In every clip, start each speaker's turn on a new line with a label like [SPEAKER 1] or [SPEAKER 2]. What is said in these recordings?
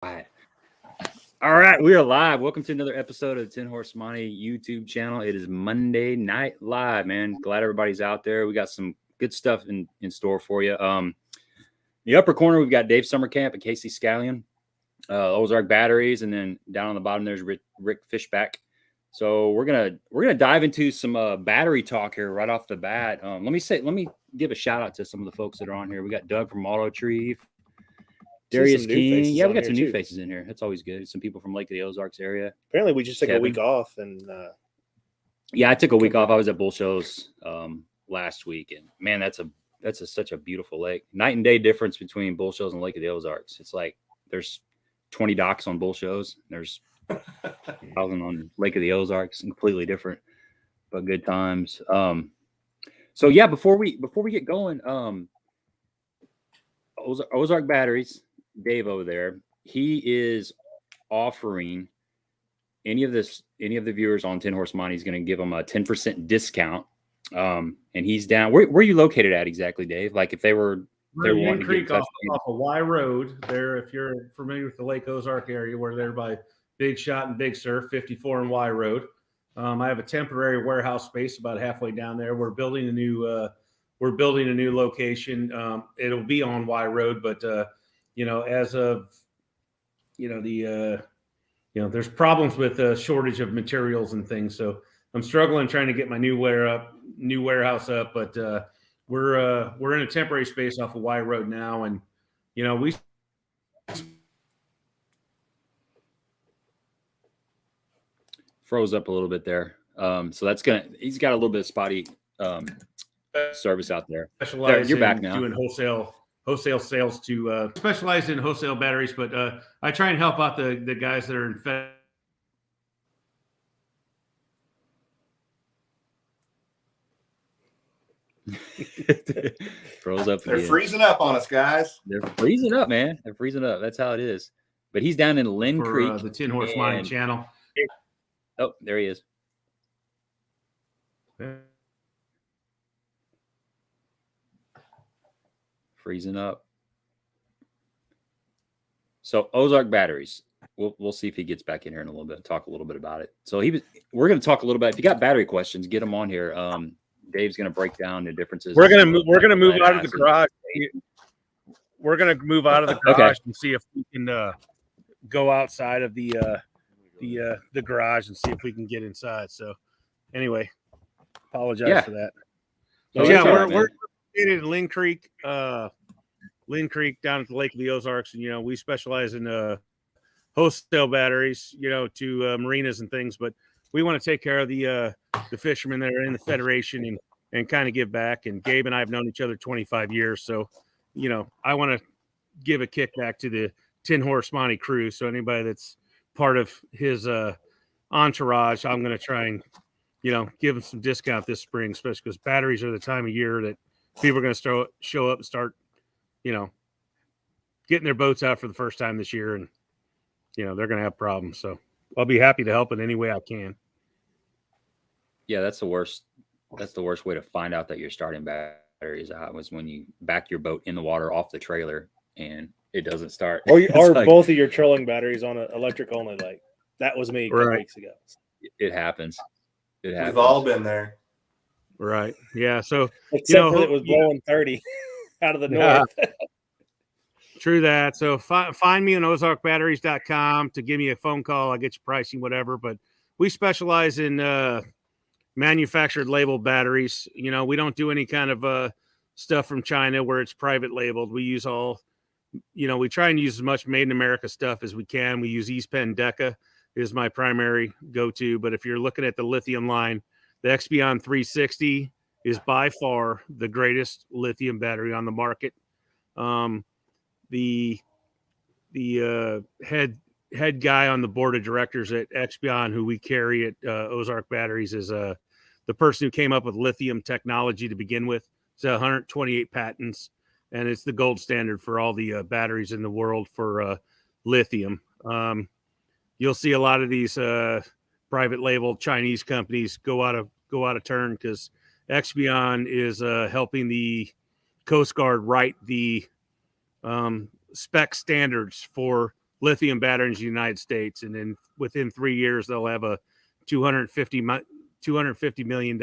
[SPEAKER 1] All right, we are live. Welcome to another episode of the 10 Horse Money YouTube channel. It is Monday Night Live, man. Glad everybody's out there. We got some good stuff in store for you. The upper corner, we've got Dave Summercamp and Casey Scallion, Ozarks Batteries, and then down on the bottom there's Rick Fishback. So we're gonna dive into some battery talk here right off the bat. Let me give a shout out to some of the folks that are on here. We got Doug from Trieve. Darius King. Yeah, we got some new faces in here. That's always good. Some people from Lake of the Ozarks area.
[SPEAKER 2] Apparently, we just took a week off. And
[SPEAKER 1] yeah, I took a week off. I was at bull shows last week, and man, that's such a beautiful lake. Night and day difference between bull shows and Lake of the Ozarks. It's like there's 20 docks on bull shows. There's 1,000 on Lake of the Ozarks. Completely different, but good times. So yeah, before we get going, Ozarks Batteries. Dave over there, he is offering any of the viewers on 10 Horse Money. He's going to give them a 10% discount. And he's down. Where are you located at exactly, Dave? Like if they were
[SPEAKER 3] wanting to get off of Y Road there, if you're familiar with the Lake Ozark area, where they're by Big Shot and Big Surf, 54 and Y Road. I have a temporary warehouse space about halfway down there. We're building a new location. It'll be on Y Road, but as of there's problems with shortage of materials and things. So I'm struggling trying to get my new warehouse up, but we're in a temporary space off of Y Road now, and we
[SPEAKER 1] froze up a little bit there. So he's got a little bit of spotty service out there. You're back now.
[SPEAKER 3] Doing wholesale sales to specialize in wholesale batteries, but I try and help out the guys that are in
[SPEAKER 1] froze up.
[SPEAKER 4] They're freezing up on us, guys.
[SPEAKER 1] They're freezing up, man. They're freezing up. That's how it is. But he's down in Lynn Creek,
[SPEAKER 3] the 10 Horse Mining channel.
[SPEAKER 1] Oh, there he is. Freezing up. So Ozarks Batteries. We'll see if he gets back in here in a little bit. Talk a little bit about it. So we're going to talk a little bit. If you got battery questions, get them on here. Dave's going to break down the differences.
[SPEAKER 2] We're going to move out of the garage. We're going to move out of the garage and see if we can go outside of the garage and see if we can get inside. So anyway, apologize for that. So we're located in Lynn Creek down at the Lake of the Ozarks, and we specialize in wholesale batteries, to marinas and things. But we want to take care of the fishermen that are in the federation and kind of give back. And Gabe and I have known each other 25 years, so I want to give a kickback to the 10 Horse Monty crew. So anybody that's part of his entourage, I'm going to try and give them some discount this spring, especially because batteries are the time of year that people are going to show up and start, getting their boats out for the first time this year, and they're going to have problems. So I'll be happy to help in any way I can.
[SPEAKER 1] Yeah, that's the worst. That's the worst way to find out that you're starting batteries out was when you back your boat in the water off the trailer and it doesn't start.
[SPEAKER 2] Or both of your trolling batteries on an electric only. Like that was me a couple weeks ago.
[SPEAKER 1] It happens.
[SPEAKER 4] We've all been there.
[SPEAKER 3] Right. Yeah. So
[SPEAKER 2] except for it was blowing 30 out of the north.
[SPEAKER 3] True that. So find me on ozarkbatteries.com to give me a phone call. I'll get you pricing, whatever. But we specialize in manufactured labeled batteries. We don't do any kind of stuff from China where it's private labeled. We use all, we try and use as much made in America stuff as we can. We use East Penn Deca is my primary go-to. But if you're looking at the lithium line, the Expion 360 is by far the greatest lithium battery on the market. The head guy on the board of directors at Expion, who we carry at Ozarks Batteries, is the person who came up with lithium technology to begin with. It's 128 patents, and it's the gold standard for all the batteries in the world for lithium. You'll see a lot of these private label Chinese companies go out of turn because Expion is helping the Coast Guard write the spec standards for lithium batteries in the United States. And then within 3 years, they'll have a $250 million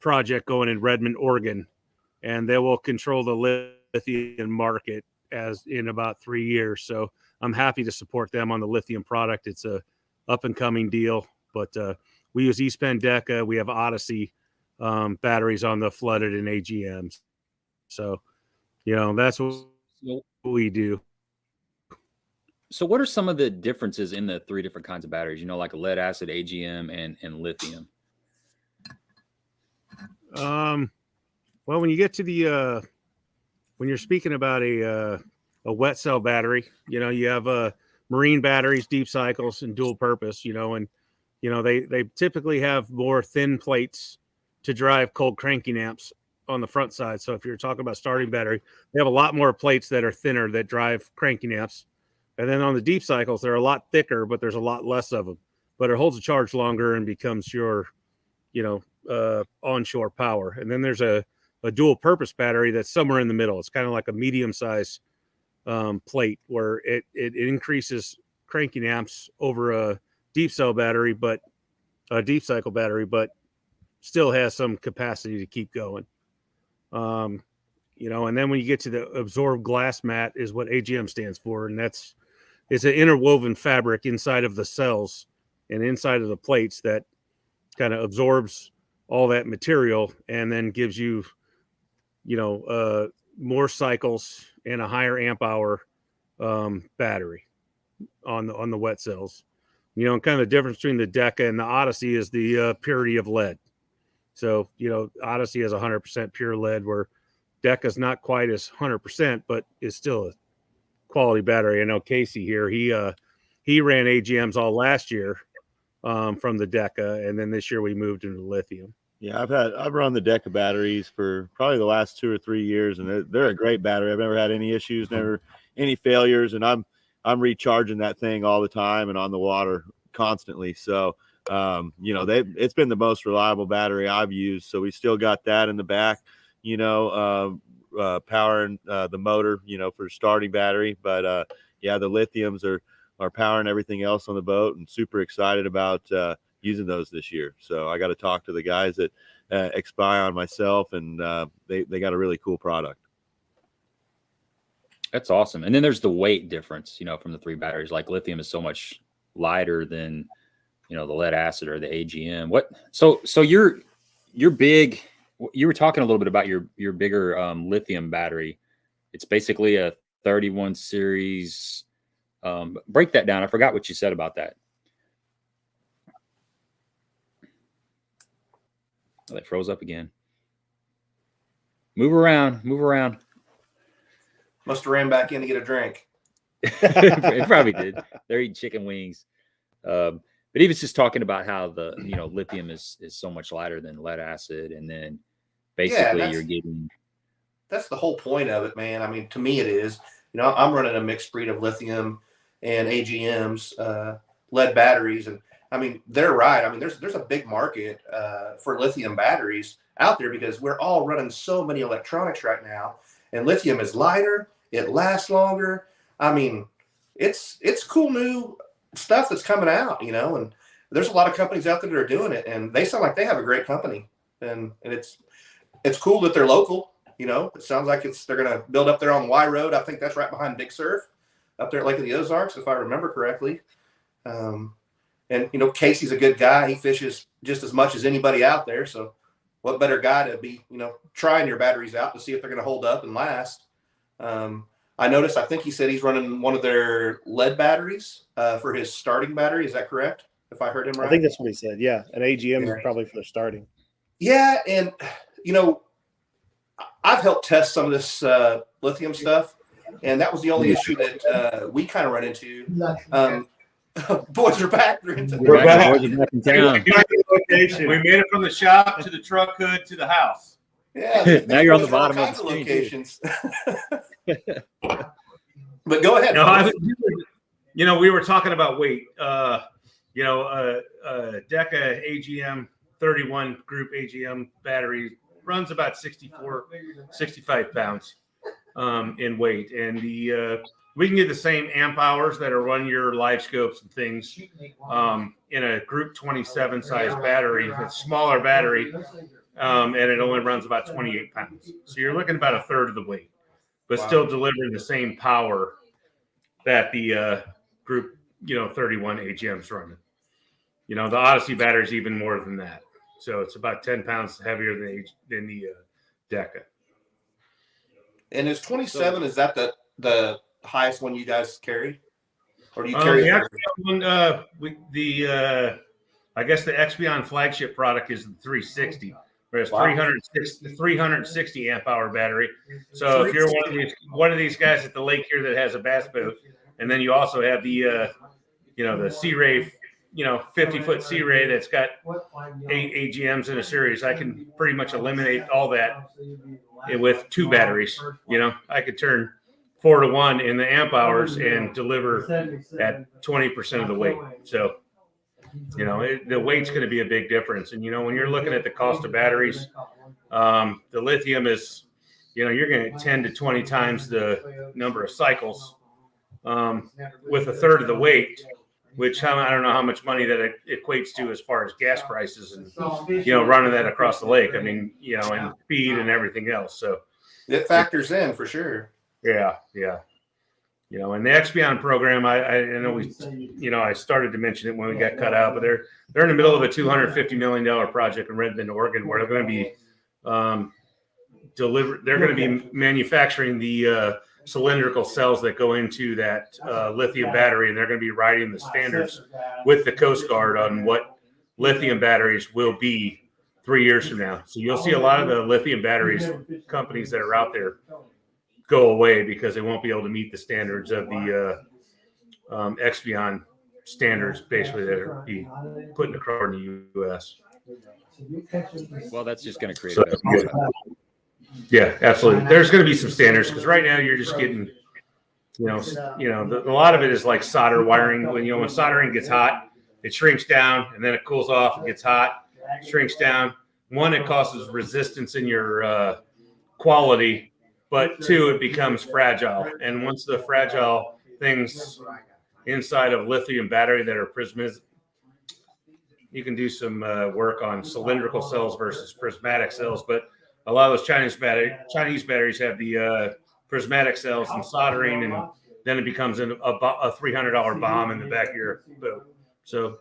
[SPEAKER 3] project going in Redmond, Oregon. And they will control the lithium market as in about 3 years. So I'm happy to support them on the lithium product. It's a up and coming deal, but we use East Penn Deca. We have Odyssey batteries on the flooded and AGMs. So, that's what we do.
[SPEAKER 1] So what are some of the differences in the 3 different kinds of batteries, like lead acid, AGM, and lithium?
[SPEAKER 3] Well, when you get to the, when you're speaking about a wet cell battery, you have marine batteries, deep cycles, and dual purpose, and, they typically have more thin plates to drive cold cranking amps on the front side. So if you're talking about starting battery, they have a lot more plates that are thinner that drive cranking amps. And then on the deep cycles, they're a lot thicker, but there's a lot less of them. But it holds a charge longer and becomes your, onshore power. And then there's a dual purpose battery that's somewhere in the middle. It's kind of like a medium size plate where it increases cranking amps over a deep cell battery, but a deep cycle battery, but still has some capacity to keep going. And then when you get to the absorbed glass mat is what AGM stands for. And it's an interwoven fabric inside of the cells and inside of the plates that kind of absorbs all that material and then gives you, more cycles and a higher amp hour battery on the wet cells. And kind of the difference between the Deca and the Odyssey is the purity of lead. So, Odyssey has 100% pure lead, where Deca's not quite as 100%, but is still a quality battery. I know Casey here, he ran AGMs all last year from the Deca, and then this year we moved into lithium.
[SPEAKER 5] Yeah, I've run the Deca batteries for probably the last 2 or 3 years, and they're a great battery. I've never had any issues, never any failures, and I'm recharging that thing all the time and on the water constantly. So, it's been the most reliable battery I've used. So we still got that in the back, powering the motor, for starting battery. But the lithiums are powering everything else on the boat, and super excited about using those this year. So I got to talk to the guys at Expion myself, and they got a really cool product.
[SPEAKER 1] That's awesome. And then there's the weight difference, from the 3 batteries. Like lithium is so much lighter than, the lead acid or the AGM. So you're big. You were talking a little bit about your bigger lithium battery. It's basically a 31 series. Break that down. I forgot what you said about that. Oh, that froze up again. Move around.
[SPEAKER 4] Must have ran back in to get a drink.
[SPEAKER 1] It probably did. They're eating chicken wings. But he was just talking about how the lithium is so much lighter than lead acid, and then basically you're getting.
[SPEAKER 4] That's the whole point of it, man. I mean, to me, it is. I'm running a mixed breed of lithium and AGMs, lead batteries, and I mean, they're right. I mean, there's a big market for lithium batteries out there because we're all running so many electronics right now, and lithium is lighter. It lasts longer. I mean, it's cool new stuff that's coming out, and there's a lot of companies out there that are doing it, and they sound like they have a great company, and it's cool that they're local. It sounds like they're going to build up there on Y Road. I think that's right behind Big Surf up there at Lake of the Ozarks, if I remember correctly. And Casey's a good guy. He fishes just as much as anybody out there. So what better guy to be, trying your batteries out to see if they're going to hold up and last. I noticed, I think he said he's running one of their lead batteries for his starting battery. Is that correct? If I heard him right?
[SPEAKER 6] I think that's what he said. Yeah. An AGM is probably for starting.
[SPEAKER 4] Yeah. And, I've helped test some of this lithium stuff, and that was the only issue that we kind of run into. Boys are back.
[SPEAKER 1] We're back. Boys are back in town.
[SPEAKER 3] We made it from the shop to the truck hood to the house.
[SPEAKER 4] Yeah.
[SPEAKER 1] Now you're on the bottom of the
[SPEAKER 4] locations. But go ahead.
[SPEAKER 3] No, we were talking about weight. Deca AGM 31 group AGM battery runs about 65 pounds in weight, and the we can get the same amp hours that are running your live scopes and things in a Group 27 size battery, a smaller battery, and it only runs about 28 pounds. So you're looking about a third of the weight, but still delivering the same power that the Group 31 AGM's running. The Odyssey battery is even more than that. So it's about 10 pounds heavier than the Deca.
[SPEAKER 4] And is 27, is that the highest one you guys carry? Or do you carry
[SPEAKER 3] the I guess the Expion flagship product is the 360, whereas 360 amp hour battery. So if you're one of these guys at the lake here that has a bass boat, and then you also have the the Sea Ray, 50-foot Sea Ray that's got 8 AGMs in a series, I can pretty much eliminate all that with 2 batteries. I could turn 4 to 1 in the amp hours and deliver at 20% of the weight. So, the weight's going to be a big difference. And, when you're looking at the cost of batteries, the lithium is, you're going to get 10 to 20 times the number of cycles with a third of the weight, which I don't know how much money that it equates to as far as gas prices and, running that across the lake. I mean, and feed and everything else. So
[SPEAKER 4] it factors in for sure.
[SPEAKER 3] Yeah. And the Expion program, I know I started to mention it when we got cut out, but they're in the middle of a $250 million project in Redmond, Oregon, where they're going to be They're going to be manufacturing the cylindrical cells that go into that lithium battery, and they're going to be writing the standards with the Coast Guard on what lithium batteries will be 3 years from now. So you'll see a lot of the lithium batteries companies that are out there go away because they won't be able to meet the standards of the Expion standards, basically, that are be put across in the U.S.
[SPEAKER 1] Well, that's just going to create a better
[SPEAKER 3] yeah, absolutely. There's going to be some standards because right now you're just getting, a lot of it is like solder wiring. When soldering gets hot, it shrinks down and then it cools off. It gets hot, shrinks down. One, it causes resistance in your quality, but 2, it becomes fragile. And once the fragile things inside of lithium battery that are prismatic, you can do some work on cylindrical cells versus prismatic cells, but a lot of those Chinese batteries have the prismatic cells and soldering, and then it becomes a $300 bomb in the back of your boat. So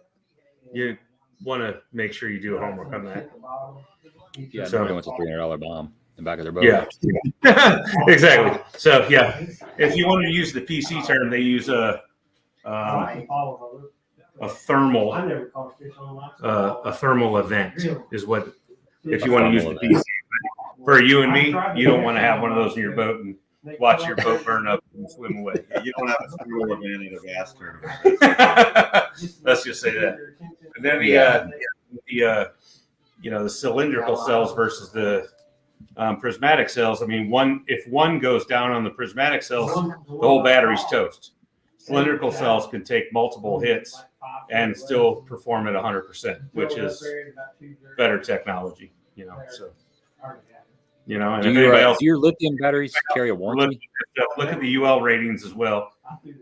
[SPEAKER 3] you want to make sure you do homework on that.
[SPEAKER 1] Yeah, so nobody wants a $300 bomb in the back of their boat.
[SPEAKER 3] Yeah, exactly. So yeah, if you wanted to use the PC term, they use a thermal event is what. If you want to use the PC. For you and me, you don't want to have one of those in your boat and watch your boat burn up and swim away.
[SPEAKER 5] You don't have a thermal event in a bass tournament.
[SPEAKER 3] Let's just say that. And then the cylindrical cells versus the prismatic cells. I mean, if one goes down on the prismatic cells, the whole battery's toast. Cylindrical cells can take multiple hits and still perform at 100%, which is better technology. So. And
[SPEAKER 1] do your lithium batteries carry a warranty?
[SPEAKER 3] Look at the UL ratings as well,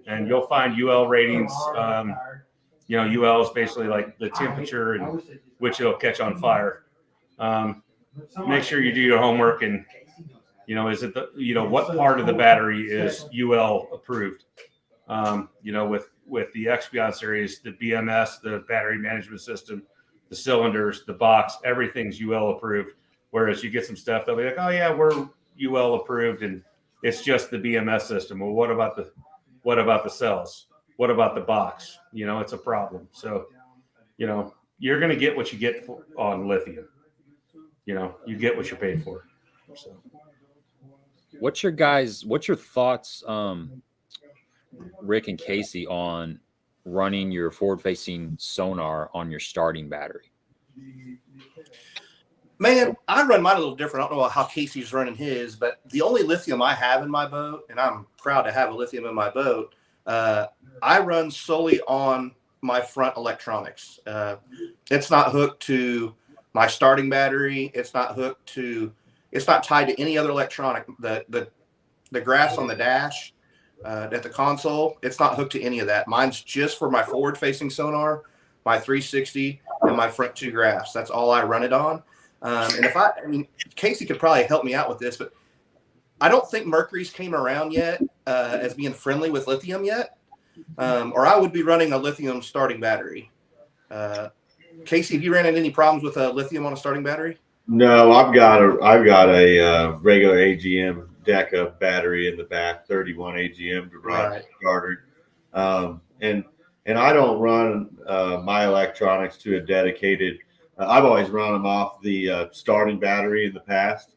[SPEAKER 3] and you'll find UL ratings. UL is basically like the temperature in which it'll catch on fire. Make sure you do your homework, and is it what part of the battery is UL approved? With the Expion series, the BMS, the battery management system, the cylinders, the box, everything's UL approved. Whereas you get some stuff they'll be like, oh yeah, we're UL approved, and it's just the BMS system. Well, what about the cells? What about the box? It's a problem. So, you're going to get what you get on lithium. You get what you're paid for. So,
[SPEAKER 1] what's your thoughts, Rick and Casey, on running your forward-facing sonar on your starting battery?
[SPEAKER 4] Man, I run mine a little different. I don't know how Casey's running his, but the only lithium I have in my boat, and I'm proud to have a lithium in my boat, I run solely on my front electronics. It's not hooked to my starting battery. It's not tied to any other electronic. The graphs on the dash, at the console. It's not hooked to any of that. Mine's just for my forward-facing sonar, my 360, and my front 2 graphs. That's all I run it on. And I mean, Casey could probably help me out with this, but I don't think Mercury's came around yet as being friendly with lithium yet, or I would be running a lithium starting battery. Casey, have you ran into any problems with lithium on a starting battery?
[SPEAKER 5] No, I've got a regular AGM Deca battery in the back, 31 AGM to run starter. And I don't run my electronics to a dedicated. I've always run them off the starting battery in the past,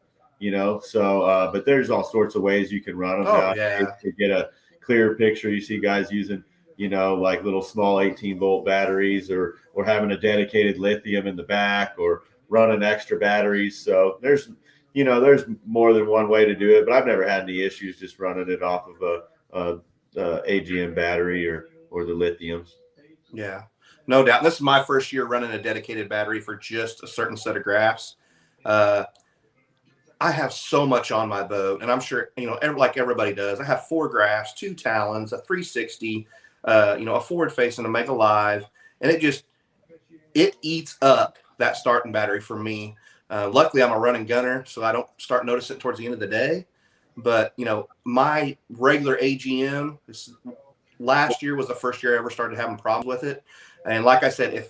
[SPEAKER 5] So, but there's all sorts of ways you can run them nowadays to get a clear picture. You see guys using, like little small 18-volt batteries, or having a dedicated lithium in the back, or running extra batteries. So there's more than one way to do it, but I've never had any issues just running it off of a AGM battery or the lithiums.
[SPEAKER 4] Yeah, no doubt. This is my first year running a dedicated battery for just a certain set of graphs. I have so much on my boat, and I'm sure, like everybody does. I have 4 graphs, 2 talons, a 360, a forward face and a Mega Live, and it eats up that starting battery for me. Luckily, I'm a running gunner, so I don't start noticing it towards the end of the day. But, my regular AGM, last year was the first year I ever started having problems with it. And like I said,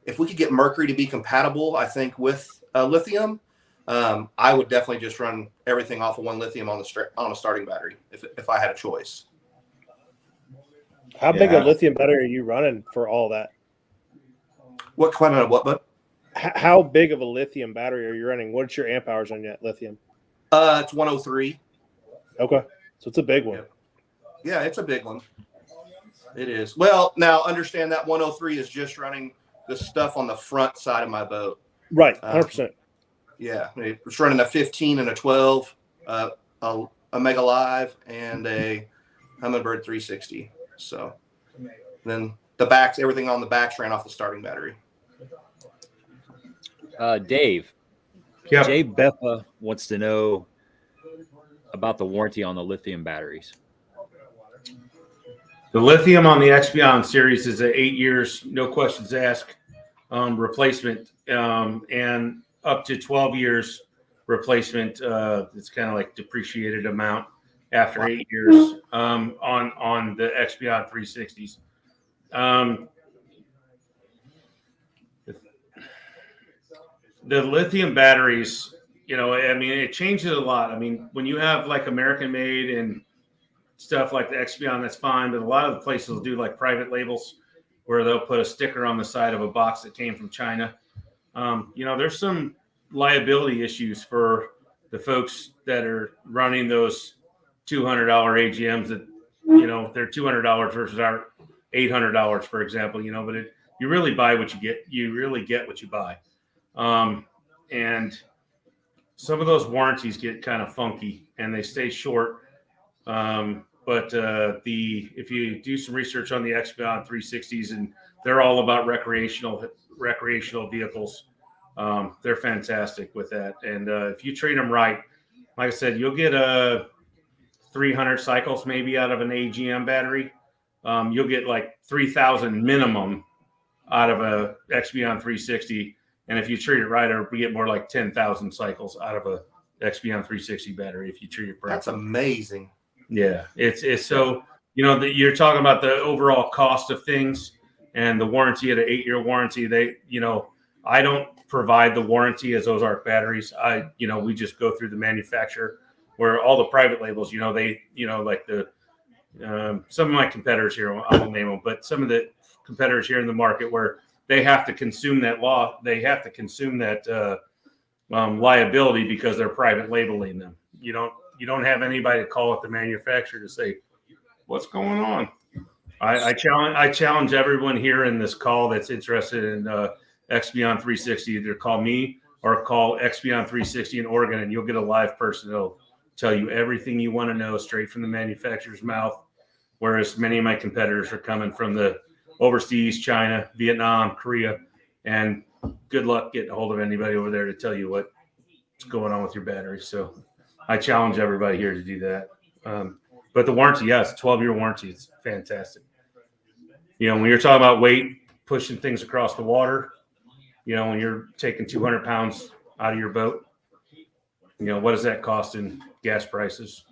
[SPEAKER 4] if we could get Mercury to be compatible, I think, with lithium, I would definitely just run everything off of one lithium on a starting battery if I had a choice.
[SPEAKER 6] How big a lithium battery are you running for all that?
[SPEAKER 4] What kind of what, bud?
[SPEAKER 6] How big of a lithium battery are you running? What's your amp hours on that lithium?
[SPEAKER 4] It's 103.
[SPEAKER 6] Okay, so it's a big one.
[SPEAKER 4] Yeah, it's a big one. It is. Well, now understand that 103 is just running the stuff on the front side of my boat.
[SPEAKER 6] Right, 100%.
[SPEAKER 4] Yeah, it's running a 15 and a 12, a Mega Live, and a Humminbird 360. So then everything on the backs ran off the starting battery.
[SPEAKER 1] Dave.
[SPEAKER 2] Yeah.
[SPEAKER 1] Jay Beffa wants to know about the warranty on the lithium batteries.
[SPEAKER 2] The lithium on the Expion series is a 8 years, no questions asked, replacement, and up to 12 years replacement. It's kind of like depreciated amount after 8 years on the Expion 360s. The lithium batteries, it changes a lot. When you have like American made and stuff like the Expion, that's fine. But a lot of the places will do like private labels where they'll put a sticker on the side of a box that came from China. There's some liability issues for the folks that are running those $200 AGMs that, they're $200 versus our $800, for example, but you really buy what you get. You really get what you buy. And some of those warranties get kind of funky and they stay short. But if you do some research on the Expion 360s, and they're all about recreational vehicles, they're fantastic with that. And if you treat them right, like I said, you'll get 300 cycles maybe out of an AGM battery. You'll get like 3,000 minimum out of a Expion 360. And if you treat it right, we get more like 10,000 cycles out of a Expion 360 battery if you treat it properly.
[SPEAKER 4] That's amazing.
[SPEAKER 2] Yeah, it's so, that you're talking about the overall cost of things and the warranty at an 8-year warranty. I don't provide the warranty as Ozark batteries. We just go through the manufacturer, where all the private labels, like some of my competitors here, I won't name them, but some of the competitors here in the market where they have to consume that liability because they're private labeling them. You don't have anybody to call up the manufacturer to say, what's going on? I challenge everyone here in this call that's interested in Expion 360, either call me or call Expion 360 in Oregon, and you'll get a live person that'll tell you everything you want to know straight from the manufacturer's mouth. Whereas many of my competitors are coming from the overseas, China, Vietnam, Korea, and good luck getting a hold of anybody over there to tell you what's going on with your battery. So I challenge everybody here to do that. But the warranty, yes, 12-year warranty. It's fantastic. You know, when you're talking about weight, pushing things across the water, you know, when you're taking 200 pounds out of your boat, you know, what does that cost in gas prices?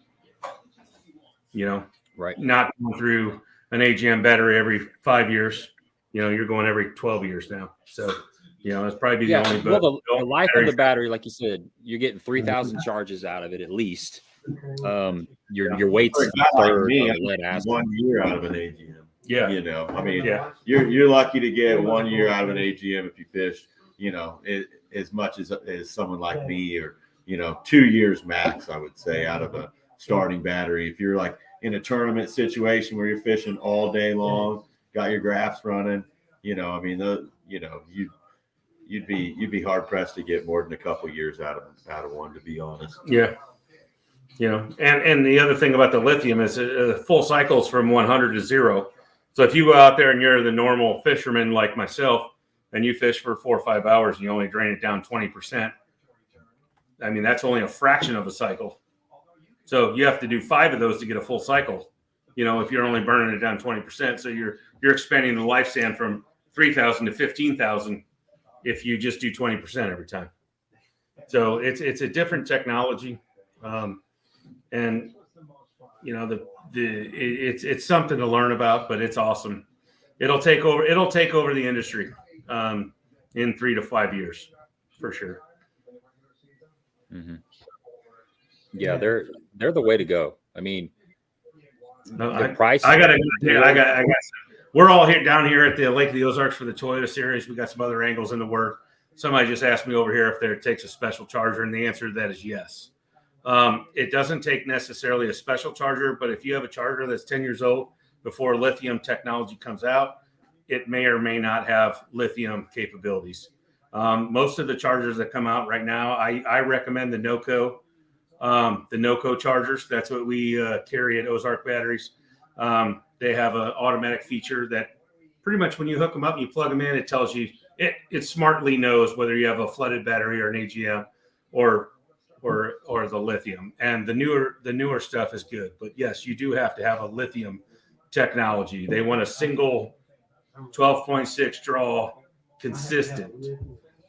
[SPEAKER 2] You know,
[SPEAKER 1] Right.
[SPEAKER 2] Not going through an AGM battery every 5 years. You know, you're going every 12 years now. So, you know, it's probably the only boat.
[SPEAKER 1] Well, the life of the battery, like you said, you're getting 3,000 charges out of it at least. Your weight's
[SPEAKER 5] For a guy like
[SPEAKER 1] third
[SPEAKER 5] me,
[SPEAKER 1] of
[SPEAKER 5] I
[SPEAKER 1] lead
[SPEAKER 5] get
[SPEAKER 1] acid.
[SPEAKER 5] 1 year out of an AGM.
[SPEAKER 2] Yeah.
[SPEAKER 5] You know, I mean,
[SPEAKER 2] Yeah.
[SPEAKER 5] you're lucky to get 1 year out of an AGM if you fish, you know, as much as someone like me, or, you know, 2 years max, I would say, out of a starting battery. If you're like in a tournament situation where you're fishing all day long, got your graphs running, you know, I mean, you know, you'd be hard pressed to get more than a couple years out of one, to be honest.
[SPEAKER 2] Yeah. You know, and the other thing about the lithium is full cycles from 100 to 0. So if you go out there and you're the normal fisherman like myself, and you fish for 4 or 5 hours and you only drain it down 20%, I mean, that's only a fraction of a cycle. So you have to do 5 of those to get a full cycle. You know, if you're only burning it down 20%, so you're expanding the lifespan from 3,000 to 15,000 if you just do 20% every time. So it's a different technology, and you know it's something to learn about, but it's awesome. It'll take over the industry in 3 to 5 years for sure.
[SPEAKER 1] Mm-hmm. Yeah, they're the way to go. I mean, the price. We're all here down here at the Lake of the Ozarks for the Toyota Series. We got some other angles in the work. Somebody just asked me over here if there takes a special charger, and the answer to that is yes. It doesn't take necessarily a special charger, but if you have a charger that's 10 years old before lithium technology comes out, it may or may not have lithium capabilities. Most of the chargers that come out right now, I recommend the NOCO chargers. That's what we carry at Ozark Batteries. They have an automatic feature that pretty much when you hook them up and you plug them in, it tells you, it smartly knows whether you have a flooded battery or an AGM or the lithium. And the newer stuff is good. But yes, you do have to have a lithium technology. They want a single 12.6 draw consistent.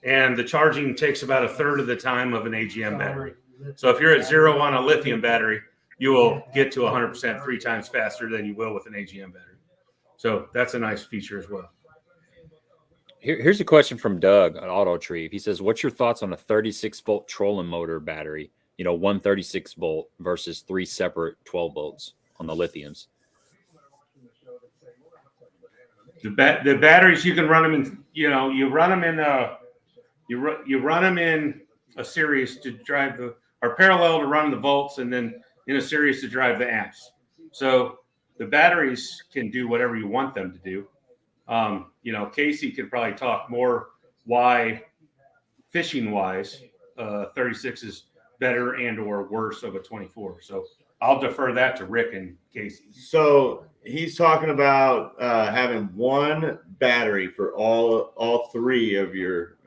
[SPEAKER 1] And the charging takes about a third of the time of an AGM battery. So if you're at 0 on a lithium battery, you will get to 100% 3 times faster than you will with an AGM battery. So that's a nice feature as well. Here's a question from Doug on Auto Trieve. He says, what's your thoughts on a 36-volt trolling motor battery? You know, one 36-volt versus 3 separate 12 volts on the lithiums.
[SPEAKER 2] The batteries, you can run them in, you know, you run them in a series to drive or parallel to run the volts, and then in a series to drive the amps. So the batteries can do whatever you want them to do. You know, Casey could probably talk more why fishing wise, 36 is better and or worse of a 24. So I'll defer that to Rick and Casey.
[SPEAKER 5] So he's talking about having one battery for all 3 of your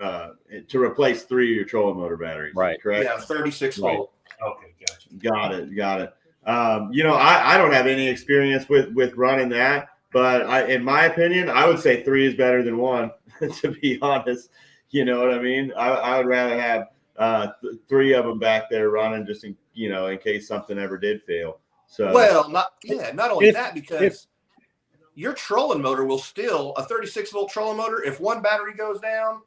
[SPEAKER 5] to replace 3 of your trolling motor batteries.
[SPEAKER 1] Right.
[SPEAKER 5] Correct.
[SPEAKER 4] Yeah, 36 volt.
[SPEAKER 2] Okay, gotcha.
[SPEAKER 5] Got it. You know, I don't have any experience with running that, but in my opinion, I would say 3 is better than 1. To be honest, you know what I mean. I would rather have 3 of them back there running, just in case something ever did fail. So
[SPEAKER 4] well, not only that, because your trolling motor will still, a 36 volt trolling motor, if one battery goes down,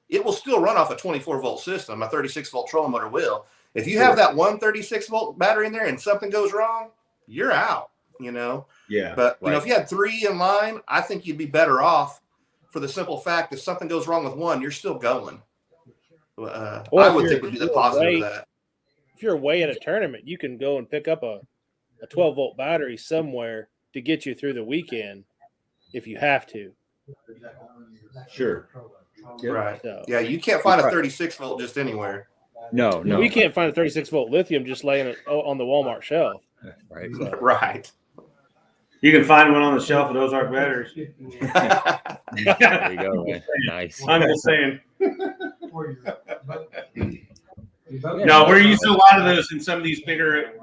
[SPEAKER 4] it will still run off a 24 volt system. A 36 volt trolling motor will. If you have that one 36 volt battery in there and something goes wrong, you're out, you know?
[SPEAKER 5] Yeah.
[SPEAKER 4] But, you know, if you had 3 in line, I think you'd be better off for the simple fact if something goes wrong with one, you're still going. I would think would be the positive of that.
[SPEAKER 6] If you're away at a tournament, you can go and pick up a 12 volt battery somewhere to get you through the weekend if you have to.
[SPEAKER 5] Sure.
[SPEAKER 4] Right.
[SPEAKER 6] So,
[SPEAKER 4] yeah, you can't find a 36 volt just anywhere.
[SPEAKER 1] No.
[SPEAKER 6] We can't find a 36 volt lithium just laying on the Walmart shelf.
[SPEAKER 1] Right.
[SPEAKER 6] So.
[SPEAKER 4] Right.
[SPEAKER 2] You can find one on the shelf at Ozark Batteries.
[SPEAKER 1] There you go. Man. Nice.
[SPEAKER 2] I'm just saying. No, we're using a lot of those in some of these bigger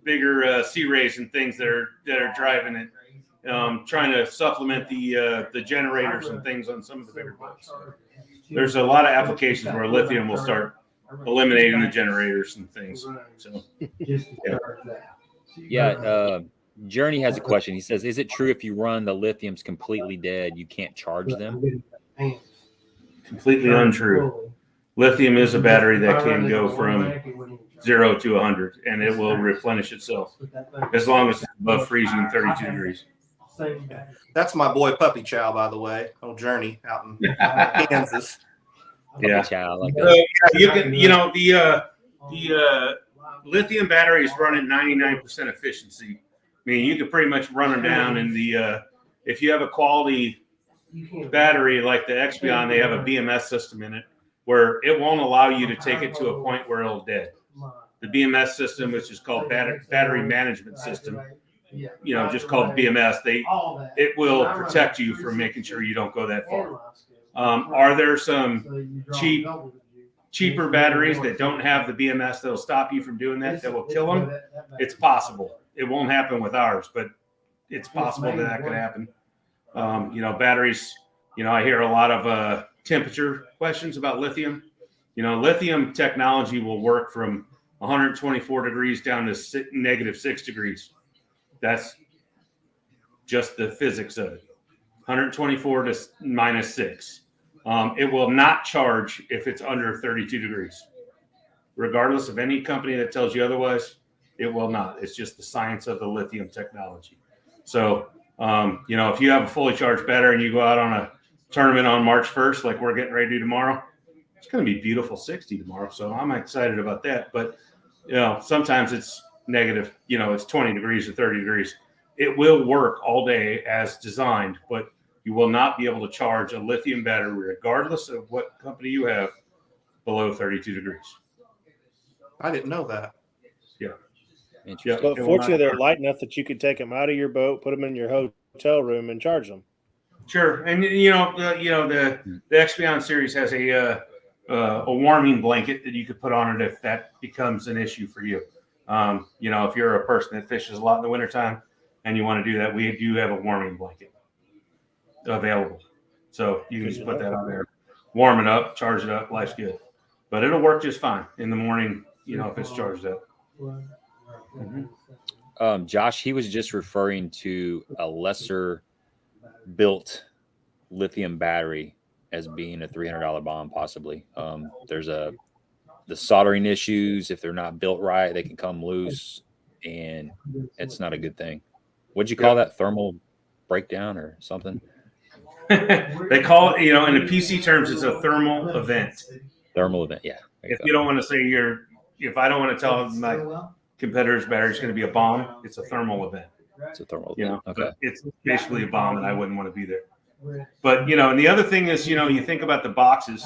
[SPEAKER 2] bigger Sea Rays and things that are driving it, trying to supplement the generators and things on some of the bigger boats. There's a lot of applications where lithium will start eliminating the generators and things. So
[SPEAKER 1] yeah. Journey has a question. He says, "Is it true if you run the lithiums completely dead, you can't charge them?"
[SPEAKER 2] Completely untrue. Lithium is a battery that can go from 0 to 100, and it will replenish itself as long as it's above freezing 32 degrees.
[SPEAKER 4] That's my boy Puppy Chow, by the way. Old Journey out in Kansas.
[SPEAKER 2] Yeah.
[SPEAKER 1] Chow, like
[SPEAKER 2] You can, the lithium batteries run at 99% efficiency. I mean, you could pretty much run them down, and if you have a quality battery like the Expion, they have a BMS system in it where it won't allow you to take it to a point where it'll dead. The BMS system, which is called battery management system, just called BMS, it will protect you from making sure you don't go that far. Are there some cheaper batteries that don't have the BMS that'll stop you from doing that will kill them? It's possible. It won't happen with ours, but it's possible that could happen. Batteries, I hear a lot of temperature questions about lithium. Lithium technology will work from 124 degrees down to -6 degrees. That's just the physics of it. 124 to -6. It will not charge if it's under 32 degrees. Regardless of any company that tells you otherwise, it will not. It's just the science of the lithium technology. So, if you have a fully charged battery and you go out on a tournament on March 1st, like we're getting ready to do tomorrow, it's going to be beautiful 60 tomorrow. So I'm excited about that. But, sometimes it's negative, it's 20 degrees or 30 degrees. It will work all day as designed, but you will not be able to charge a lithium battery, regardless of what company you have, below 32 degrees.
[SPEAKER 4] I didn't know that.
[SPEAKER 2] Yeah.
[SPEAKER 6] But fortunately, they're light enough that you could take them out of your boat, put them in your hotel room, and charge them.
[SPEAKER 2] Sure, and the Expion series has a warming blanket that you could put on it if that becomes an issue for you. If you're a person that fishes a lot in the wintertime and you want to do that, we do have a warming blanket available, so you can just put that on there, warm it up, charge it up, life's good. But it'll work just fine in the morning, if it's charged up.
[SPEAKER 1] Mm-hmm. Josh, he was just referring to a lesser built lithium battery as being a $300 bomb, possibly. There's the soldering issues. If they're not built right, they can come loose, and it's not a good thing. What'd you call that? Thermal breakdown or something?
[SPEAKER 2] They call it, in the PC terms, it's a thermal event.
[SPEAKER 1] Thermal event, yeah.
[SPEAKER 2] If you don't want to say if I don't want to tell my competitor's battery is going to be a bomb, it's a thermal event.
[SPEAKER 1] It's a thermal event. Okay.
[SPEAKER 2] It's basically a bomb, and I wouldn't want to be there. But, and the other thing is, you think about the boxes,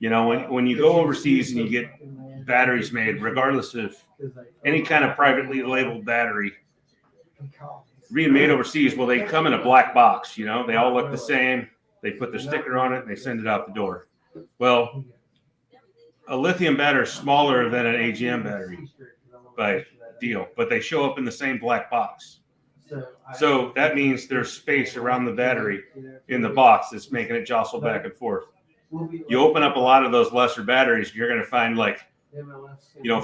[SPEAKER 2] when you go overseas and you get batteries made, regardless of any kind of privately labeled battery being made overseas, well, they come in a black box, they all look the same. They put their sticker on it and they send it out the door. Well, a lithium battery is smaller than an AGM battery by deal, but they show up in the same black box. So that means there's space around the battery in the box that's making it jostle back and forth. You open up a lot of those lesser batteries, you're going to find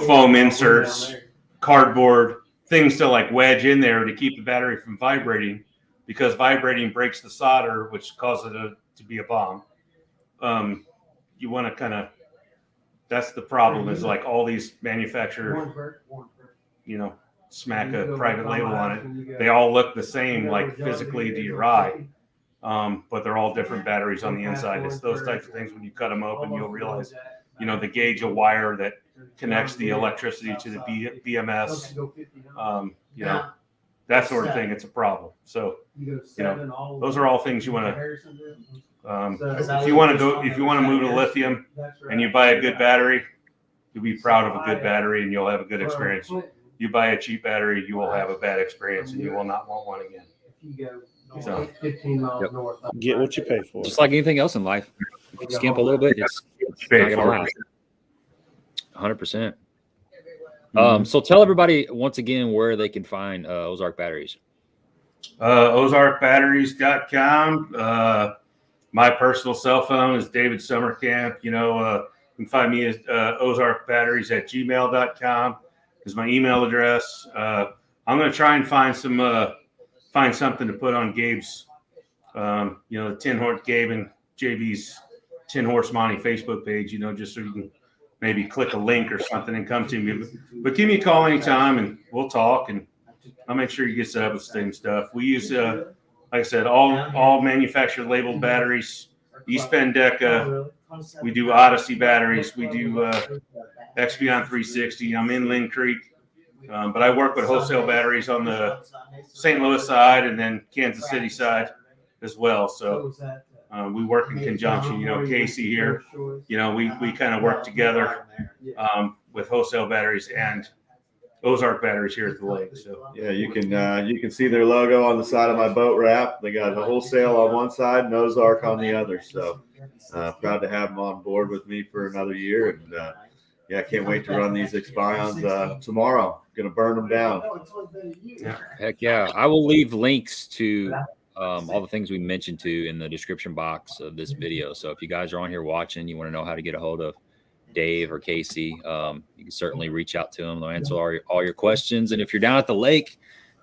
[SPEAKER 2] foam inserts, cardboard, things to wedge in there to keep the battery from vibrating, because vibrating breaks the solder, which causes it to be a bomb. You want to that's the problem, is all these manufacturers, smack a private label on it. They all look the same, physically to your eye, but they're all different batteries on the inside. It's those types of things, when you cut them open, you'll realize, the gauge of wire that connects the electricity to the BMS, that sort of thing. It's a problem. So, those are all things you want to, if you want to move to lithium and you buy a good battery, you'll be proud of a good battery and you'll have a good experience. You buy a cheap battery, you will have a bad experience and you will not want one again. So,
[SPEAKER 6] get what you pay for.
[SPEAKER 1] Just like anything else in life. If you skimp a little bit, it's not going to last. 100%. So tell everybody once again where they can find Ozark batteries.
[SPEAKER 2] Ozarkbatteries.com. My personal cell phone is David Summercamp. You can find me at ozarkbatteries@gmail.com is my email address. I'm going to try and find something to put on Gabe's, the 10 horse Gabe and JB's 10 Horse Monty Facebook page, just so you can maybe click a link or something and come to me. But give me a call anytime and we'll talk, and I'll make sure you get set up with the same stuff. We use, like I said, all manufactured labeled batteries. East Bend Deca. We do Odyssey batteries. We do Expion 360. I'm in Lynn Creek, but I work with wholesale batteries on the St. Louis side and then Kansas City side as well. So we work in conjunction. Casey here, we kind of work together with wholesale batteries and Ozark batteries here at the lake. So
[SPEAKER 5] yeah, you can see their logo on the side of my boat wrap. They got a wholesale on one side and Ozark on the other. So proud to have them on board with me for another year. And I can't wait to run these Expions tomorrow. Going to burn them down.
[SPEAKER 1] Heck yeah. I will leave links to all the things we mentioned in the description box of this video. So if you guys are on here watching, you want to know how to get a hold of Dave or Casey, you can certainly reach out to them. They'll answer all your questions. And if you're down at the lake,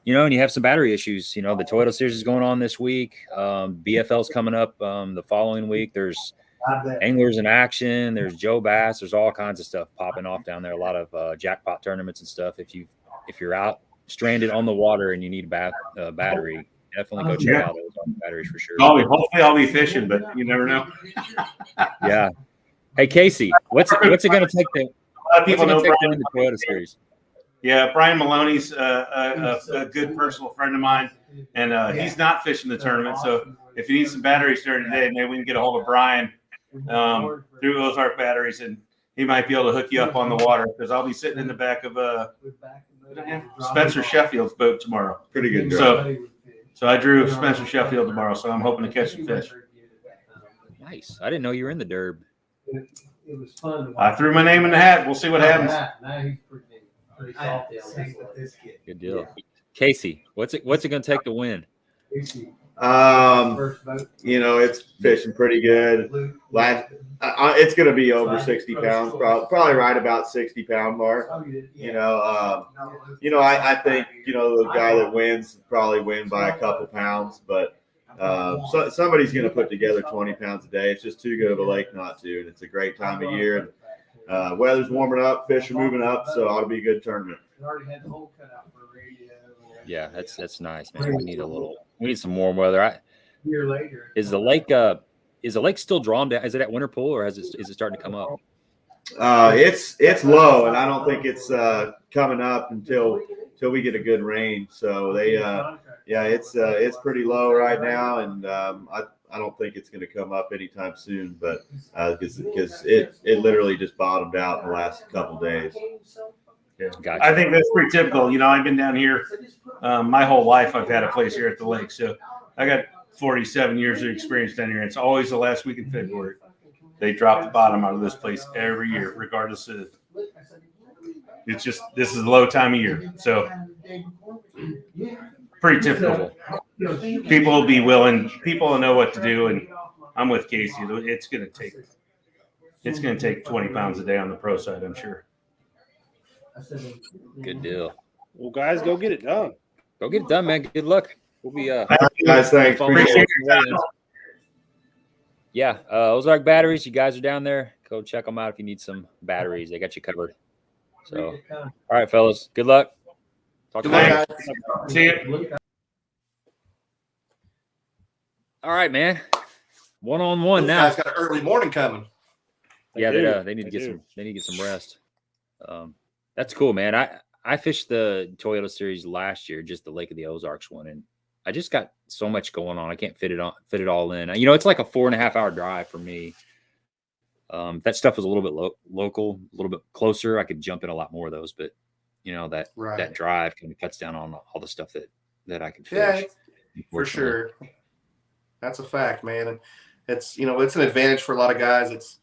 [SPEAKER 1] and you have some battery issues, the Toyota Series is going on this week. BFL's coming up the following week. There's anglers in action. There's Joe Bass. There's all kinds of stuff popping off down there. A lot of jackpot tournaments and stuff. If you're out stranded on the water and you need a battery, definitely go check out those batteries for sure.
[SPEAKER 2] Hopefully I'll be fishing, but you never know.
[SPEAKER 1] Yeah. Hey Casey, what's it going to take to?
[SPEAKER 2] A lot of people know Brian,
[SPEAKER 1] the Toyota Series.
[SPEAKER 2] Yeah, Brian Maloney's a good personal friend of mine, and he's not fishing the tournament. So if you need some batteries during the day, maybe we can get a hold of Brian through Ozark Batteries, and he might be able to hook you up on the water, because I'll be sitting in the back of Spencer Sheffield's boat tomorrow.
[SPEAKER 5] Pretty good.
[SPEAKER 2] So I drew Spencer Sheffield tomorrow, so I'm hoping to catch some fish.
[SPEAKER 1] Nice. I didn't know you were in the derb.
[SPEAKER 3] It was fun.
[SPEAKER 2] I threw my name in the hat. We'll see what happens.
[SPEAKER 3] Now he's pretty salty on this kid.
[SPEAKER 1] Good deal. Casey, what's it going to take to win?
[SPEAKER 5] It's fishing pretty good. It's going to be over 60 pounds, probably right about 60 pound mark. I think the guy that wins probably win by a couple pounds, but so somebody's going to put together 20 pounds a day. It's just too good of a lake not to, and it's a great time of year. And weather's warming up, fish are moving up, so it ought to be a good tournament.
[SPEAKER 1] Yeah, that's nice, man. We need some warm weather.
[SPEAKER 3] Year later,
[SPEAKER 1] is the lake still drawn down? Is it at winter pool, or is it starting to come up?
[SPEAKER 5] It's low, and I don't think it's coming up until we get a good rain. So it's pretty low right now, and I don't think it's going to come up anytime soon. But because it literally just bottomed out in the last couple days.
[SPEAKER 2] Yeah. Gotcha. I think that's pretty typical. I've been down here my whole life. I've had a place here at the lake, so I got 47 years of experience down here. It's always the last week in February. They drop the bottom out of this place every year, regardless of. It's just, this is a low time of year, so pretty typical. People will be willing. People will know what to do, and I'm with Casey. It's going to take 20 pounds a day on the pro side, I'm sure.
[SPEAKER 1] Good deal.
[SPEAKER 6] Well, guys, go get it done.
[SPEAKER 1] Go get it done, man. Good luck. We'll be
[SPEAKER 5] guys, thanks. Appreciate
[SPEAKER 1] it. Yeah, Ozark Batteries. You guys are down there. Go check them out if you need some batteries. They got you covered. So, all right, fellas. Good luck. Talk to you later.
[SPEAKER 2] See you.
[SPEAKER 1] All right, man. One-on-one now.
[SPEAKER 4] Guys got an early morning coming.
[SPEAKER 1] Yeah, they need to get some rest. That's cool, man. I fished the Toyota Series last year, just the Lake of the Ozarks one, and I just got so much going on. I can't fit it all in. It's like a 4.5 hour drive for me. That stuff was a little bit local, a little bit closer. I could jump in a lot more of those, but that drive kind of cuts down on all the stuff that I can fish.
[SPEAKER 4] Yeah, for sure. That's a fact, man. And it's an advantage for a lot of guys.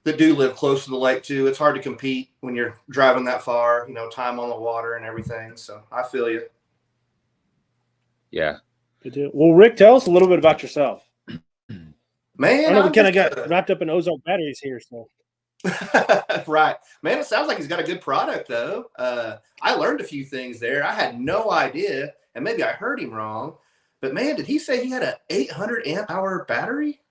[SPEAKER 4] that do live close to the lake too. It's hard to compete when you're driving that far, time on the water and everything. So I feel you.
[SPEAKER 1] Yeah.
[SPEAKER 6] Good deal. Well, Rick, tell us a little bit about yourself.
[SPEAKER 4] Man,
[SPEAKER 6] I know we kind of got wrapped up in Ozark batteries here, so.
[SPEAKER 4] Right, man. It sounds like he's got a good product though. I learned a few things there. I had no idea, and maybe I heard him wrong, but man, did he say he had an 800 amp hour battery?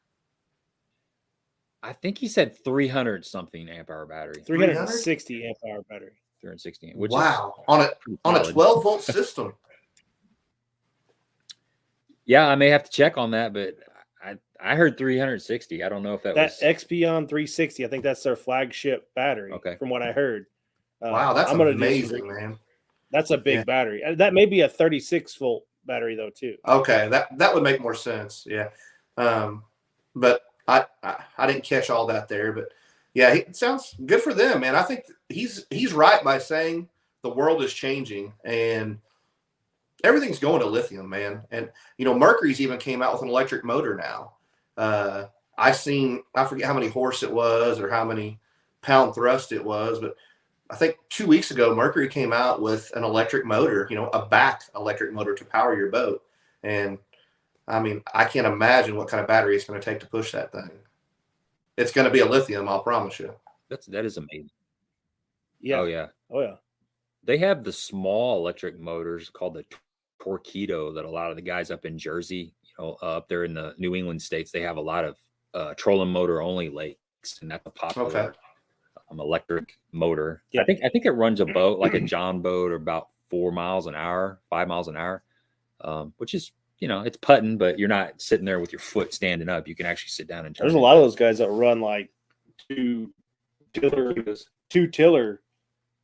[SPEAKER 1] I think he said 300 something amp hour battery.
[SPEAKER 6] 360 amp hour battery.
[SPEAKER 1] 360, which
[SPEAKER 4] wow,
[SPEAKER 1] is
[SPEAKER 4] on a 12 volt system.
[SPEAKER 1] Yeah, I may have to check on that, but I heard 360. I don't know if that was
[SPEAKER 6] XPeon 360. I think that's their flagship battery.
[SPEAKER 1] Okay, from
[SPEAKER 6] what I heard.
[SPEAKER 4] Wow, that's amazing, man.
[SPEAKER 6] That's a big battery. That may be a 36 volt battery though too.
[SPEAKER 4] Okay, that would make more sense. Yeah, but I didn't catch all that there, but yeah, it sounds good for them, man. I think he's right by saying the world is changing and everything's going to lithium, man. And Mercury's even came out with an electric motor now. I forget how many horse it was or how many pound thrust it was, but I think 2 weeks ago, Mercury came out with an electric motor, a back electric motor to power your boat. And I mean, I can't imagine what kind of battery it's going to take to push that thing. It's going to be a lithium, I'll promise you.
[SPEAKER 1] That is amazing.
[SPEAKER 6] Yeah.
[SPEAKER 1] Oh yeah.
[SPEAKER 6] Oh yeah.
[SPEAKER 1] They have the small electric motors called the Torpedo that a lot of the guys up in Jersey, up there in the New England states, they have a lot of trolling motor only lakes, and that's a popular electric motor. Yeah. I think it runs a boat like a John boat or about 5 miles an hour, which is it's putting, but you're not sitting there with your foot standing up. You can actually sit down and turn.
[SPEAKER 6] There's a lot of those guys that run like two tiller,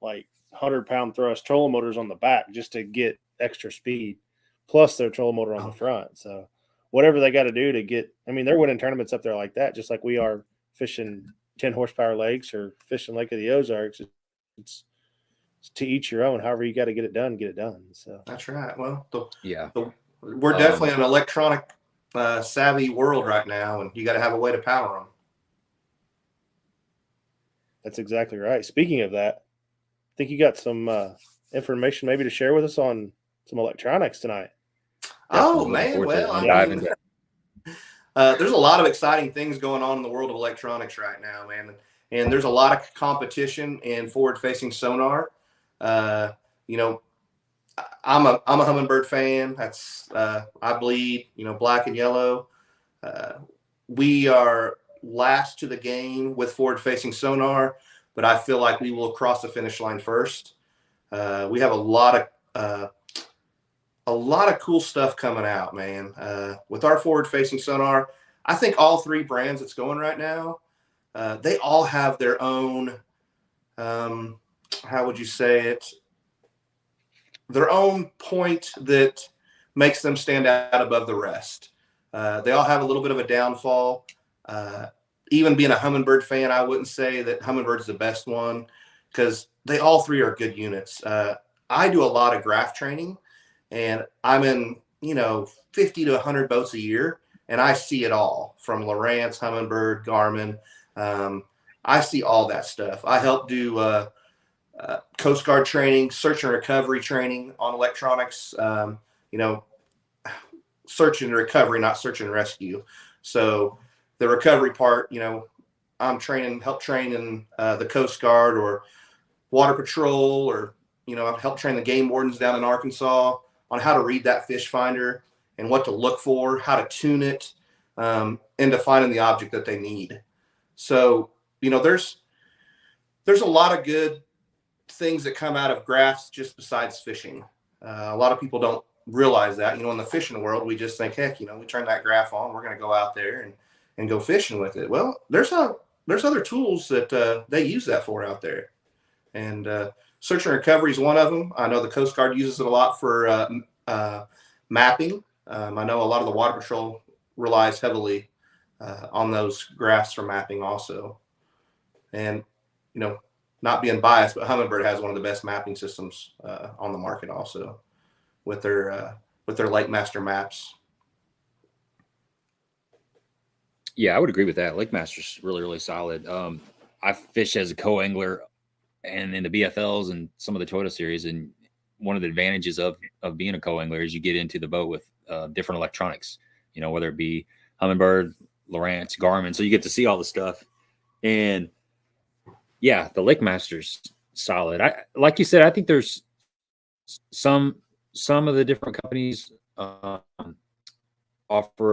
[SPEAKER 6] like 100-pound thrust trolling motors on the back just to get extra speed, plus their trolling motor on the front. So whatever they got to do to get, they're winning tournaments up there like that, just like we are fishing 10 horsepower lakes or fishing Lake of the Ozarks. It's to each your own. However you got to get it done, get it done. So
[SPEAKER 4] that's right. Well,
[SPEAKER 5] we're
[SPEAKER 4] definitely in an electronic savvy world right now, and you got to have a way to power them.
[SPEAKER 6] That's exactly right. Speaking of that, I think you got some information maybe to share with us on some electronics tonight.
[SPEAKER 4] Oh man, well, there's a lot of exciting things going on in the world of electronics right now, man, and there's a lot of competition in forward-facing sonar. I'm a Humminbird fan. That's I bleed, black and yellow. We are last to the game with forward-facing sonar, but I feel like we will cross the finish line first. We have a lot of cool stuff coming out, man. With our forward-facing sonar, I think all three brands that's going right now, they all have their own, how would you say it? Their own point that makes them stand out above the rest. They all have a little bit of a downfall. Even being a Humminbird fan, I wouldn't say that Humminbird's the best one because they all three are good units. I do a lot of graph training, and I'm in 50 to 100 boats a year, and I see it all from Lowrance, Humminbird, Garmin. I see all that stuff. I help do Coast Guard training, search and recovery training on electronics. Search and recovery, not search and rescue. So the recovery part, I'm help train in the Coast Guard or Water Patrol, or I've helped train the game wardens down in Arkansas on how to read that fish finder and what to look for, how to tune it, into finding the object that they need. So, there's a lot of good things that come out of graphs just besides fishing. A lot of people don't realize that. In the fishing world, we just think, heck, we turn that graph on, we're going to go out there and go fishing with it. Well, there's other tools that they use that for out there. And search and recovery is one of them. I know the Coast Guard uses it a lot for mapping. I know a lot of the Water Patrol relies heavily on those graphs for mapping also. And, not being biased, but Humminbird has one of the best mapping systems on the market also with their Lake Master maps.
[SPEAKER 1] Yeah, I would agree with that. Lake Master's really, really solid. I fish as a co-angler and in the BFLs and some of the Toyota series. And one of the advantages of being a co-angler is you get into the boat with different electronics, you know, whether it be Humminbird, Lowrance, Garmin. So you get to see all the stuff. And yeah, the Lake Master's solid. Like you said, I think there's some of the different companies offer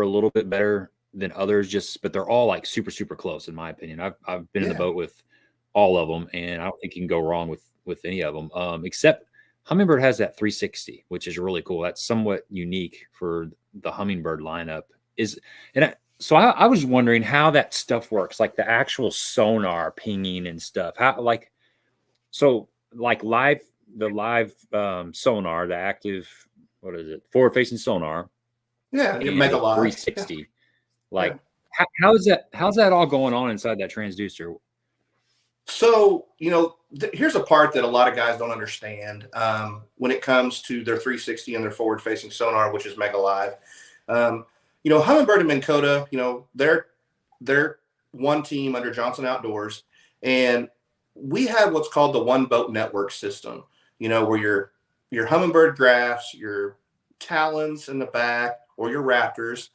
[SPEAKER 1] a little bit better than others, but they're all like super, super close in my opinion. I've been in the boat with all of them, and I don't think you can go wrong with any of them. Except Humminbird has that 360, which is really cool. That's somewhat unique for the Humminbird lineup. So I was wondering how that stuff works, like the actual sonar pinging and stuff. How the live sonar, the active, what is it? Forward facing sonar.
[SPEAKER 4] Yeah, you make a live
[SPEAKER 1] 360. Yeah. Like how's that all going on inside that transducer?
[SPEAKER 4] So, you know, here's a part that a lot of guys don't understand when it comes to their 360 and their forward facing sonar, which is Mega Live. You know, Humminbird and Minn Kota, you know, they're one team under Johnson Outdoors, and we have what's called the one boat network system, you know, where your Humminbird graphs, your Talons in the back, or your Raptors,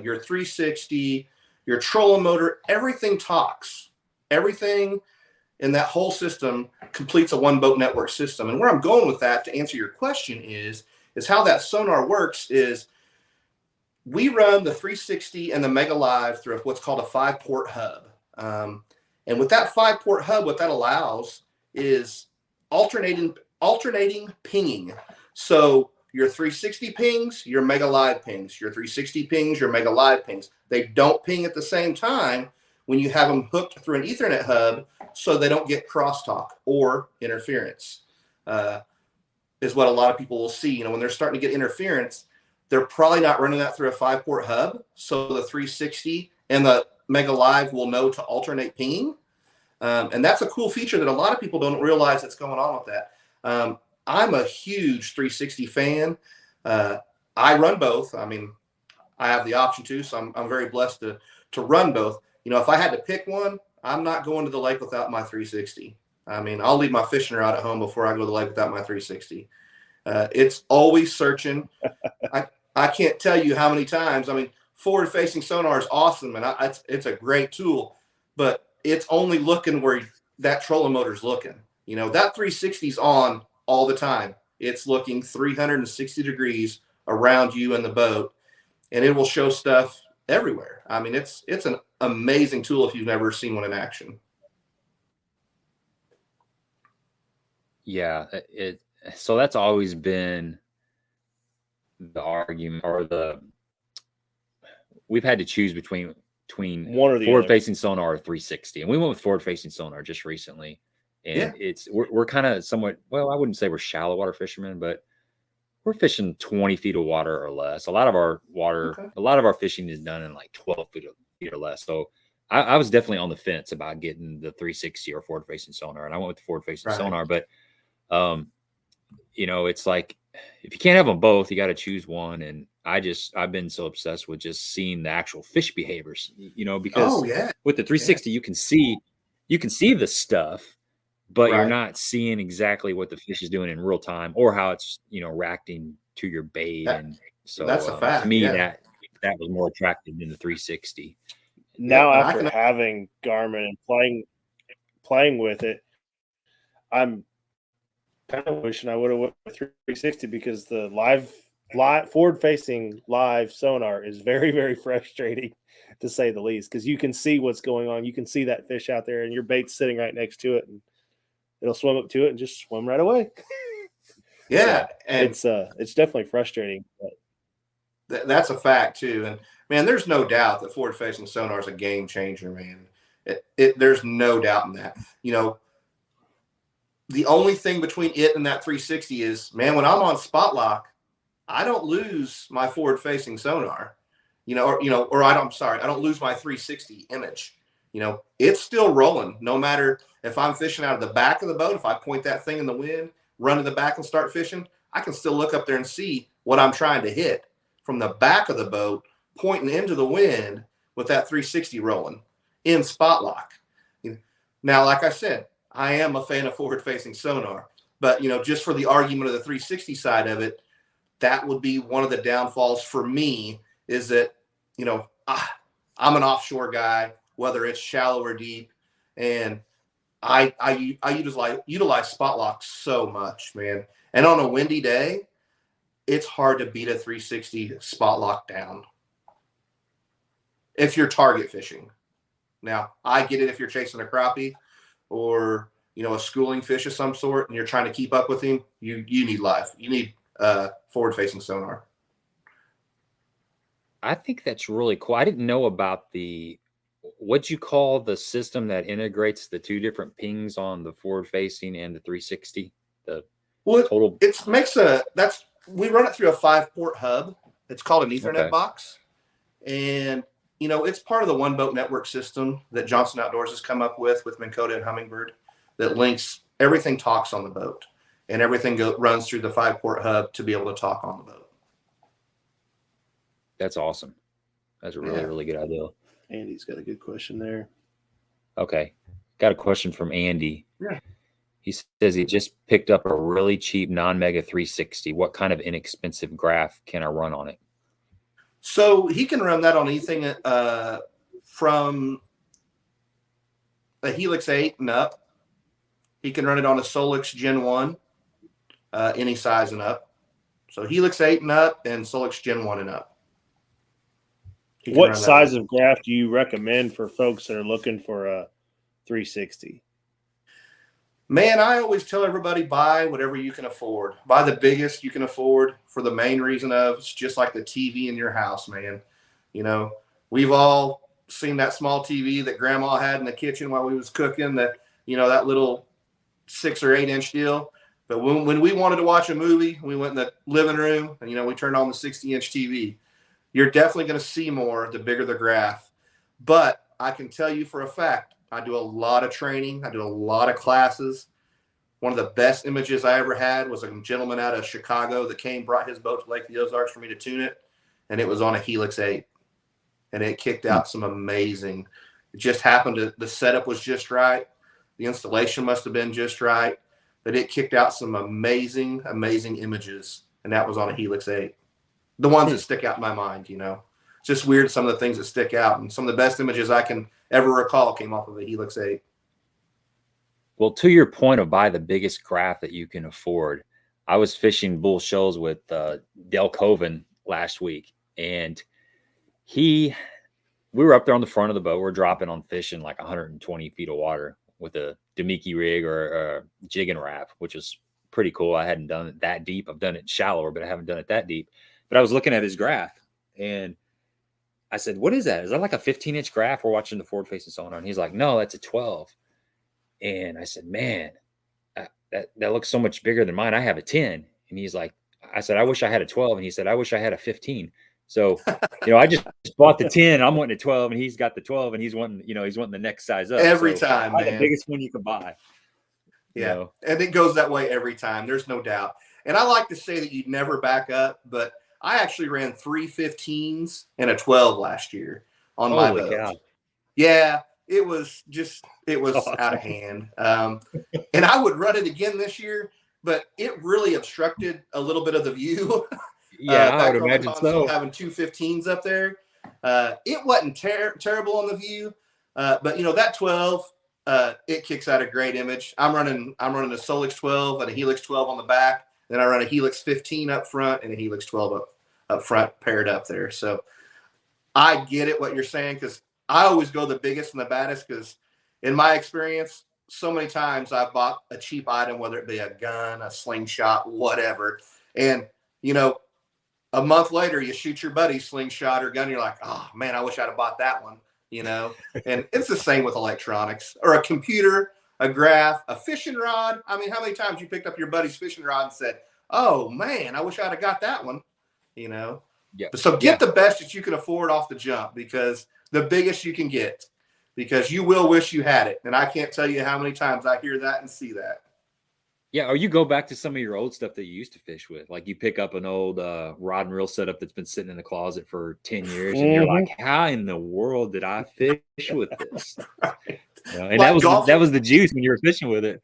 [SPEAKER 4] your 360, your trolling motor, everything talks. Everything in that whole system completes a one boat network system. And where I'm going with that, to answer your question, is how that sonar works is we run the 360 and the Mega Live through what's called a 5-port hub. And with that 5-port hub, what that allows is alternating pinging. So your 360 pings, your Mega Live pings. Your 360 pings, your Mega Live pings. They don't ping at the same time when you have them hooked through an Ethernet hub, so they don't get crosstalk or interference, is what a lot of people will see. You know, when they're starting to get interference, they're probably not running that through a 5-port hub. So the 360 and the Mega Live will know to alternate pinging. And that's a cool feature that a lot of people don't realize that's going on with that. I'm a huge 360 fan. I run both. I mean, I have the option to, so I'm very blessed to run both. You know, if I had to pick one, I'm not going to the lake without my 360. I mean, I'll leave my fishing rod at home before I go to the lake without my 360. It's always searching. I can't tell you how many times. I mean, forward-facing sonar is awesome, and it's a great tool, but it's only looking where that trolling motor's looking. You know, that 360 is on all the time. It's looking 360 degrees around you in the boat, and it will show stuff everywhere. I mean, it's an amazing tool if you've never seen one in action.
[SPEAKER 1] Yeah, so that's always been the argument, or we've had to choose between
[SPEAKER 6] one or the
[SPEAKER 1] forward facing sonar or 360, and we went with forward facing sonar just recently. And we're kind of somewhat, well, I wouldn't say we're shallow water fishermen, but we're fishing 20 feet of water or less. A lot of our fishing is done in like 12 feet or less. So I was definitely on the fence about getting the 360 or forward facing sonar, and I went with the forward facing sonar. But you know, it's like, if you can't have them both, you got to choose one. And I've been so obsessed with just seeing the actual fish behaviors, you know, because with the 360, you can see the stuff, but you're not seeing exactly what the fish is doing in real time, or how it's, you know, reacting to your bait. And so
[SPEAKER 4] that's a fact.
[SPEAKER 1] To me, that was more attractive than the 360.
[SPEAKER 6] Now, after having Garmin and playing with it, I'm kind of wishing I would have went with 360, because the live forward-facing live sonar is very, very frustrating, to say the least, because you can see what's going on. You can see that fish out there, and your bait's sitting right next to it, and it'll swim up to it and just swim right away.
[SPEAKER 4] Yeah,
[SPEAKER 6] so and it's definitely frustrating.
[SPEAKER 4] But that's a fact too. And man, there's no doubt that forward-facing sonar is a game changer, man. There's no doubt in that. You know, the only thing between it and that 360 is, man, when I'm on spot lock, I don't lose my forward-facing sonar. I don't lose my 360 image. You know, it's still rolling. No matter if I'm fishing out of the back of the boat, if I point that thing in the wind, run to the back and start fishing, I can still look up there and see what I'm trying to hit from the back of the boat, pointing into the wind with that 360 rolling in spot lock. Now, like I said, I am a fan of forward-facing sonar, but just for the argument of the 360 side of it, that would be one of the downfalls for me. Is that I'm an offshore guy, whether it's shallow or deep, and I utilize spot locks so much, man. And on a windy day, it's hard to beat a 360 spot lock down if you're target fishing. Now, I get it if you're chasing a crappie or a schooling fish of some sort, and you're trying to keep up with him. You need forward-facing sonar.
[SPEAKER 1] I think that's really cool. I didn't know about what you call the system that integrates the two different pings on the forward-facing and the 360. We run it through a 5-port hub. It's called an Ethernet box, and it's part of the One Boat Network system that Johnson Outdoors has come up with Minn Kota and Humminbird, that links everything, talks on the boat, and everything runs through the 5-port hub to be able to talk on the boat. That's awesome. That's a really, really good idea.
[SPEAKER 6] Andy's got a good question there.
[SPEAKER 1] Okay. Got a question from Andy.
[SPEAKER 4] Yeah.
[SPEAKER 1] He says he just picked up a really cheap non-mega 360. What kind of inexpensive graph can I run on it?
[SPEAKER 4] So he can run that on anything from a Helix 8 and up. He can run it on a Solix Gen 1, any size and up. So Helix 8 and up and Solix Gen 1 and up.
[SPEAKER 6] What size of graph do you recommend for folks that are looking for a 360?
[SPEAKER 4] Man, I always tell everybody, buy whatever you can afford. Buy the biggest you can afford, for the main reason of it's just like the TV in your house, man. We've all seen that small TV that grandma had in the kitchen while we was cooking, that little 6 or 8 inch deal. But when we wanted to watch a movie, we went in the living room and, we turned on the 60-inch TV. You're definitely going to see more the bigger the graph. But I can tell you for a fact, I do a lot of training. I do a lot of classes. One of the best images I ever had was a gentleman out of Chicago that brought his boat to Lake the Ozarks for me to tune it. And it was on a Helix 8. And it kicked out some amazing. It just happened the setup was just right. The installation must have been just right. But it kicked out some amazing, amazing images. And that was on a Helix 8. The ones that stick out in my mind, It's just weird, some of the things that stick out. And some of the best images I can ever recall came off of a Helix 8.
[SPEAKER 1] Well, to your point of buy the biggest graph that you can afford, I was fishing bull shoals with Del Coven last week, and we were up there on the front of the boat. We're dropping on fish in like 120 feet of water with a Demiki rig or a jig and wrap, which is pretty cool. I hadn't done it that deep. I've done it shallower, but I haven't done it that deep. But I was looking at his graph, and I said, what is that? Is that like a 15-inch graph? We're watching the forward-facing sonar. And he's like, no, that's a 12. And I said, man, that looks so much bigger than mine. I have a 10. And he's like, I said, I wish I had a 12. And he said, I wish I had a 15. So, I just bought the 10. I'm wanting a 12, and he's got the 12, and he's wanting the next size up.
[SPEAKER 4] Every time, man.
[SPEAKER 1] The biggest one you can buy.
[SPEAKER 4] Yeah. And it goes that way every time. There's no doubt. And I like to say that you'd never back up, but I actually ran 3 15s and a 12 last year on my boat. Cow. Yeah, it was awesome. Out of hand. And I would run it again this year, but it really obstructed a little bit of the view.
[SPEAKER 1] Yeah, I would imagine so.
[SPEAKER 4] Having 2 15s up there, it wasn't terrible on the view, but that 12, it kicks out a great image. I'm running a Solix 12 and a Helix 12 on the back. Then I run a Helix 15 up front and a Helix 12 up front paired up there. So I get it what you're saying, because I always go the biggest and the baddest, because in my experience, so many times I've bought a cheap item, whether it be a gun, a slingshot, whatever. And, a month later, you shoot your buddy's slingshot or gun. You're like, oh, man, I wish I'd have bought that one, And it's the same with electronics or a computer, a graph, a fishing rod. I mean, how many times you picked up your buddy's fishing rod and said, oh, man, I wish I'd have got that one, Yeah. So get the best that you can afford off the jump, because the biggest you can get, because you will wish you had it. And I can't tell you how many times I hear that and see that.
[SPEAKER 1] Yeah, or you go back to some of your old stuff that you used to fish with. Like you pick up an old rod and reel setup that's been sitting in the closet for 10 years, and you're like, how in the world did I fish with this? And
[SPEAKER 4] Like
[SPEAKER 1] that was the juice when you were fishing with it.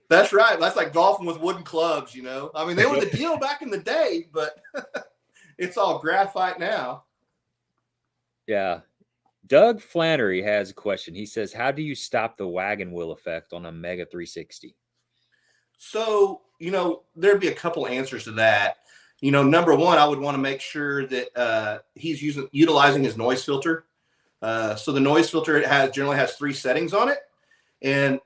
[SPEAKER 4] That's right. That's like golfing with wooden clubs, you know. I mean, they were the deal back in the day, but it's all graphite now.
[SPEAKER 1] Yeah. Doug Flannery has a question. He says, how do you stop the wagon wheel effect on a Mega 360?
[SPEAKER 4] So, you know, there'd be a couple answers to that. You know, number one, I would want to make sure that he's utilizing his noise filter. So the noise filter generally has 3 settings on it. And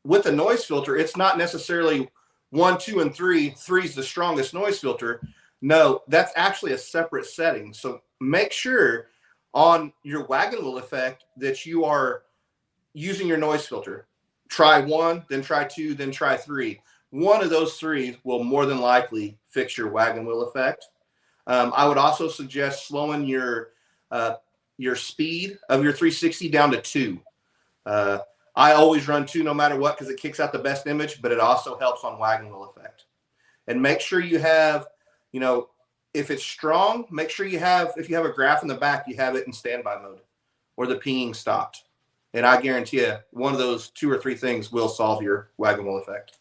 [SPEAKER 4] with the noise filter, it's not necessarily 1, 2, and 3. 3 is the strongest noise filter. No, that's actually a separate setting. So make sure on your wagon wheel effect that you are using your noise filter. Try 1, then try 2, then try 3. One of those 3 will more than likely fix your wagon wheel effect. I would also suggest slowing your speed of your 360 down to 2. I always run 2 no matter what because it kicks out the best image, but it also helps on wagon wheel effect. And make sure you have, you know, if it's strong, make sure you have, if you have a graph in the back, you have it in standby mode or the pinging stopped. And I guarantee you one of those 2 or 3 things will solve your wagon wheel effect.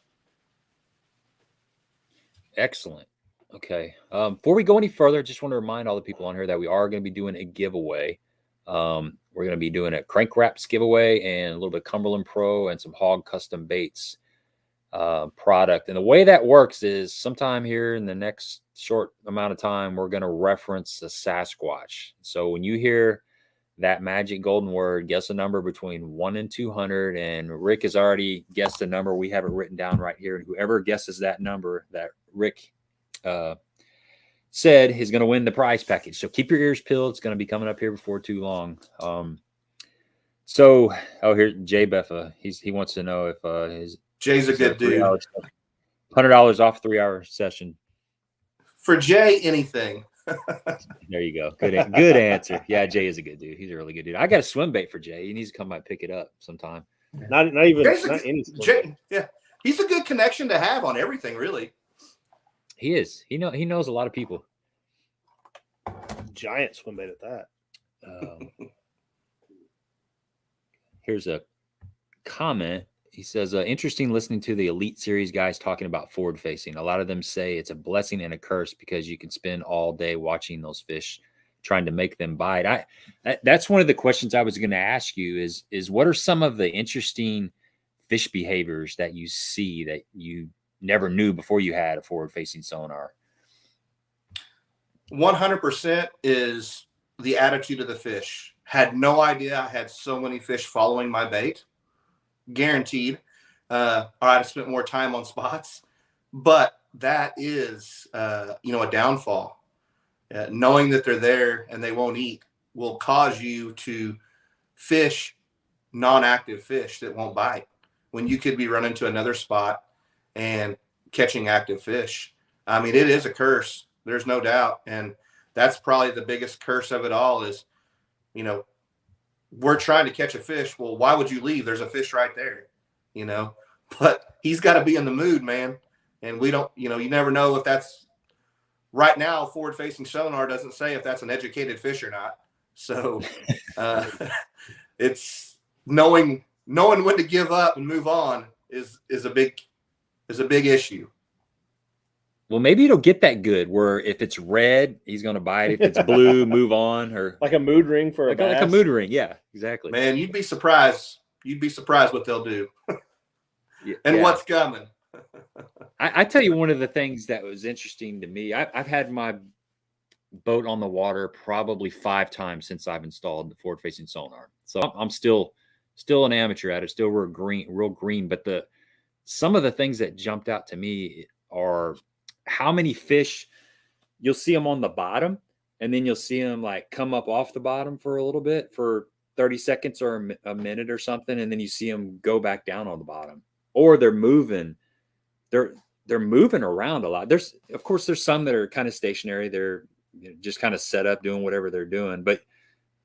[SPEAKER 1] Excellent. Okay. Before we go any further, just want to remind all the people on here that we are going to be doing a giveaway. We're going to be doing a crank wraps giveaway and a little bit of Cumberland Pro and some Hawgz Custom Baits product. And the way that works is sometime here in the next short amount of time, we're going to reference a Sasquatch. So when you hear that magic golden word, guess a number between 1 and 200. And Rick has already guessed a number. We have it written down right here. And whoever guesses that number that Rick said is going to win the prize package. So keep your ears peeled. It's going to be coming up here before too long. Here's Jay Beffa. He wants to know if
[SPEAKER 4] Jay's a good dude.
[SPEAKER 1] $100 off 3-hour session.
[SPEAKER 4] For Jay, anything.
[SPEAKER 1] There you go. Good answer. Yeah, Jay is a good dude. He's a really good dude. I got a swim bait for Jay. He needs to come by and pick it up sometime.
[SPEAKER 6] Not even any
[SPEAKER 4] Jay, yeah. He's a good connection to have on everything, really.
[SPEAKER 1] He is. He knows a lot of people.
[SPEAKER 6] Giant swim bait at that.
[SPEAKER 1] Here's a comment. He says, interesting listening to the Elite Series guys talking about forward facing. A lot of them say it's a blessing and a curse because you can spend all day watching those fish, trying to make them bite. That's one of the questions I was going to ask you is what are some of the interesting fish behaviors that you see that you never knew before you had a forward facing sonar?
[SPEAKER 4] 100% is the attitude of the fish. Had no idea I had so many fish following my bait. Guaranteed. Or I'd have spent more time on spots. But that is, a downfall. Knowing that they're there and they won't eat will cause you to fish non-active fish that won't bite when you could be running to another spot and catching active fish. I mean, it is a curse. There's no doubt. And that's probably the biggest curse of it all is, we're trying to catch a fish. Well, why would you leave? There's a fish right there, but he's got to be in the mood, man. And we don't, you never know if that's right now. Forward facing sonar doesn't say if that's an educated fish or not. So it's knowing when to give up and move on is a big issue.
[SPEAKER 1] Well, maybe it'll get that good where if it's red, he's going to bite. If it's blue, move on. Or
[SPEAKER 6] like a mood ring for a bass.
[SPEAKER 1] Like a mood ring. Yeah, exactly.
[SPEAKER 4] Man, you'd be surprised. You'd be surprised what they'll do and what's coming.
[SPEAKER 1] I tell you, one of the things that was interesting to me, I've had my boat on the water probably 5 times since I've installed the forward facing sonar. So I'm still an amateur at it, still real green. But some of the things that jumped out to me are how many fish you'll see them on the bottom, and then you'll see them like come up off the bottom for a little bit for 30 seconds or a minute or something. And then you see them go back down on the bottom, or they're moving. They're moving around a lot. There's some that are kind of stationary. They're just kind of set up doing whatever they're doing, but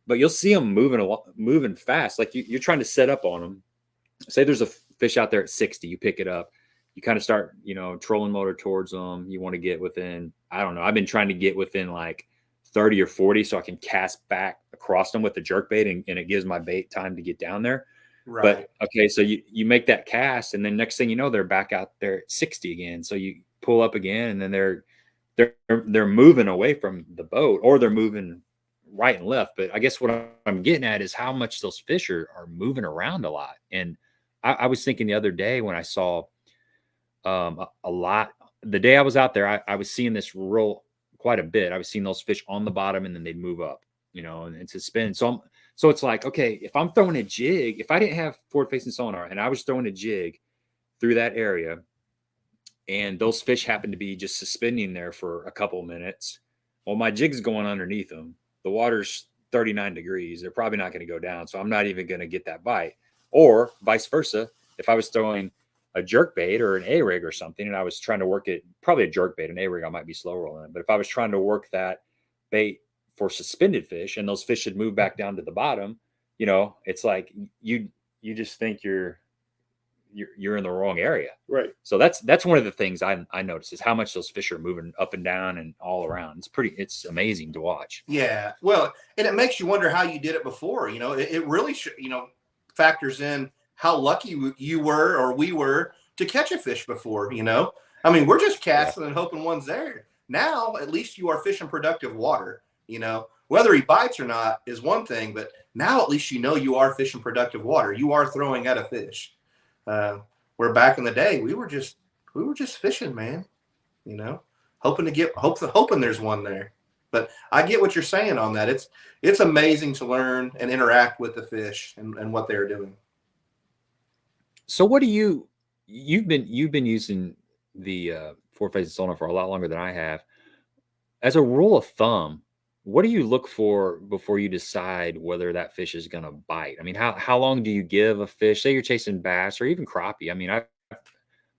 [SPEAKER 1] you'll see them moving fast. Like you're trying to set up on them. Say there's a fish out there at 60, you pick it up. You kind of start, trolling motor towards them. You want to get within, I don't know. I've been trying to get within like 30 or 40 so I can cast back across them with the jerk bait and it gives my bait time to get down there. But okay, so you make that cast, and then next thing you know, they're back out there at 60 again. So you pull up again, and then they're moving away from the boat, or they're moving right and left. But I guess what I'm getting at is how much those fish are moving around a lot. And I was thinking the other day when I saw a lot, the day I was out there, I was seeing this roll quite a bit. I was seeing those fish on the bottom, and then they'd move up, and to spin. So it's like, okay, if I'm throwing a jig, if I didn't have forward facing sonar and I was throwing a jig through that area, and those fish happen to be just suspending there for a couple of minutes, well, my jig's going underneath them. The water's 39 degrees. They're probably not going to go down. So I'm not even going to get that bite. Or vice versa. If I was throwing a jerk bait or an A-rig or something, and I was trying to work it, probably a jerk bait, an A-rig, I might be slow rolling it. But if I was trying to work that bait for suspended fish, and those fish should move back down to the bottom, it's like you just think you're in the wrong area.
[SPEAKER 6] Right.
[SPEAKER 1] So that's one of the things I noticed is how much those fish are moving up and down and all around. It's amazing to watch.
[SPEAKER 4] Yeah. Well, and it makes you wonder how you did it before. It really factors in how lucky you were or we were to catch a fish before. I mean, we're just casting and hoping one's there. Now, at least you are fishing productive water. Whether he bites or not is one thing, but now at least you are fishing productive water. You are throwing at a fish. Where back in the day we were just fishing, man. Hoping there's one there. But I get what you're saying on that. It's amazing to learn and interact with the fish and what they're doing.
[SPEAKER 1] So what do you've been using the forward facing sonar for a lot longer than I have. As a rule of thumb, what do you look for before you decide whether that fish is going to bite? I mean, how long do you give a fish? Say you're chasing bass or even crappie. I mean,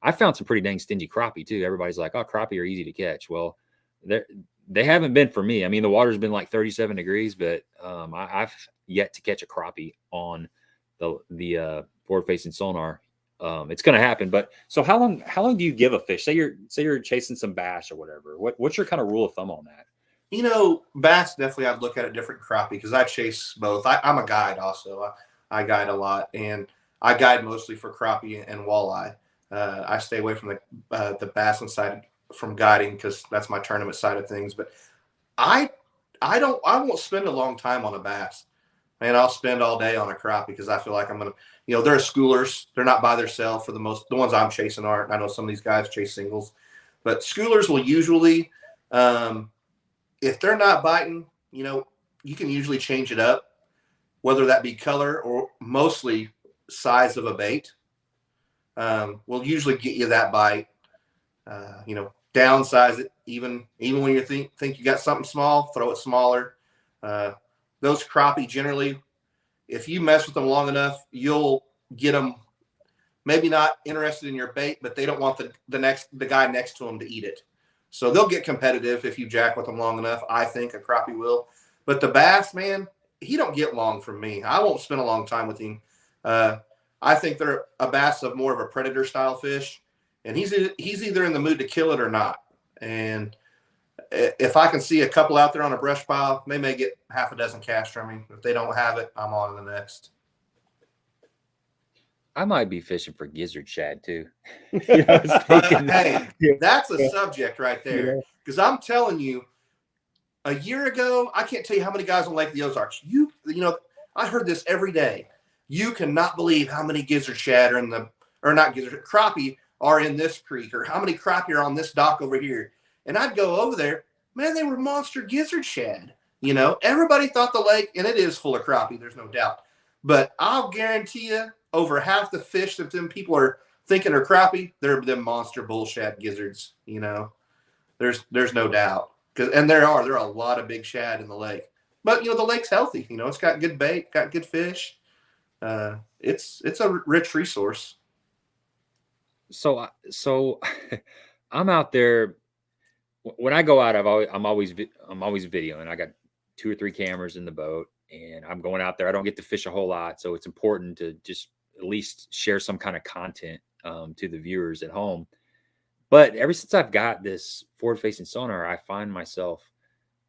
[SPEAKER 1] I found some pretty dang stingy crappie too. Everybody's like, oh, crappie are easy to catch. Well, they haven't been for me. I mean, the water's been like 37 degrees, but I've yet to catch a crappie on the forward facing sonar. It's going to happen. But so how long do you give a fish? Say you're chasing some bass or whatever. What's your kind of rule of thumb on that?
[SPEAKER 4] Bass, definitely I'd look at a different crappie because I chase both. I'm a guide also. I guide a lot, and I guide mostly for crappie and walleye. I stay away from the bass side from guiding because that's my tournament side of things. But I won't spend a long time on a bass. Man, I'll spend all day on a crappie because I feel like I'm going to, they're schoolers. They're not by themselves for the ones I'm chasing aren't. I know some of these guys chase singles, but schoolers will usually, if they're not biting, you can usually change it up, whether that be color or mostly size of a bait. Will usually get you that bite. Downsize it even when you think you got something small, throw it smaller. Those crappie generally, if you mess with them long enough, you'll get them maybe not interested in your bait, but they don't want the guy next to them to eat it. So they'll get competitive if you jack with them long enough. I think a crappie will. But the bass, man, he don't get long from me. I won't spend a long time with him. I think they're a bass of more of a predator style fish, and he's either in the mood to kill it or not. And if I can see a couple out there on a brush pile, they may get half a dozen casts from me. If they don't have it, I'm on to the next.
[SPEAKER 1] I might be fishing for gizzard shad too. I was thinking
[SPEAKER 4] hey, that's a subject right there. Because I'm telling you, a year ago, I can't tell you how many guys on Lake of the Ozarks. I heard this every day. You cannot believe how many gizzard shad crappie are in this creek, or how many crappie are on this dock over here. And I'd go over there, man, they were monster gizzard shad. Everybody thought the lake, and it is full of crappie, there's no doubt. But I'll guarantee you, over half the fish that them people are thinking are crappie, they're them monster bull shad gizzards. There's no doubt. And there are a lot of big shad in the lake. But the lake's healthy. It's got good bait, got good fish. It's a rich resource.
[SPEAKER 1] So I'm out there. When I go out, I'm always videoing. I got 2 or 3 cameras in the boat, and I'm going out there. I don't get to fish a whole lot, so it's important to just at least share some kind of content to the viewers at home. But ever since I've got this forward-facing sonar, I find myself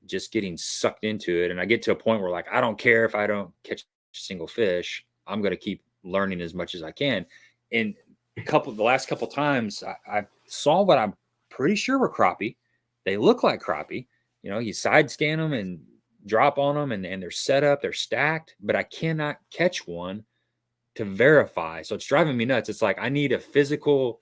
[SPEAKER 1] just getting sucked into it, and I get to a point where, like, I don't care if I don't catch a single fish. I'm going to keep learning as much as I can. And the last couple times I saw what I'm pretty sure were crappie. They look like crappie. You know, you side scan them and drop on them, and they're set up, they're stacked, but I cannot catch one to verify. So it's driving me nuts. It's like I need a physical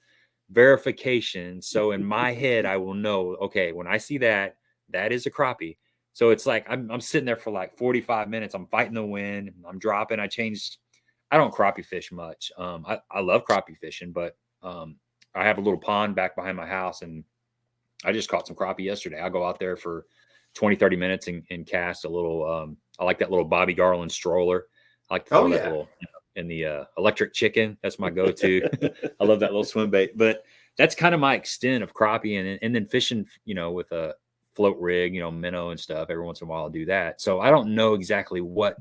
[SPEAKER 1] verification. So in my head, I will know, okay, when I see that, that is a crappie. So it's like I'm sitting there for like 45 minutes. I'm fighting the wind. I'm dropping. I don't crappie fish much. I love crappie fishing, but I have a little pond back behind my house, and I just caught some crappie yesterday. I go out there for 20, 30 minutes and cast a little. I like that little Bobby Garland stroller. I like to throw that little in the electric chicken. That's my go-to. I love that little swim bait. But that's kind of my extent of crappie, and then fishing, you know, with a float rig, you know, minnow and stuff. Every once in a while I'll do that. So I don't know exactly what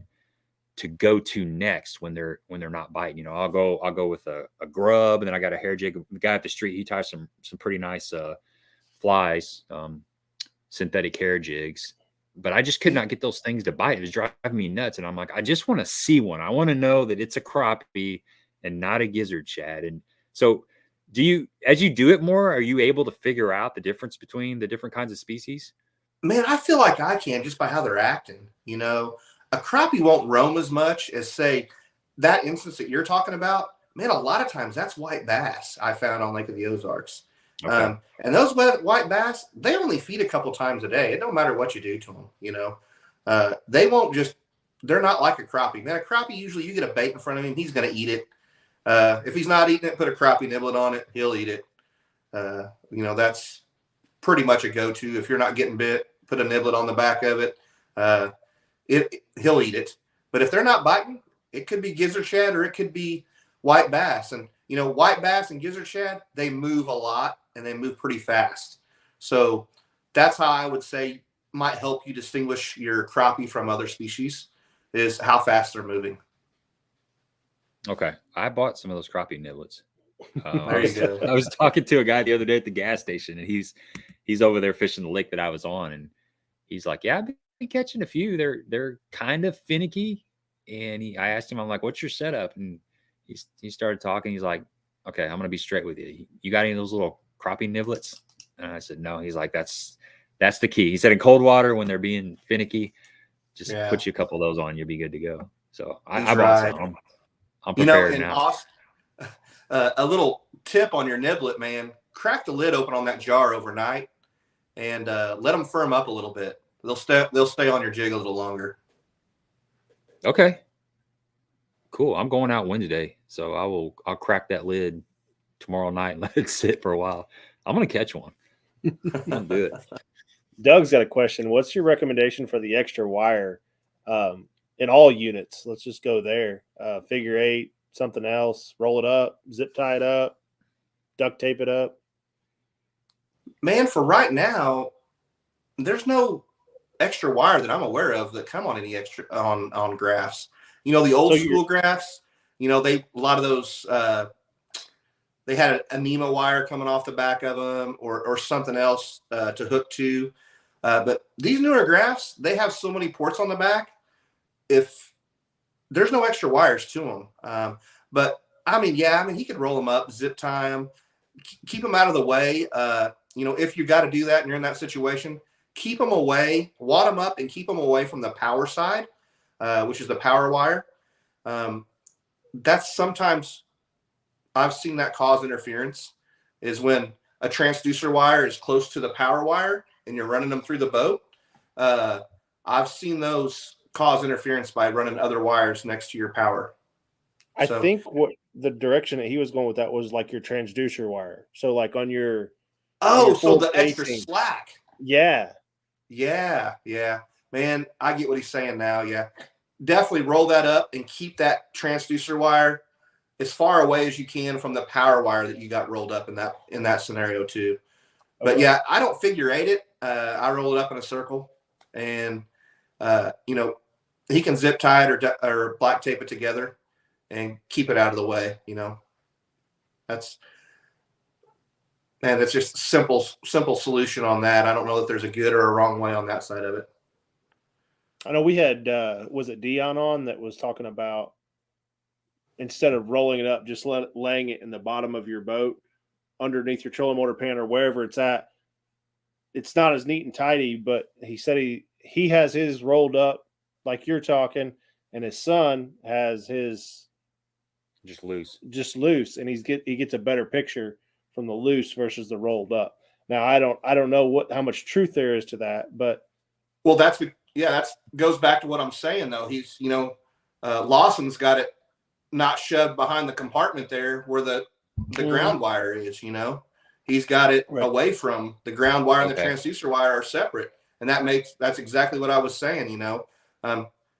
[SPEAKER 1] to go to next when they're not biting. You know, I'll go with a grub, and then I got a hair jig. The guy at the street, he ties some pretty nice flies, synthetic hair jigs, but I just could not get those things to bite. It was driving me nuts. And I'm like, I just want to see one. I want to know that it's a crappie and not a gizzard shad. And so as you do it more, are you able to figure out the difference between the different kinds of species?
[SPEAKER 4] Man, I feel like I can just by how they're acting. You know, a crappie won't roam as much as, say, that instance that you're talking about. Man, a lot of times that's white bass I found on Lake of the Ozarks. Okay. And those white bass, they only feed a couple times a day. It don't matter what you do to them, you know. They're not like a crappie. Man, a crappie, usually you get a bait in front of him, he's going to eat it. If he's not eating it, put a crappie niblet on it, he'll eat it. You know, that's pretty much a go-to. If you're not getting bit, put a niblet on the back of it. He'll eat it. But if they're not biting, it could be gizzard shad or it could be white bass. And, you know, white bass and gizzard shad, they move a lot and they move pretty fast. So that's how I would say might help you distinguish your crappie from other species, is how fast they're moving.
[SPEAKER 1] Okay. I bought some of those crappie niblets.
[SPEAKER 4] There you go.
[SPEAKER 1] I was talking to a guy the other day at the gas station, and he's over there fishing the lake that I was on. And he's like, yeah, I've been catching a few. They're kind of finicky. And I asked him, I'm like, what's your setup? And he started talking. He's like, okay, I'm going to be straight with you. You got any of those little crappie niblets? And I said, no. He's like, that's the key. He said, in cold water, when they're being finicky, just put you a couple of those on, you'll be good to go. So I bought some. I'm prepared now.
[SPEAKER 4] A little tip on your niblet, man, crack the lid open on that jar overnight and let them firm up a little bit. They'll stay on your jig a little longer.
[SPEAKER 1] Okay. Cool. I'm going out Wednesday, so I'll crack that lid tomorrow night and let it sit for a while. I'm going to catch one. I'll do it.
[SPEAKER 6] Doug's got a question. What's your recommendation for the extra wire in all units? Let's just go there. Figure 8, something else, roll it up, zip tie it up, duct tape it up.
[SPEAKER 4] Man, for right now, there's no extra wire that I'm aware of that come on any extra on graphs. You know, the old school graphs, you know, a lot of those, they had a Nemo wire coming off the back of them or something else to hook to. But these newer graphs, they have so many ports on the back. If there's no extra wires to them. But I mean, he could roll them up, zip tie them, keep them out of the way. You know, if you got to do that and you're in that situation, keep them away, wad them up and keep them away from the power side, which is the power wire. That's sometimes I've seen that cause interference, is when a transducer wire is close to the power wire and you're running them through the boat. I've seen those cause interference by running other wires next to your power.
[SPEAKER 6] I think what the direction that he was going with that was like your transducer wire. So like on your
[SPEAKER 4] so the extra slack.
[SPEAKER 6] Yeah.
[SPEAKER 4] Man, I get what he's saying now. Yeah. Definitely roll that up and keep that transducer wire as far away as you can from the power wire that you got rolled up in that scenario too. But yeah, I don't figure 8 it. I roll it up in a circle, and you know, he can zip tie it or black tape it together and keep it out of the way. You know, that's just a simple solution on that. I don't know if there's a good or a wrong way on that side of it.
[SPEAKER 6] I know we had, was it Dion on that was talking about instead of rolling it up, just laying it in the bottom of your boat underneath your trolling motor pan or wherever it's at. It's not as neat and tidy, but he said he has his rolled up like you're talking, and his son has his
[SPEAKER 1] Just loose.
[SPEAKER 6] And he gets a better picture from the loose versus the rolled up. Now I don't know how much truth there is to that, but
[SPEAKER 4] that goes back to what I'm saying though. He's Lawson's got it not shoved behind the compartment there where the ground wire is. He's got it away from the ground wire and the transducer wire are separate, and that's exactly what I was saying.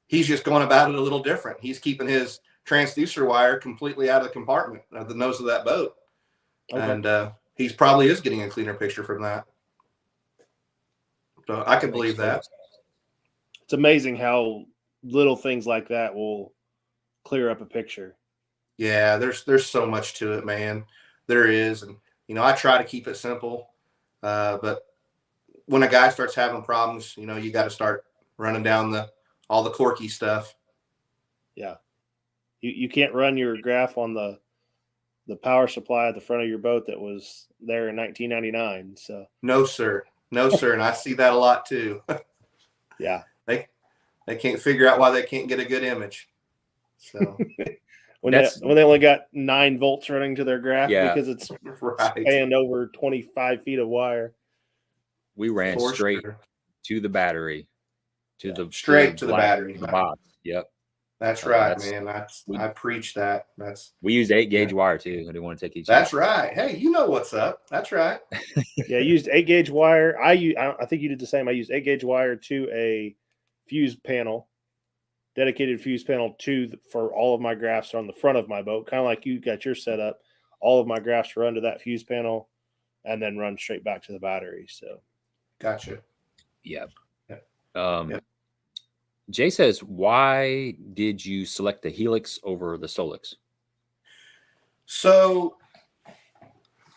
[SPEAKER 4] He's just going about it a little different. He's keeping his transducer wire completely out of the compartment of the nose of that boat. And he probably is getting a cleaner picture from that. So I can believe that.
[SPEAKER 6] It's amazing how little things like that will clear up a picture.
[SPEAKER 4] Yeah, there's so much to it, man. There is. And, I try to keep it simple. But when a guy starts having problems, you got to start running down all the quirky stuff.
[SPEAKER 6] Yeah. You can't run your graph on the power supply at the front of your boat that was there in 1999. So
[SPEAKER 4] no, sir. And I see that a lot too.
[SPEAKER 6] Yeah.
[SPEAKER 4] They can't figure out why they can't get a good image. So
[SPEAKER 6] when they only got 9 volts running to their graph because it's spanned over 25 feet of wire.
[SPEAKER 1] We ran straight to the battery, to the
[SPEAKER 4] battery
[SPEAKER 1] box. Yep.
[SPEAKER 4] That's right, man. I preach that.
[SPEAKER 1] We used 8-gauge wire too. I didn't want to take each.
[SPEAKER 4] That's right. Hey, you know what's up. That's right.
[SPEAKER 6] Yeah, I used 8-gauge wire. I think you did the same. I used 8-gauge wire to a fuse panel, dedicated fuse panel for all of my graphs on the front of my boat, kind of like you got your setup. All of my graphs run to that fuse panel, and then run straight back to the battery. So,
[SPEAKER 4] gotcha.
[SPEAKER 1] Yep. Jay says, why did you select the Helix over the Solix?
[SPEAKER 4] So,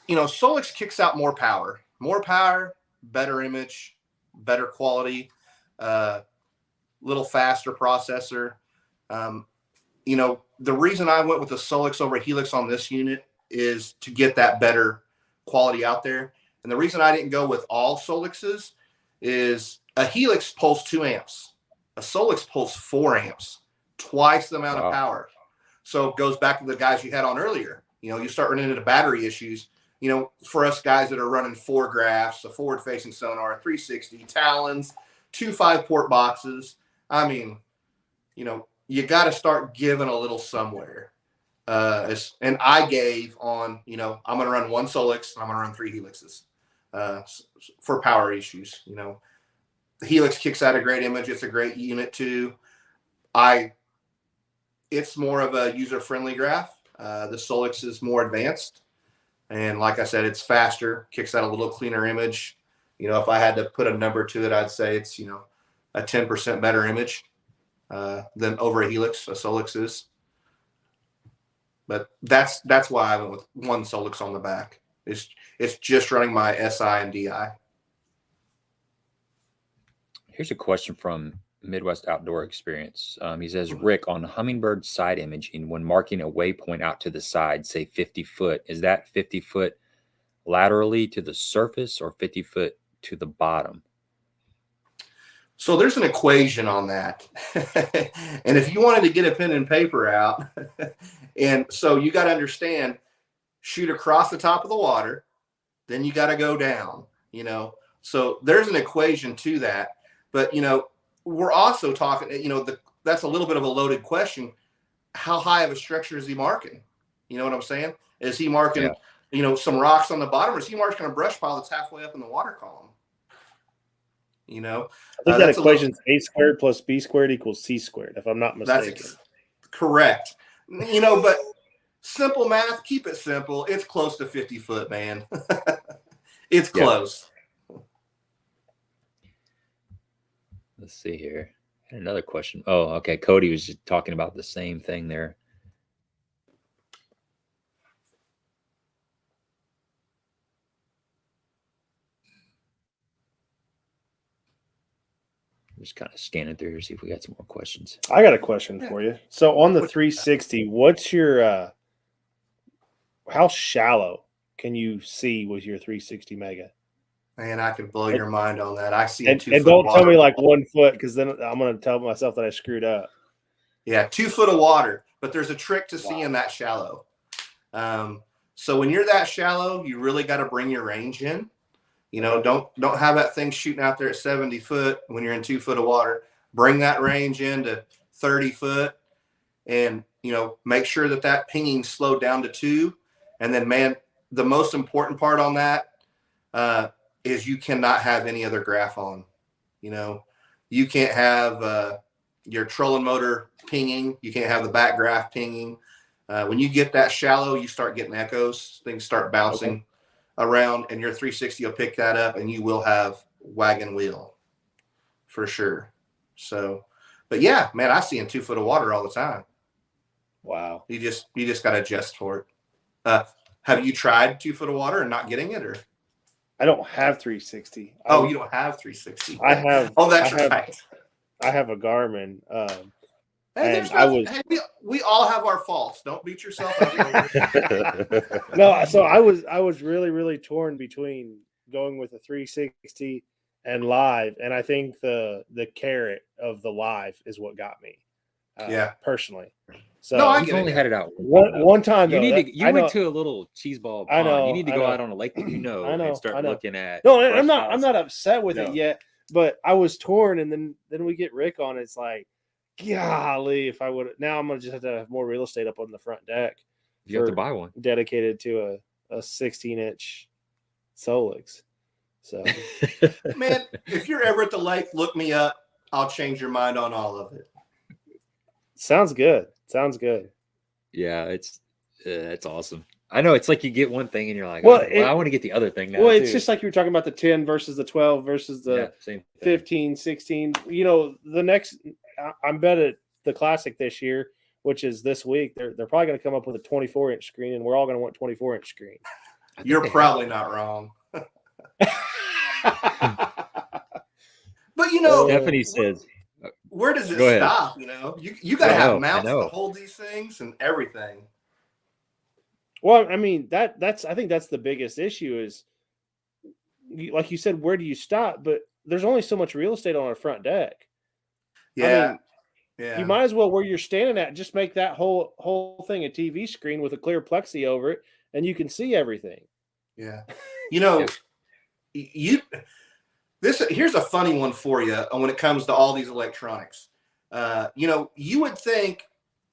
[SPEAKER 4] Solix kicks out more power, better image, better quality, little faster processor. The reason I went with the Solix over Helix on this unit is to get that better quality out there. And the reason I didn't go with all Solixes is a Helix pulls 2 amps. A Solix pulls 4 amps, twice the amount of power. So it goes back to the guys you had on earlier. You start running into battery issues. For us guys that are running 4 graphs, a forward-facing sonar, 360, talons, 2 5-port boxes. I mean, you got to start giving a little somewhere. And I gave on, I'm going to run 1 Solix and I'm going to run 3 Helixes for power issues. The Helix kicks out a great image. It's a great unit too. It's more of a user-friendly graph. The Solix is more advanced. And like I said, it's faster, kicks out a little cleaner image. If I had to put a number to it, I'd say it's, a 10% better image than over a Helix, a Solix is. But that's why I went with 1 Solix on the back. It's just running my SI and DI.
[SPEAKER 1] Here's a question from Midwest Outdoor Experience. He says, Rick, on Humminbird side imaging, when marking a waypoint out to the side, say 50 foot, is that 50 foot laterally to the surface or 50 foot to the bottom?
[SPEAKER 4] So there's an equation on that. And if you wanted to get a pen and paper out, and so you got to understand, shoot across the top of the water, then you got to go down, So there's an equation to that. But, we're also talking, that's a little bit of a loaded question. How high of a structure is he marking? You know what I'm saying? Is he marking, some rocks on the bottom, or is he marking a brush pile that's halfway up in the water column?
[SPEAKER 6] I think that equation is A squared plus B squared equals C squared, if I'm not mistaken.
[SPEAKER 4] That's correct. But simple math, keep it simple. It's close to 50 foot, man. It's close.
[SPEAKER 1] Let's see here. Another question. Oh, okay. Cody was just talking about the same thing there. just kind of scanning through here, see if we got some more questions.
[SPEAKER 6] I got a question for you. So on the 360, what's your how shallow can you see with your 360 Mega?
[SPEAKER 4] Man, I could blow your mind on that. I see
[SPEAKER 6] And
[SPEAKER 4] 2 foot
[SPEAKER 6] don't
[SPEAKER 4] water.
[SPEAKER 6] tell me like 1 foot, because then I'm going to tell myself that I screwed up.
[SPEAKER 4] Yeah, 2 foot of water. But there's a trick to seeing that shallow. So when you're that shallow, you really got to bring your range in. You know, don't have that thing shooting out there at 70 foot when you're in 2 foot of water. Bring that range in to 30 foot, and you know, make sure that pinging slowed down to 2. And then, man, the most important part on that is you cannot have any other graph on. You know, you can't have your trolling motor pinging. You can't have the back graph pinging. When you get that shallow, you start getting echoes. Things start bouncing around, and your 360 will pick that up, and you will have wagon wheel for sure. So, but yeah, man, I see in 2 foot of water all the time.
[SPEAKER 6] Wow.
[SPEAKER 4] You just got to adjust for it. Have you tried 2 foot of water and not getting it, or?
[SPEAKER 6] I don't have 360.
[SPEAKER 4] Oh, you don't have 360.
[SPEAKER 6] I have.
[SPEAKER 4] Oh, that's right.
[SPEAKER 6] I have a Garmin.
[SPEAKER 4] Hey, we all have our faults. Don't beat yourself up.
[SPEAKER 6] No, so I was really, really torn between going with a 360 and live, and I think the carrot of the live is what got me. Personally. So
[SPEAKER 4] no,
[SPEAKER 1] You've only had it out
[SPEAKER 6] one time.
[SPEAKER 1] You
[SPEAKER 6] though,
[SPEAKER 1] need to. You went to a little cheese ball pond.
[SPEAKER 6] I know.
[SPEAKER 1] You need to go
[SPEAKER 6] I
[SPEAKER 1] out on a lake that you know, and start looking at.
[SPEAKER 6] No, I'm not upset with it yet, but I was torn, and then we get Rick on. It's like, golly, if I would now, I'm gonna just have to have more real estate up on the front deck.
[SPEAKER 1] You have to buy one
[SPEAKER 6] dedicated to a 16-inch Solix. So,
[SPEAKER 4] man, if you're ever at the lake, look me up. I'll change your mind on all of it.
[SPEAKER 6] Sounds good.
[SPEAKER 1] Yeah, it's awesome. I know, it's like you get one thing and you're like,
[SPEAKER 6] well,
[SPEAKER 1] I want to get the other thing now.
[SPEAKER 6] Well, it's just like you were talking about the 10 versus the 12 versus the
[SPEAKER 1] same
[SPEAKER 6] 15, 16. You know, the next, I'm bet at the Classic this year, which is this week, they're probably going to come up with a 24-inch screen, and we're all going to want 24-inch screen.
[SPEAKER 4] You're probably not wrong. But you know,
[SPEAKER 1] Stephanie says,
[SPEAKER 4] where does it stop? You know, you got to have mounts to hold these things and everything.
[SPEAKER 6] Well, I mean, I think that's the biggest issue is, like you said, where do you stop? But there's only so much real estate on our front deck.
[SPEAKER 4] Yeah.
[SPEAKER 6] You might as well, where you're standing at, just make that whole thing a TV screen with a clear plexi over it, and you can see everything.
[SPEAKER 4] Yeah. You know, here's a funny one for you when it comes to all these electronics. You know, you would think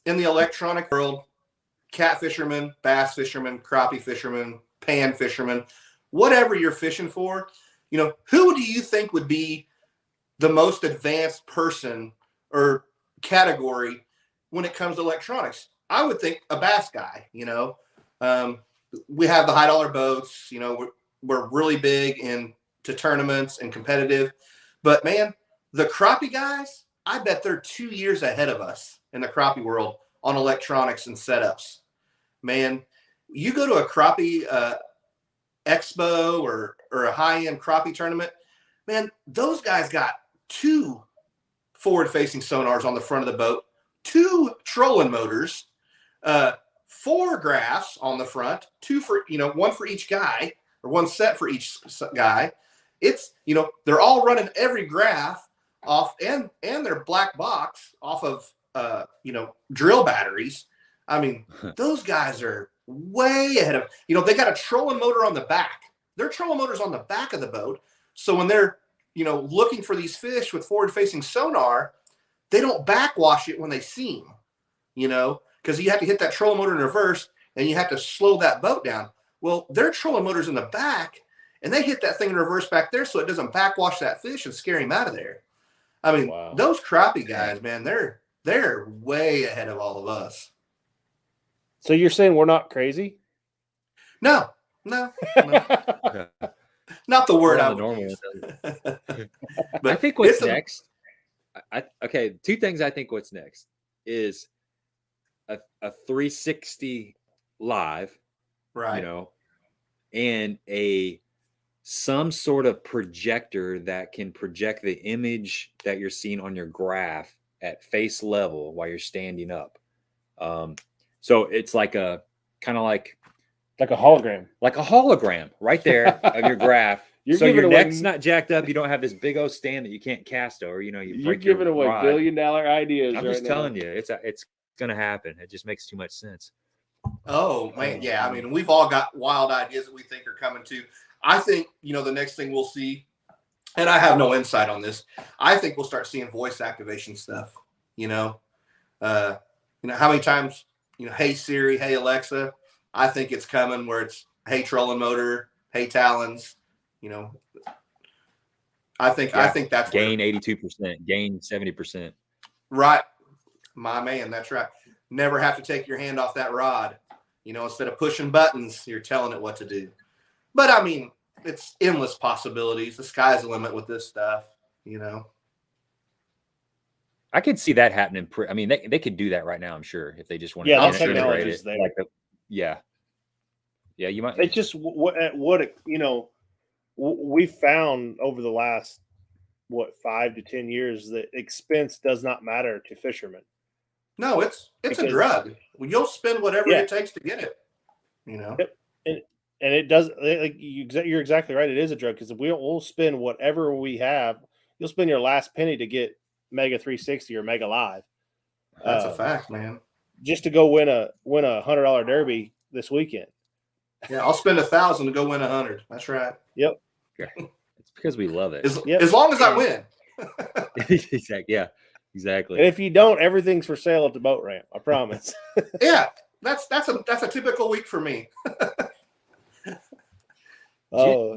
[SPEAKER 4] in the electronic world, cat fishermen, bass fishermen, crappie fishermen, pan fishermen, whatever you're fishing for, you know, who do you think would be the most advanced person or category when it comes to electronics? I would think a bass guy. You know, we have the high dollar boats. You know, we're really big into tournaments and competitive. But man, the crappie guys, I bet they're 2 years ahead of us in the crappie world on electronics and setups. Man, you go to a crappie expo or a high-end crappie tournament, man, those guys got 2 forward-facing sonars on the front of the boat, 2 trolling motors, 4 graphs on the front, 2 for, you know, 1 for each guy, or 1 set for each guy. It's, you know, they're all running every graph off and their black box off of you know, drill batteries. I mean, those guys are way ahead of, you know, they got a trolling motor on the back. Their trolling motor's on the back of the boat. So when they're, you know, looking for these fish with forward-facing sonar, they don't backwash it when they see them, you know, because you have to hit that trolling motor in reverse and you have to slow that boat down. Well, their trolling motor's in the back and they hit that thing in reverse back there so it doesn't backwash that fish and scare him out of there. I mean, those crappie guys, man, they're way ahead of all of us.
[SPEAKER 6] So you're saying we're not crazy?
[SPEAKER 4] No. Not the word I would use.
[SPEAKER 1] But I think what's next, okay, 2 things I think what's next is a 360 live,
[SPEAKER 4] right?
[SPEAKER 1] You know, and a some sort of projector that can project the image that you're seeing on your graph at face level while you're standing up. So it's like a kind of like
[SPEAKER 6] a hologram,
[SPEAKER 1] right there of your graph.
[SPEAKER 6] You're
[SPEAKER 1] so your
[SPEAKER 6] giving away-
[SPEAKER 1] neck's not jacked up. You don't have this big old stand that you can't cast over. You know, you
[SPEAKER 6] You're
[SPEAKER 1] break your
[SPEAKER 6] giving away
[SPEAKER 1] rod.
[SPEAKER 6] billion-dollar ideas.
[SPEAKER 1] I'm just telling you, it's gonna happen. It just makes too much sense.
[SPEAKER 4] Oh man, yeah. I mean, we've all got wild ideas that we think are coming too. I think, you know, the next thing we'll see, and I have no insight on this, I think we'll start seeing voice activation stuff. You know, how many times, you know, hey Siri, hey Alexa. I think it's coming where it's hey trolling motor, hey talons. You know, I think that's
[SPEAKER 1] gain 82%, gain 70%.
[SPEAKER 4] Right, my man, that's right. Never have to take your hand off that rod. You know, instead of pushing buttons, you're telling it what to do. But I mean, it's endless possibilities. The sky's the limit with this stuff. You know,
[SPEAKER 1] I could see that happening. I mean, they could do that right now. I'm sure if they just want to
[SPEAKER 6] the technology is there.
[SPEAKER 1] Yeah, you might.
[SPEAKER 6] It's just what you know. We found over the last 5 to 10 years that expense does not matter to fishermen.
[SPEAKER 4] No, it's a drug. You'll spend whatever it takes to get it. You know,
[SPEAKER 6] and it does. Like you're exactly right. It is a drug because we'll spend whatever we have. You'll spend your last penny to get Mega 360 or Mega Live.
[SPEAKER 4] That's a fact, man.
[SPEAKER 6] Just to go win a $100 derby this weekend.
[SPEAKER 4] Yeah, I'll spend $1,000 to go win 100. That's right.
[SPEAKER 6] Yep.
[SPEAKER 1] It's because we love it.
[SPEAKER 4] As long as I win.
[SPEAKER 1] Exactly. Yeah. Exactly.
[SPEAKER 6] And if you don't, everything's for sale at the boat ramp. I promise.
[SPEAKER 4] Yeah, that's a typical week for me.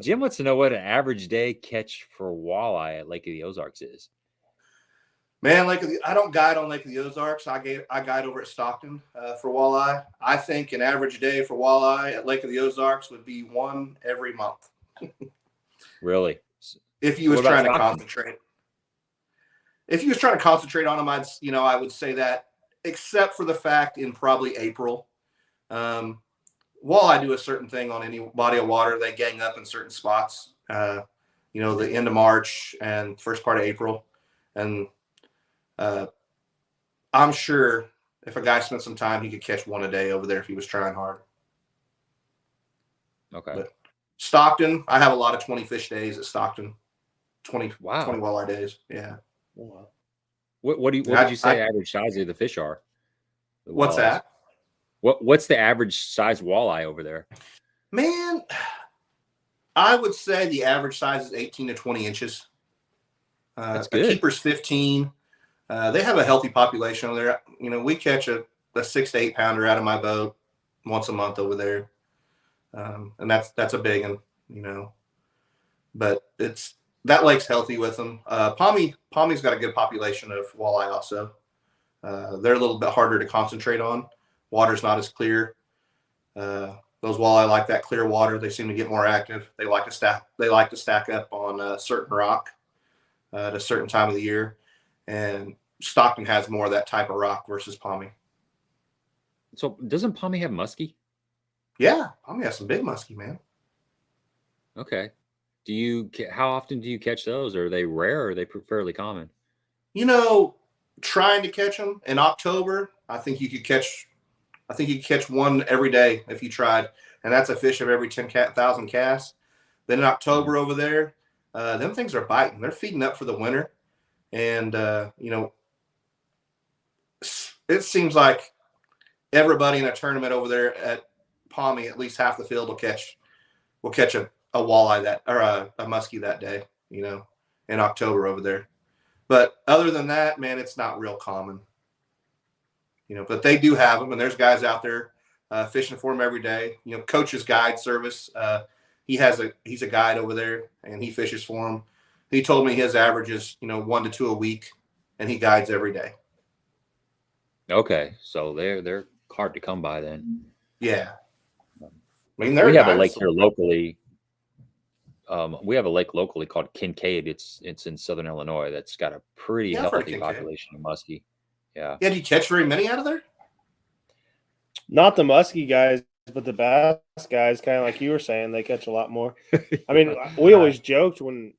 [SPEAKER 1] Jim wants to know what an average day catch for walleye at Lake of the Ozarks is.
[SPEAKER 4] Man, I don't guide on Lake of the Ozarks. I guide over at Stockton for walleye. I think an average day for walleye at Lake of the Ozarks would be one every month.
[SPEAKER 1] Really?
[SPEAKER 4] If he was trying to concentrate. If he was trying to concentrate on them, I would say that, except for the fact in probably April. Walleye do a certain thing on any body of water. They gang up in certain spots, the end of March and first part of April. And I'm sure if a guy spent some time, he could catch one a day over there if he was trying hard.
[SPEAKER 1] Okay.
[SPEAKER 4] But Stockton, I have a lot of 20 fish days at Stockton. 20 walleye days. Yeah.
[SPEAKER 6] Wow.
[SPEAKER 1] What did you say average size of the fish are?
[SPEAKER 4] What's that?
[SPEAKER 1] What's the average size walleye over there?
[SPEAKER 4] Man, I would say the average size is 18 to 20 inches.
[SPEAKER 1] That's good.
[SPEAKER 4] A keeper's 15. They have a healthy population over there. You know, we catch a 6 to 8 pounder out of my boat once a month over there. And that's a big one, you know, but that lake's healthy with them. Pomme's got a good population of walleye also. They're a little bit harder to concentrate on. Water's not as clear. Those walleye like that clear water. They seem to get more active. They like to stack up on certain rock at a certain time of the year. And Stockton has more of that type of rock versus Pomme.
[SPEAKER 1] So doesn't Pomme have muskie?
[SPEAKER 4] Yeah, Pomme has some big muskie, man.
[SPEAKER 1] Okay. How often do you catch those? Are they rare or are they fairly common?
[SPEAKER 4] You know, trying to catch them in October, I think you could catch one every day if you tried. And that's a fish of every 10,000 casts. Then in October over there, them things are biting. They're feeding up for the winter. And, it seems like everybody in a tournament over there at Pomme, at least half the field will catch a walleye a muskie that day, you know, in October over there. But other than that, man, it's not real common, you know, but they do have them. And there's guys out there fishing for them every day. You know, Coach's Guide Service. He's a guide over there and he fishes for them. He told me his average is, 1 to 2 a week and he guides every day.
[SPEAKER 1] Okay. So they're hard to come by then.
[SPEAKER 4] Yeah. I mean,
[SPEAKER 1] we have a lake here locally. We have a lake locally called Kincaid. It's in southern Illinois. That's got a pretty healthy population of muskie. Yeah.
[SPEAKER 4] Yeah. Do you catch very many out of there?
[SPEAKER 6] Not the muskie guys. but the bass guys, kind of like you were saying, they catch a lot more. I mean, we always joked when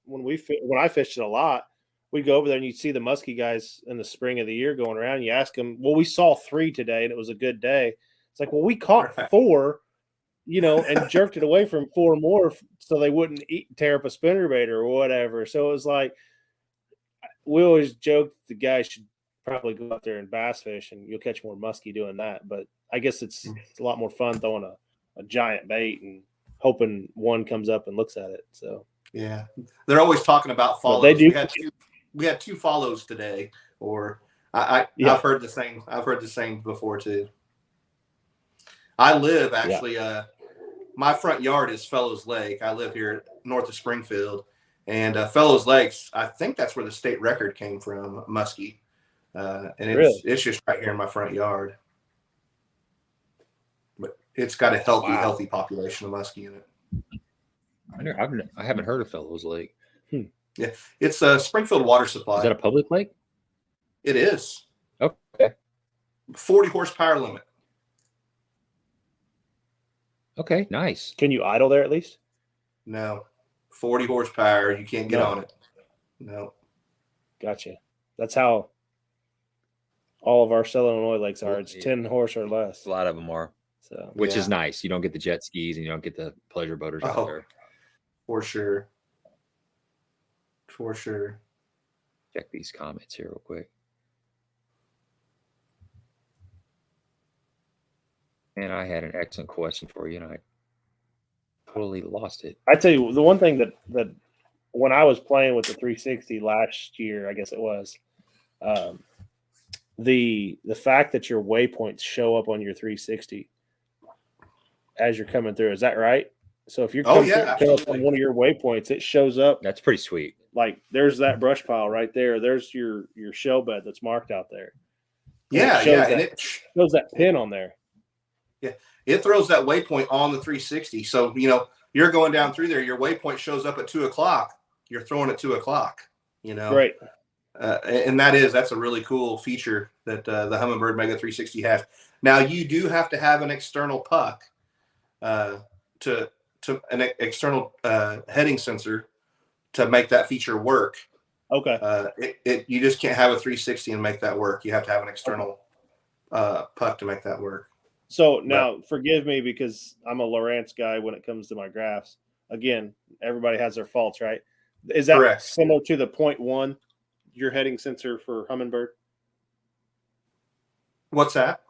[SPEAKER 6] I fished it a lot, we'd go over there and you'd see the muskie guys in the spring of the year going around. And you ask them, well, we saw 3 today and it was a good day. It's like, well, we caught 4, and jerked it away from 4 more so they wouldn't tear up a spinnerbait or whatever. So it was like, we always joked the guys should probably go out there and bass fish and you'll catch more muskie doing that. But I guess it's a lot more fun throwing a giant bait and hoping one comes up and looks at it. So
[SPEAKER 4] yeah, they're always talking about follows.
[SPEAKER 6] They do.
[SPEAKER 4] We had 2 follows today, or I've heard the same. I've heard the same before too. I live actually. My front yard is Fellows Lake. I live here north of Springfield, and Fellows Lakes. I think that's where the state record came from, muskie, and it's just right here in my front yard. But it's got a healthy population of muskie in it.
[SPEAKER 1] I haven't heard of Fellows Lake.
[SPEAKER 4] Yeah, it's a Springfield water supply.
[SPEAKER 1] Is that a public lake?
[SPEAKER 4] It is.
[SPEAKER 1] Okay.
[SPEAKER 4] 40 horsepower limit.
[SPEAKER 1] Okay, nice.
[SPEAKER 6] Can you idle there at least?
[SPEAKER 4] No. 40 horsepower. You can't get on it. No.
[SPEAKER 6] Gotcha. That's how all of our Southern Illinois lakes are. It's 10 horse or less.
[SPEAKER 1] A lot of them are.
[SPEAKER 6] So,
[SPEAKER 1] which is nice. You don't get the jet skis and you don't get the pleasure boaters out there.
[SPEAKER 4] For sure. For sure.
[SPEAKER 1] Check these comments here real quick. And I had an excellent question for you, and I totally lost it.
[SPEAKER 6] I tell you, the one thing that when I was playing with the 360 last year, I guess it was, the fact that your waypoints show up on your 360 as you're coming through, is that right? So if you're coming up on one of your waypoints, it shows up.
[SPEAKER 1] That's pretty sweet.
[SPEAKER 6] Like there's that brush pile right there. There's your shell bed that's marked out there.
[SPEAKER 4] And
[SPEAKER 6] it shows that pin on there.
[SPEAKER 4] Yeah, it throws that waypoint on the 360. So, you're going down through there. Your waypoint shows up at 2 o'clock. You're throwing at 2 o'clock,
[SPEAKER 6] Right.
[SPEAKER 4] And that's a really cool feature that the Humminbird Mega 360 has. Now, you do have to have an external puck to an external heading sensor to make that feature work.
[SPEAKER 6] Okay.
[SPEAKER 4] You just can't have a 360 and make that work. You have to have an external puck to make that work.
[SPEAKER 6] So now, forgive me because I'm a Lowrance guy when it comes to my graphs. Again, everybody has their faults, right? Is that correct? Similar to the 0.1, your heading sensor for Humminbird?
[SPEAKER 4] What's that?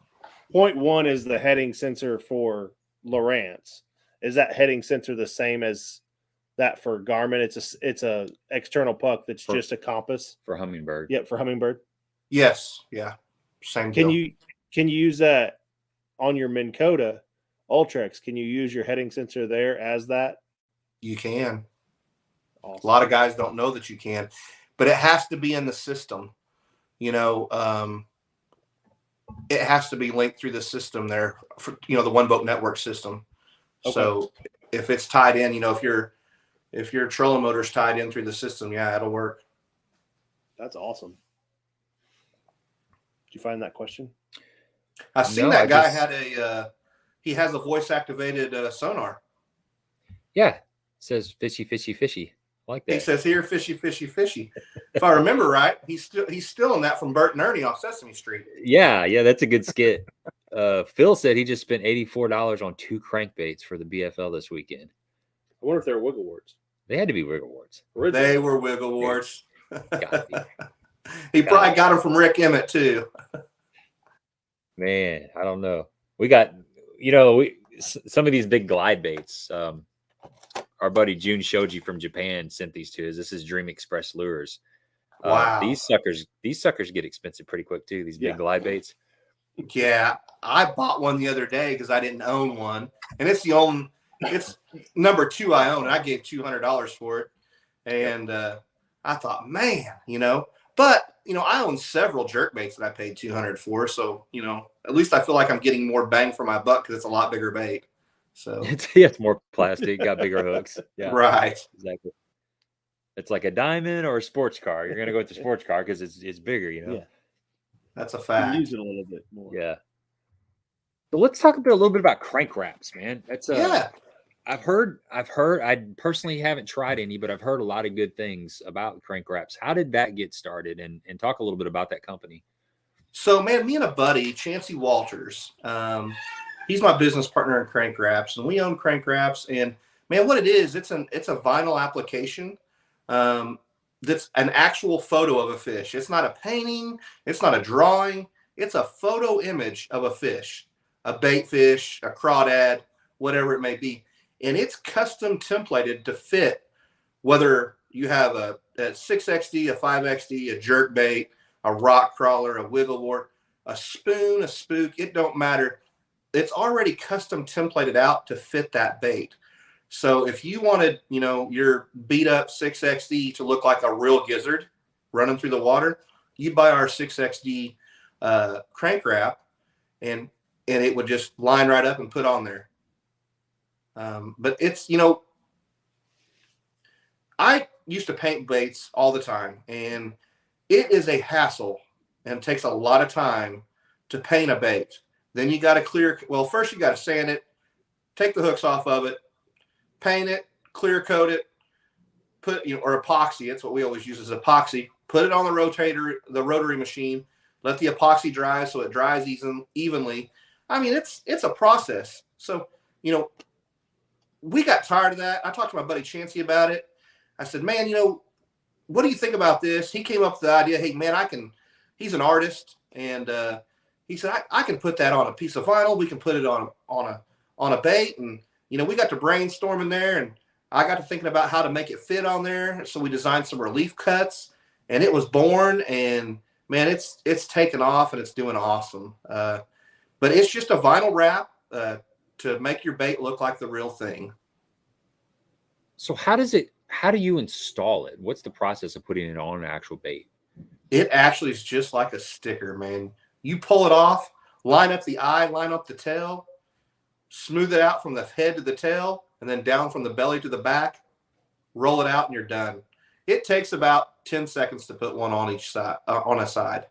[SPEAKER 6] 0.1 is the heading sensor for Lowrance. Is that heading sensor the same as that for Garmin? It's a external puck that's just a compass
[SPEAKER 1] for Humminbird.
[SPEAKER 6] Yep, for Humminbird.
[SPEAKER 4] Yes, yeah, same.
[SPEAKER 6] Can you use that on your Minn Kota Ultrex? Can you use your heading sensor there as that?
[SPEAKER 4] You can.
[SPEAKER 6] Awesome.
[SPEAKER 4] A lot of guys don't know that you can, but it has to be in the system. It has to be linked through the system there for, the One Boat Network system. Okay. So if it's tied in, if your trolling motor's tied in through the system, it'll work.
[SPEAKER 6] That's awesome. Did you find that question?
[SPEAKER 4] I seen that guy had he has a voice activated sonar.
[SPEAKER 1] Yeah. It says fishy, fishy, fishy. I like that.
[SPEAKER 4] He says here, fishy, fishy, fishy. If I remember right, he's still in that from Bert and Ernie off Sesame Street.
[SPEAKER 1] Yeah, that's a good skit. Phil said he just spent $84 on 2 crankbaits for the BFL this weekend.
[SPEAKER 6] I wonder if they're wiggle warts.
[SPEAKER 1] They had to be wiggle warts.
[SPEAKER 4] They were wiggle warts. He probably got them from Rick Emmett too.
[SPEAKER 1] Man, I don't know. We got, some of these big glide baits. Our buddy Jun Shoji from Japan sent these to us. This is Dream Express Lures.
[SPEAKER 4] Wow.
[SPEAKER 1] These suckers get expensive pretty quick too. These big glide baits.
[SPEAKER 4] Yeah, I bought one the other day because I didn't own one, and it's number 2 I own. And I gave $200 for it, and I thought, man, but I own several jerk baits that I paid $200 for, so at least I feel like I'm getting more bang for my buck because it's a lot bigger bait. So
[SPEAKER 1] it's more plastic, got bigger hooks. Yeah,
[SPEAKER 4] right,
[SPEAKER 1] exactly. It's like a diamond or a sports car. You're gonna go with the sports car because it's bigger,
[SPEAKER 4] Yeah, that's a fact.
[SPEAKER 6] You use it a little bit more.
[SPEAKER 1] Yeah. So let's talk a little bit about crank wraps, man. That's
[SPEAKER 4] Yeah.
[SPEAKER 1] I've heard. I personally haven't tried any, but I've heard a lot of good things about crank wraps. How did that get started? And talk a little bit about that company.
[SPEAKER 4] So, man, me and a buddy, Chancey Walters, he's my business partner in crank wraps, and we own crank wraps. And man, what it is, it's a vinyl application. That's an actual photo of a fish. It's not a painting. It's not a drawing. It's a photo image of a fish, a bait fish, a crawdad, whatever it may be. And it's custom templated to fit whether you have a 6XD, a 5XD, a jerk bait, a rock crawler, a wigglewort, a spoon, a spook. It don't matter. It's already custom templated out to fit that bait. So if you wanted, your beat up 6XD to look like a real gizzard running through the water, you buy our 6XD crank wrap, and it would just line right up and put on there. But it's, I used to paint baits all the time, and it is a hassle and takes a lot of time to paint a bait. Then you got to first you got to sand it, take the hooks off of it, paint it, clear coat it, or epoxy. That's what we always use as epoxy. Put it on the rotary machine, let the epoxy dry so it dries evenly. I mean, it's a process. So, we got tired of that. I talked to my buddy Chancey about it. I said, man, what do you think about this? He came up with the idea, hey, man, he's an artist. And he said, I can put that on a piece of vinyl. We can put it on a bait. And, we got to brainstorming there, and I got to thinking about how to make it fit on there. So we designed some relief cuts, and it was born. And, man, it's taken off, and it's doing awesome. But it's just a vinyl wrap to make your bait look like the real thing.
[SPEAKER 1] So how do you install it? What's the process of putting it on an actual bait?
[SPEAKER 4] It actually is just like a sticker, man. You pull it off, line up the eye, line up the tail, smooth it out from the head to the tail, and then down from the belly to the back, roll it out, and you're done. It takes about 10 seconds to put one on each side, on a side.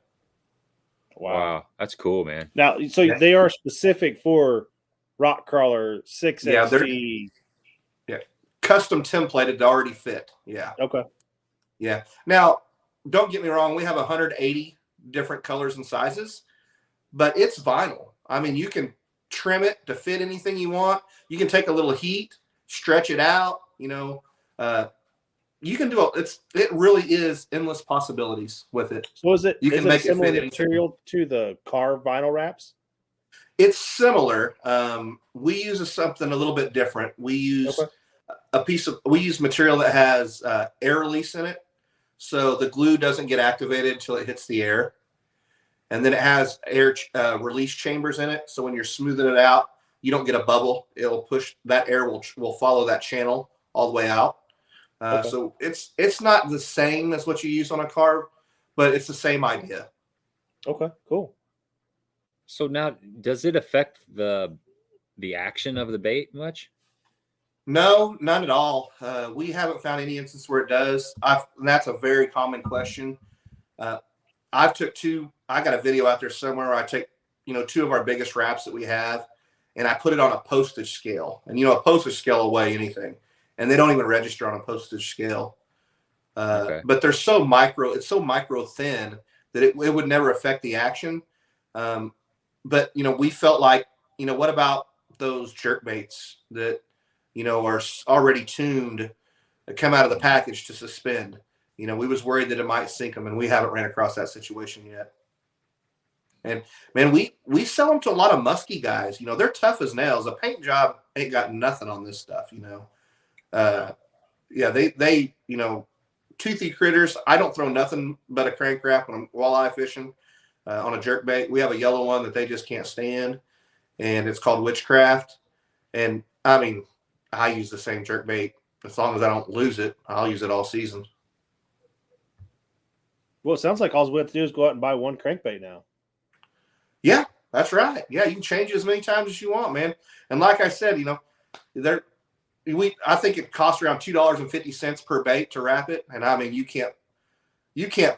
[SPEAKER 1] Wow. That's cool, man.
[SPEAKER 6] Now, so they are specific for rock crawler 6XD.
[SPEAKER 4] Yeah. Custom templated to already fit. Yeah.
[SPEAKER 6] Okay.
[SPEAKER 4] Yeah. Now, don't get me wrong. We have 180 different colors and sizes, but it's vinyl. I mean, you can trim it to fit anything you want. You can take a little heat, stretch it out, you can do it really is endless possibilities with it.
[SPEAKER 6] So is it
[SPEAKER 4] make
[SPEAKER 6] similar
[SPEAKER 4] it fit
[SPEAKER 6] material to the car vinyl wraps?
[SPEAKER 4] It's similar. We use something a little bit different. We use material that has air release in it. So the glue doesn't get activated until it hits the air. And then it has air release chambers in it. So when you're smoothing it out, you don't get a bubble. It'll push, that air will follow that channel all the way out. So it's not the same as what you use on a car, but it's the same idea.
[SPEAKER 6] Okay, cool.
[SPEAKER 1] So now, does it affect the action of the bait much?
[SPEAKER 4] No, none at all. We haven't found any instance where it does. And that's a very common question. I got a video out there somewhere where I take, two of our biggest wraps that we have, and I put it on a postage scale. And, a postage scale will weigh anything. And they don't even register on a postage scale. But they're so micro, it's so micro thin that it would never affect the action. But, we felt like, what about those jerk baits that, are already tuned, come out of the package to suspend? We was worried that it might sink them, and we haven't ran across that situation yet. And man, we sell them to a lot of musky guys. They're tough as nails. A paint job ain't got nothing on this stuff. They toothy critters. I don't throw nothing but a crank wrap when I'm walleye fishing on a jerk bait. We have a yellow one that they just can't stand, and it's called Witchcraft. And I mean, I use the same jerk bait as long as I don't lose it. I'll use it all season.
[SPEAKER 6] Well, it sounds like all we have to do is go out and buy one crankbait now.
[SPEAKER 4] Yeah, that's right. Yeah, you can change it as many times as you want, man. And like I said, I think it costs around $2.50 per bait to wrap it. And I mean, you can't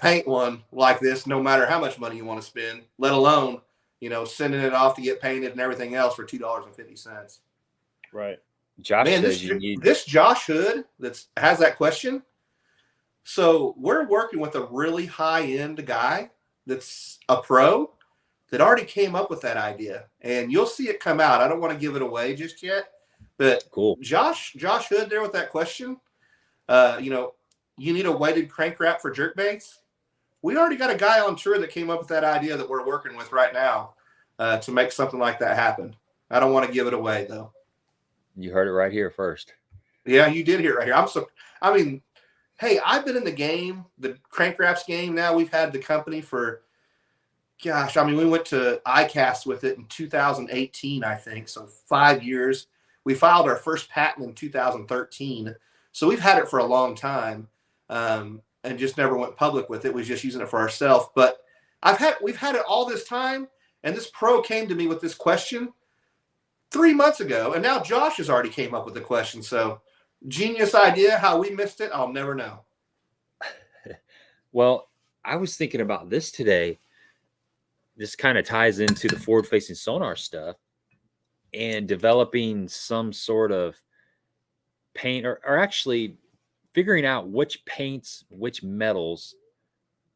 [SPEAKER 4] paint one like this no matter how much money you want to spend, let alone, sending it off to get painted and everything else for $2.50.
[SPEAKER 6] Right.
[SPEAKER 1] Josh
[SPEAKER 4] Man,
[SPEAKER 1] says you need
[SPEAKER 4] this Josh Hood has that question. So we're working with a really high-end guy that's a pro that already came up with that idea, and you'll see it come out. I don't want to give it away just yet, but
[SPEAKER 1] cool.
[SPEAKER 4] Josh Hood there with that question. You need a weighted crank wrap for jerk baits. We already got a guy on tour that came up with that idea that we're working with right now to make something like that happen. I don't want to give it away though.
[SPEAKER 1] You heard it right here first.
[SPEAKER 4] Yeah, you did hear it right here. Hey, I've been in the game, the crank wraps game now. We've had the company for, we went to ICAST with it in 2018, I think. So 5 years. We filed our first patent in 2013. So we've had it for a long time and just never went public with it. We was just using it for ourselves. But we've had it all this time. And this pro came to me with this question 3 months ago. And now Josh has already came up with the question. So genius idea. How we missed it, I'll never know.
[SPEAKER 1] Well, I was thinking about this today. This kind of ties into the forward-facing sonar stuff and developing some sort of paint or actually figuring out which paints, which metals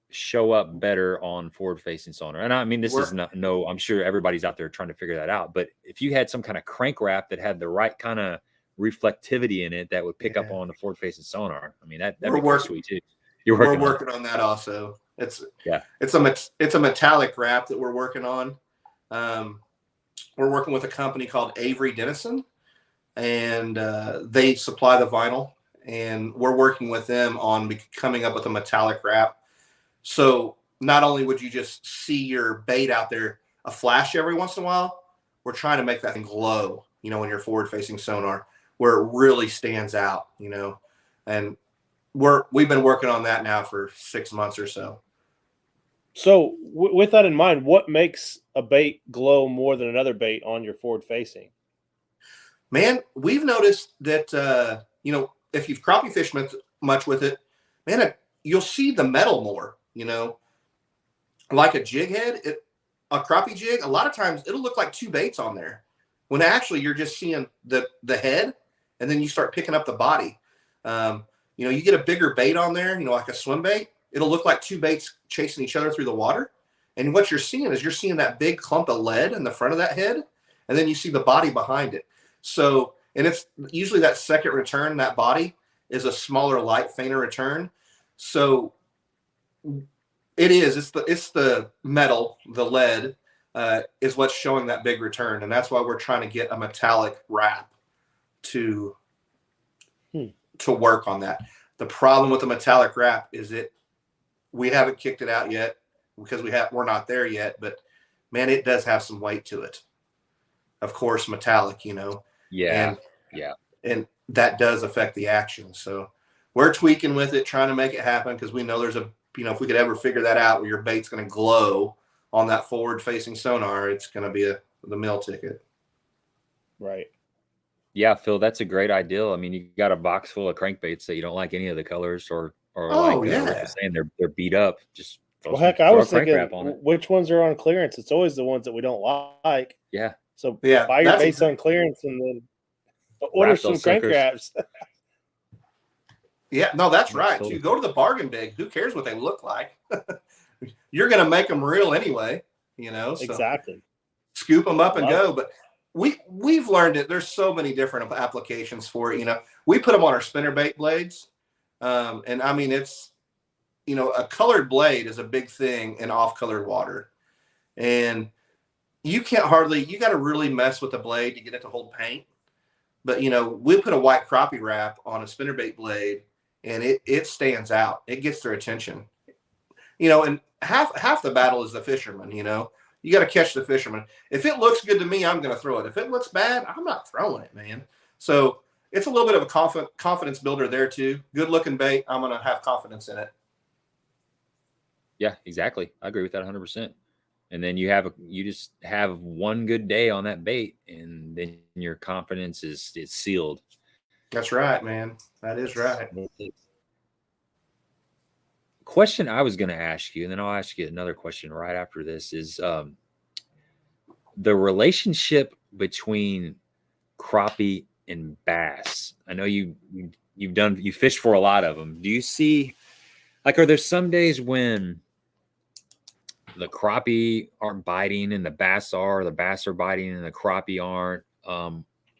[SPEAKER 1] show up better on forward-facing sonar. And I mean, this is I'm sure everybody's out there trying to figure that out. But if you had some kind of crank wrap that had the right kind of reflectivity in it that would pick up on the forward-facing sonar, I mean, that'd be pretty sweet too.
[SPEAKER 4] We're working on that also. It's a metallic wrap that we're working on. We're working with a company called Avery Dennison, and they supply the vinyl, and we're working with them on coming up with a metallic wrap. So not only would you just see your bait out there a flash every once in a while, we're trying to make that thing glow, when you're forward-facing sonar, where it really stands out, and we've been working on that now for 6 months or so.
[SPEAKER 6] So with that in mind, what makes a bait glow more than another bait on your forward facing?
[SPEAKER 4] Man, we've noticed that, if you've crappie fished much with it, man, you'll see the metal more, like a jig head, a crappie jig. A lot of times it'll look like two baits on there when actually you're just seeing the head, and then you start picking up the body. You get a bigger bait on there, like a swim bait. It'll look like two baits chasing each other through the water. And what you're seeing is that big clump of lead in the front of that head, and then you see the body behind it. So, and it's usually that second return, that body is a smaller, light, fainter return. So it's the metal, the lead is what's showing that big return. And that's why we're trying to get a metallic wrap to work on that. The problem with the metallic wrap is we haven't kicked it out yet because we're not there yet, but man, it does have some weight to it. Of course, metallic,
[SPEAKER 1] Yeah.
[SPEAKER 4] And that does affect the action. So we're tweaking with it, trying to make it happen, because we know there's if we could ever figure that out where your bait's going to glow on that forward facing sonar, it's going to be the meal ticket.
[SPEAKER 6] Right.
[SPEAKER 1] Yeah, Phil, that's a great idea. I mean, you got a box full of crankbaits that you don't like any of the colors or Rick was saying, they're beat up. Just
[SPEAKER 6] I was thinking, which ones are on clearance? It's always the ones that we don't like.
[SPEAKER 1] Yeah.
[SPEAKER 6] So buy your baits on clearance and then order some crank wraps.
[SPEAKER 4] Yeah, no, that's right. So you go to the bargain bin. Who cares what they look like? You're going to make them real anyway, So
[SPEAKER 6] exactly.
[SPEAKER 4] Scoop them up and go. But we've learned it. There's so many different applications for it. We put them on our spinnerbait blades. And I mean, it's, a colored blade is a big thing in off-colored water. And you got to really mess with the blade to get it to hold paint. But, we put a white crappie wrap on a spinnerbait blade, and it stands out. It gets their attention. And half the battle is the fisherman, You got to catch the fisherman. If it looks good to me, I'm going to throw it. If it looks bad, I'm not throwing it, man. So it's a little bit of a confidence builder there too. Good looking bait. I'm going to have confidence in it.
[SPEAKER 1] Yeah, exactly. I agree with that 100%. And then you just have one good day on that bait, and then your confidence is sealed.
[SPEAKER 4] That's right, man. That is right.
[SPEAKER 1] Question I was going to ask you, and then I'll ask you another question right after this is, the relationship between crappie and bass. I know you fished for a lot of them. Do you see, like, are there some days when the crappie aren't biting and the bass are, or the bass are biting and the crappie aren't,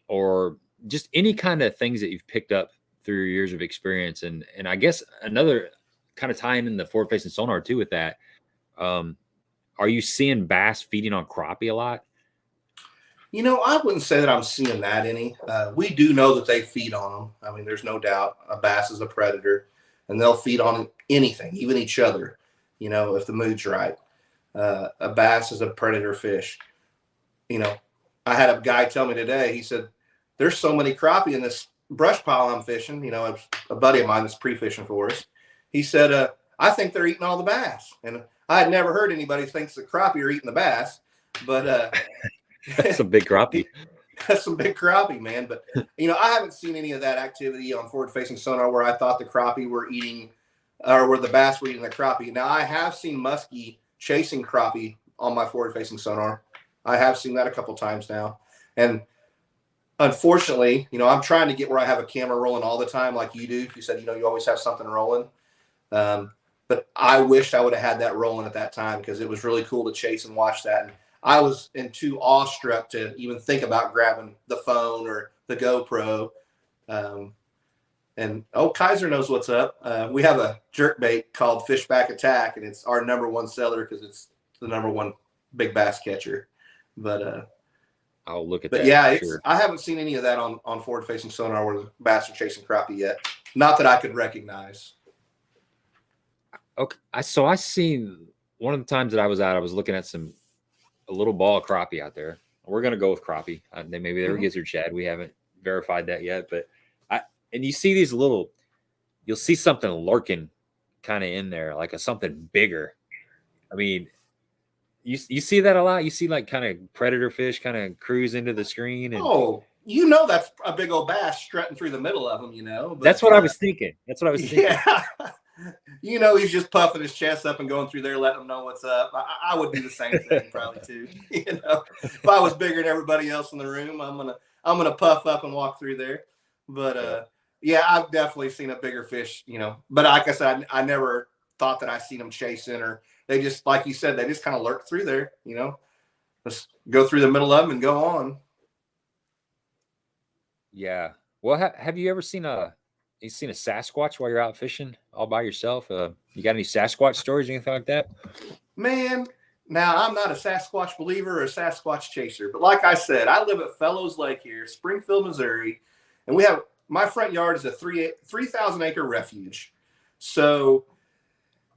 [SPEAKER 1] or just any kind of things that you've picked up through your years of experience? And I guess another kind of tying in the forward facing sonar too with that, are you seeing bass feeding on crappie a lot?
[SPEAKER 4] You know, I wouldn't say that I'm seeing that any. We do know that they feed on them. I mean, there's no doubt a bass is a predator, and they'll feed on anything, even each other, you know, if the mood's right. A bass is a predator fish. You know, I had a guy tell me today, he said, there's so many crappie in this brush pile I'm fishing. You know, a buddy of mine that's pre-fishing for us. He said, I think they're eating all the bass. And I had never heard anybody thinks that crappie are eating the bass, but
[SPEAKER 1] that's a big crappie.
[SPEAKER 4] That's some big crappie, man. But, you know, I haven't seen any of that activity on forward-facing sonar where I thought the crappie were eating, or where the bass were eating the crappie. Now, I have seen muskie chasing crappie on my forward-facing sonar. I have seen that a couple times now. And unfortunately, you know, I'm trying to get where I have a camera rolling all the time like you do. You said, you know, you always have something rolling. But I wished I would have had that rolling at that time because it was really cool to chase and watch that. And I was too awestruck to even think about grabbing the phone or the GoPro. And Kaiser knows what's up. We have a jerkbait called Fishback Attack, and it's our #1 seller because it's the #1 big bass catcher. But
[SPEAKER 1] I'll look at
[SPEAKER 4] but
[SPEAKER 1] that.
[SPEAKER 4] yeah,
[SPEAKER 1] sure.
[SPEAKER 4] I haven't seen any of that on forward-facing sonar where the bass are chasing crappie yet. Not that I could recognize.
[SPEAKER 1] Okay, so I seen one of the times that I was out, I was looking at a little ball of crappie out there. We're gonna go with crappie. Maybe they were gizzard shad. We haven't verified that yet, but and you see these little, you'll see something lurking kind of in there, like something bigger. I mean, you see that a lot. You see like kind of predator fish kind of cruise into the screen. And,
[SPEAKER 4] you know, that's a big old bass strutting through the middle of them, you know. But,
[SPEAKER 1] that's what I was thinking. That's what I was thinking.
[SPEAKER 4] Yeah. You know, he's just puffing his chest up and going through there, letting them know what's up. I would do the same thing probably too. You know, if I was bigger than everybody else in the room, I'm gonna puff up and walk through there. But yeah, I've definitely seen a bigger fish. You know, but like I said, I never thought that I seen them chasing, or they just, like you said, they just kind of lurk through there. You know, just go through the middle of them and go on.
[SPEAKER 1] Yeah. Well, have you ever seen a Sasquatch while you're out fishing all by yourself? You got any Sasquatch stories or anything like that? Man,
[SPEAKER 4] now I'm not a Sasquatch believer or a Sasquatch chaser, but like I said, I live at Fellows Lake here, Springfield, Missouri, and my front yard is a 3,000 acre refuge. So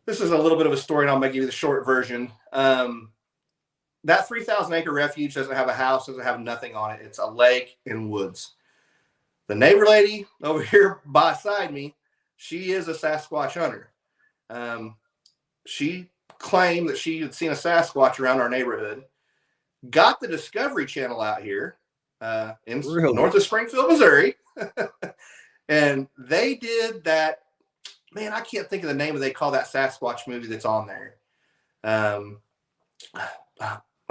[SPEAKER 4] this is a little bit of a story, and I'm going to give you the short version. That 3,000 acre refuge doesn't have a house, doesn't have nothing on it. It's a lake and woods. The neighbor lady over here beside me, she is a Sasquatch hunter. She claimed that she had seen a Sasquatch around our neighborhood, got the Discovery Channel out here north of Springfield, Missouri. And they did that. Man, I can't think of the name of, they call that Sasquatch movie that's on there.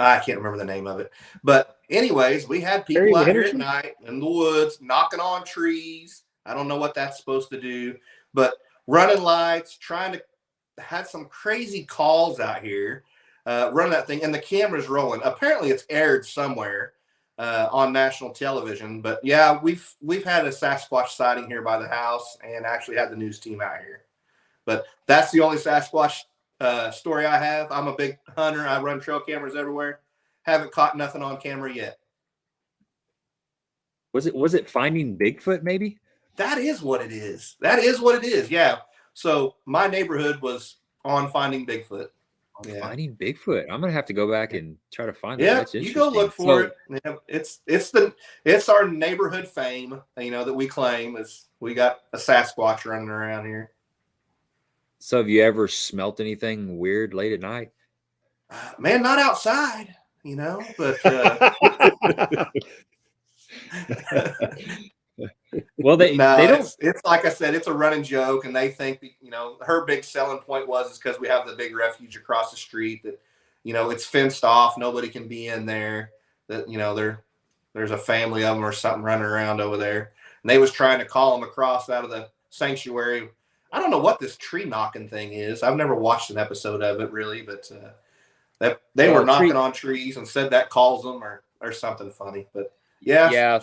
[SPEAKER 4] I can't remember the name of it. But anyways, we had people out here at night in the woods knocking on trees. I don't know what that's supposed to do, but running lights, had some crazy calls out here, running that thing, and the camera's rolling. Apparently it's aired somewhere on national television. But yeah, we've had a Sasquatch sighting here by the house, and actually had the news team out here. But that's the only Sasquatch story I have. I'm a big hunter. I run trail cameras everywhere. Haven't caught nothing on camera yet.
[SPEAKER 1] Was it finding Bigfoot maybe?
[SPEAKER 4] That is what it is. That is what it is. Yeah. So my neighborhood was on finding Bigfoot.
[SPEAKER 1] Yeah. Finding Bigfoot. I'm gonna have to go back and try to find it.
[SPEAKER 4] Yeah,
[SPEAKER 1] That's
[SPEAKER 4] you go look for it. Yeah, it's our neighborhood fame, you know, that we claim is we got a Sasquatch running around here.
[SPEAKER 1] So have you ever smelt anything weird late at night?
[SPEAKER 4] Man, not outside, you know, but
[SPEAKER 1] well, they don't.
[SPEAKER 4] It's like I said, it's a running joke, and they think, you know, her big selling point is because we have the big refuge across the street that, you know, it's fenced off, nobody can be in there. that, there's a family of them or something running around over there. And they was trying to call them across out of the sanctuary. I don't know what this tree knocking thing is. I've never watched an episode of it really, but that they were knocking on trees and said that calls them or something funny. But yeah.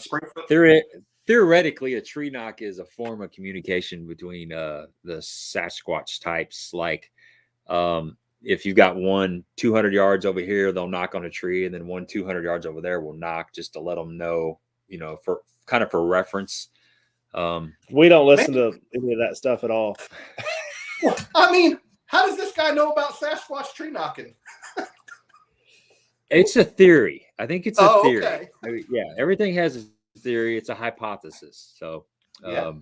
[SPEAKER 1] Theoretically, a tree knock is a form of communication between the Sasquatch types. Like if you've got one 200 yards over here, they'll knock on a tree, and then one 200 yards over there will knock just to let them know, for reference.
[SPEAKER 6] We don't listen to any of that stuff at all.
[SPEAKER 4] Well, I mean, how does this guy know about Sasquatch tree knocking?
[SPEAKER 1] It's a theory. I think it's a theory.
[SPEAKER 4] Okay.
[SPEAKER 1] I mean, yeah, everything has a theory. It's a hypothesis. So,
[SPEAKER 4] Yeah.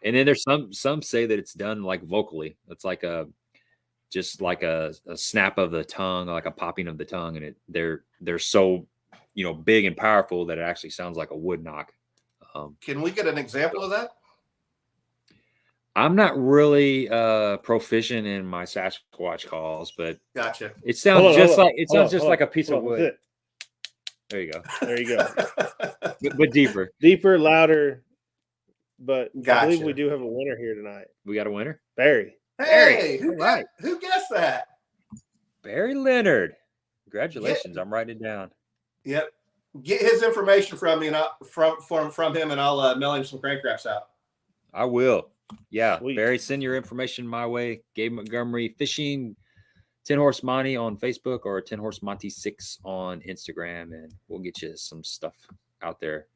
[SPEAKER 1] And then there's some say that it's done like vocally. It's like just like a snap of the tongue, like a popping of the tongue, and they're so big and powerful that it actually sounds like a wood knock.
[SPEAKER 4] Can we get an example of that?
[SPEAKER 1] I'm not really proficient in my Sasquatch calls, but
[SPEAKER 4] Gotcha.
[SPEAKER 1] it sounds just like a piece of wood. There you go.
[SPEAKER 6] There you go.
[SPEAKER 1] but deeper,
[SPEAKER 6] louder. But
[SPEAKER 4] Gotcha.
[SPEAKER 6] I believe we do have a winner here tonight.
[SPEAKER 1] We got a winner.
[SPEAKER 6] Barry.
[SPEAKER 4] Hey, who guessed that?
[SPEAKER 1] Barry Leonard. Congratulations. I'm writing it down.
[SPEAKER 4] Yep. Get his information from me and from him, and I'll mail him some crank wraps out.
[SPEAKER 1] I will. Yeah.
[SPEAKER 6] Sweet.
[SPEAKER 1] Barry, send your information my way. Gabe Montgomery Fishing, 10 Horse Monty on Facebook, or 10 Horse Monty 6 on Instagram, and we'll get you some stuff out there.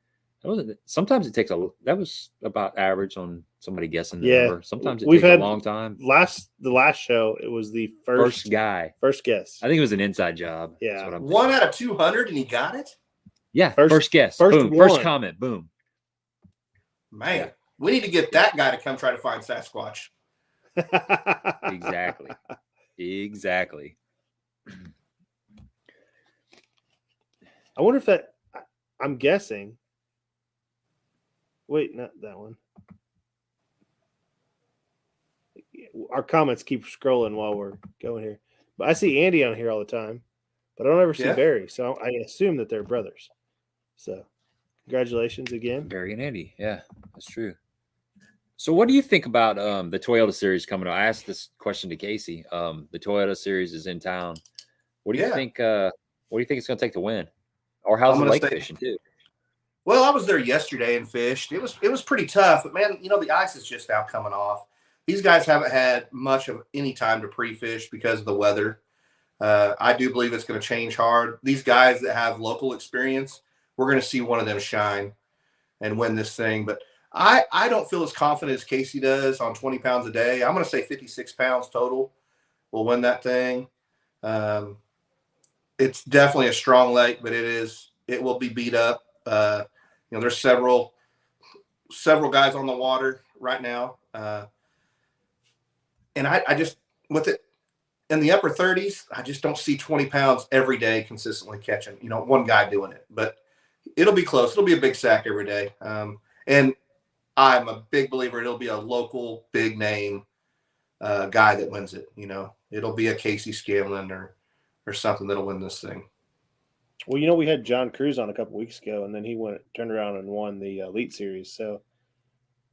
[SPEAKER 1] Sometimes it takes that was about average on somebody guessing the number. Sometimes it takes a long time.
[SPEAKER 6] The last show, it was the first guess.
[SPEAKER 1] I think it was an inside job.
[SPEAKER 6] Yeah.
[SPEAKER 4] 1 out of 200 and he got it?
[SPEAKER 1] Yeah. First guess. Boom. First comment. Boom.
[SPEAKER 4] Man, we need to get that guy to come try to find Sasquatch.
[SPEAKER 1] Exactly.
[SPEAKER 6] I wonder if I'm guessing. Wait, not that one. Our comments keep scrolling while we're going here. But I see Andy on here all the time, but I don't ever see Barry. So I assume that they're brothers. So congratulations again.
[SPEAKER 1] Barry and Andy. Yeah, that's true. So what do you think about the Toyota series coming up? I asked this question to Casey. The Toyota series is in town. What do you think? What do you think it's going to take to win? Or how's the lake fishing too?
[SPEAKER 4] Well, I was there yesterday and fished. It was pretty tough, but man, the ice is just now coming off. These guys haven't had much of any time to pre-fish because of the weather. I do believe it's going to change hard. These guys that have local experience, we're going to see one of them shine and win this thing. But I don't feel as confident as Casey does on 20 pounds a day. I'm going to say 56 pounds total will win that thing. It's definitely a strong lake, but it will be beat up. There's several guys on the water right now. And I just, with it in the upper 30s, I just don't see 20 pounds every day consistently catching, one guy doing it. But it'll be close. It'll be a big sack every day. And I'm a big believer it'll be a local big name guy that wins it. It'll be a Casey Scanlon or something that'll win this thing.
[SPEAKER 6] Well, we had John Cruz on a couple weeks ago, and then he turned around and won the Elite Series. So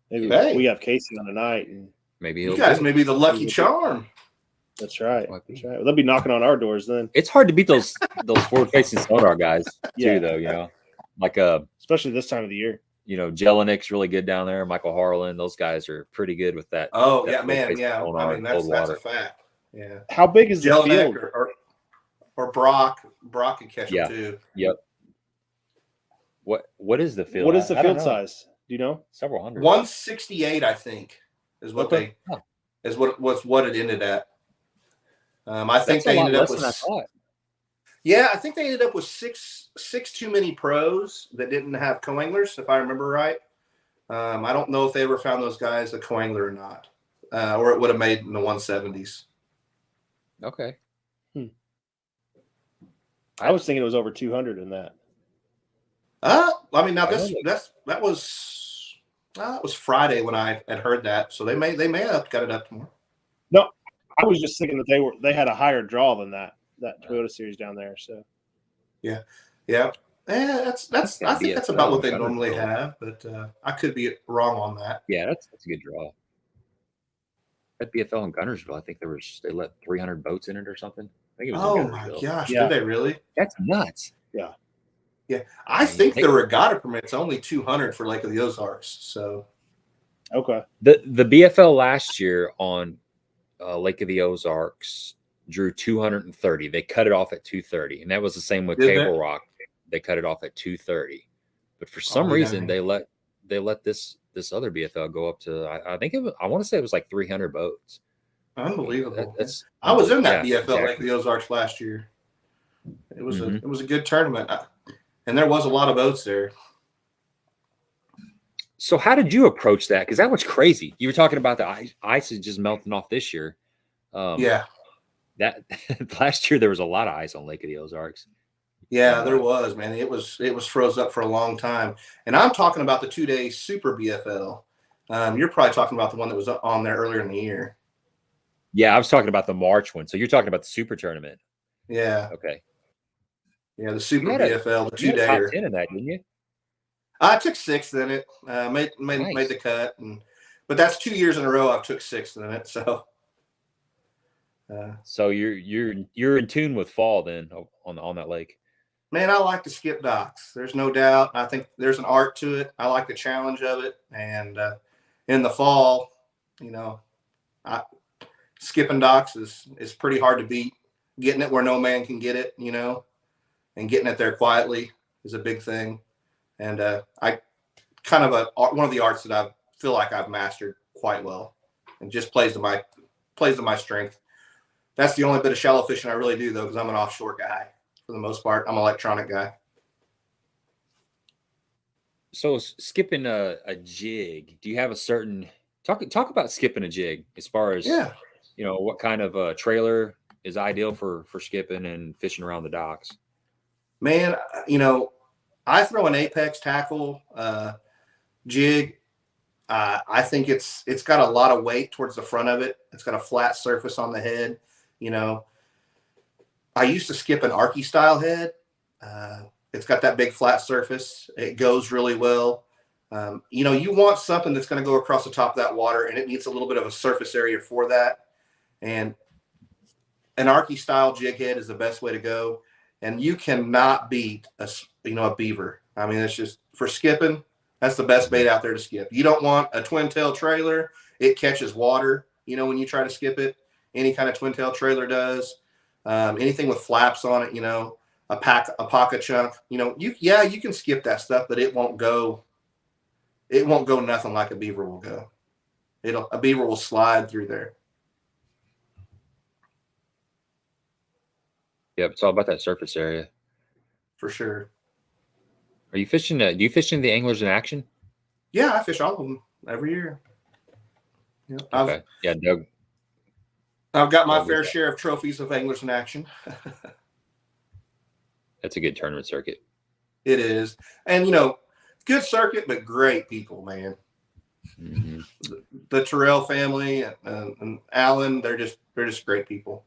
[SPEAKER 6] maybe we have Casey on tonight, and
[SPEAKER 1] maybe
[SPEAKER 4] you guys may be the lucky charm.
[SPEAKER 6] That's right. That's right. They'll be knocking on our doors then.
[SPEAKER 1] It's hard to beat those forward-facing sonar guys too, though. Like
[SPEAKER 6] especially this time of the year.
[SPEAKER 1] Jelinik's really good down there. Michael Harlan, those guys are pretty good with that.
[SPEAKER 4] Oh yeah, man, yeah. I mean that's a fact. Yeah.
[SPEAKER 6] How big is the field?
[SPEAKER 4] Or Brock can catch them too.
[SPEAKER 1] Yep. What is the field?
[SPEAKER 6] What is the field size? Do you know?
[SPEAKER 1] Several hundred.
[SPEAKER 4] 168, I think, is what what it ended at. I think they ended up with. Yeah, I think they ended up with six too many pros that didn't have co-anglers, if I remember right. I don't know if they ever found those guys a co-angler or not, or it would have made in the 170s.
[SPEAKER 1] Okay.
[SPEAKER 6] I was thinking it was over 200 in that.
[SPEAKER 4] I mean, now that was Friday when I had heard that, so they may have got it up more.
[SPEAKER 6] No, I was just thinking that they had a higher draw than that Toyota series down there. So
[SPEAKER 4] yeah. that's.
[SPEAKER 1] Yeah,
[SPEAKER 4] I think that's
[SPEAKER 1] BFL
[SPEAKER 4] about what
[SPEAKER 1] and
[SPEAKER 4] they
[SPEAKER 1] Gunner
[SPEAKER 4] normally
[SPEAKER 1] Bill.
[SPEAKER 4] have, but I could be wrong on that.
[SPEAKER 1] Yeah, that's a good draw. That BFL in Gunnersville, I think they let 300 boats in it or something. I think it was in
[SPEAKER 4] Oh my
[SPEAKER 1] Gunnersville.
[SPEAKER 4] gosh,
[SPEAKER 6] Yeah.
[SPEAKER 4] did they really?
[SPEAKER 1] That's nuts.
[SPEAKER 6] Yeah.
[SPEAKER 4] Yeah, I think the regatta permit's only 200 for Lake of the Ozarks. So
[SPEAKER 6] Okay.
[SPEAKER 1] The BFL last year on Lake of the Ozarks drew 230. They cut it off at 230, and that was the same with
[SPEAKER 4] Did they?
[SPEAKER 1] Table Rock. They cut it off at 230, but for some
[SPEAKER 4] yeah.
[SPEAKER 1] reason they let this other BFL go up to I think I want to say it was like 300 boats.
[SPEAKER 4] Unbelievable.
[SPEAKER 1] That's
[SPEAKER 4] I was in that
[SPEAKER 1] yeah,
[SPEAKER 4] BFL Lake of
[SPEAKER 1] exactly.
[SPEAKER 4] the Ozarks last year. It was
[SPEAKER 1] Mhm.
[SPEAKER 4] it was a good tournament, and there was a lot of boats there.
[SPEAKER 1] So how did you approach that? Because that was crazy. You were talking about the ice is just melting off this year.
[SPEAKER 4] Yeah,
[SPEAKER 1] That last year there was a lot of ice on Lake of the Ozarks.
[SPEAKER 4] yeah, there was, man. It was froze up for a long time, and I'm talking about the 2-day Super BFL. You're probably talking about the one that was on there earlier in the year.
[SPEAKER 1] Yeah, I was talking about the March one. So you're talking about the Super Tournament.
[SPEAKER 4] Yeah,
[SPEAKER 1] Okay.
[SPEAKER 4] yeah, the Super
[SPEAKER 1] You had
[SPEAKER 4] BFL, the
[SPEAKER 1] You had a top
[SPEAKER 4] 2-dayer.
[SPEAKER 1] 10 in that, didn't you?
[SPEAKER 4] I took 6th in it. Made
[SPEAKER 1] Nice.
[SPEAKER 4] the cut, but that's 2 years in a row I've took 6th in it. So,
[SPEAKER 1] So you're in tune with fall then on that lake.
[SPEAKER 4] man, I like to skip docks. There's no doubt. I think there's an art to it. I like the challenge of it, and in the fall, you know, skipping docks is pretty hard to beat. Getting it where no man can get it, you know, and getting it there quietly is a big thing. And I kind of one of the arts that I feel like I've mastered quite well, and just plays to my strength. That's the only bit of shallow fishing I really do, though, because I'm an offshore guy for the most part. I'm an electronic guy.
[SPEAKER 1] So skipping a jig, do you have a certain talk about skipping a jig as far as what kind of a trailer is ideal for skipping and fishing around the docks?
[SPEAKER 4] Man, I throw an Apex tackle jig. I think it's got a lot of weight towards the front of it. It's got a flat surface on the head. I used to skip an Arky style head. It's got that big flat surface. It goes really well. You want something that's going to go across the top of that water, and it needs a little bit of a surface area for that. And an Arky style jig head is the best way to go. And you cannot beat a beaver. I mean, it's just for skipping. That's the best bait out there to skip. You don't want a twin tail trailer. It catches water, when you try to skip it. Any kind of twin tail trailer does. Anything with flaps on it, a pocket chunk, you can skip that stuff, but it won't go nothing like a beaver will go. A beaver will slide through there.
[SPEAKER 1] Yep, it's all about that surface area.
[SPEAKER 4] For sure.
[SPEAKER 1] Are you fishing? Do you fish in the Anglers in Action?
[SPEAKER 4] Yeah, I fish all of them every year.
[SPEAKER 1] Okay. Doug.
[SPEAKER 4] I've got my fair share of trophies of Anglers in Action.
[SPEAKER 1] That's a good tournament circuit.
[SPEAKER 4] It is. And, good circuit, but great people, man.
[SPEAKER 1] Mm-hmm.
[SPEAKER 4] The Terrell family and Alan, they're just great people.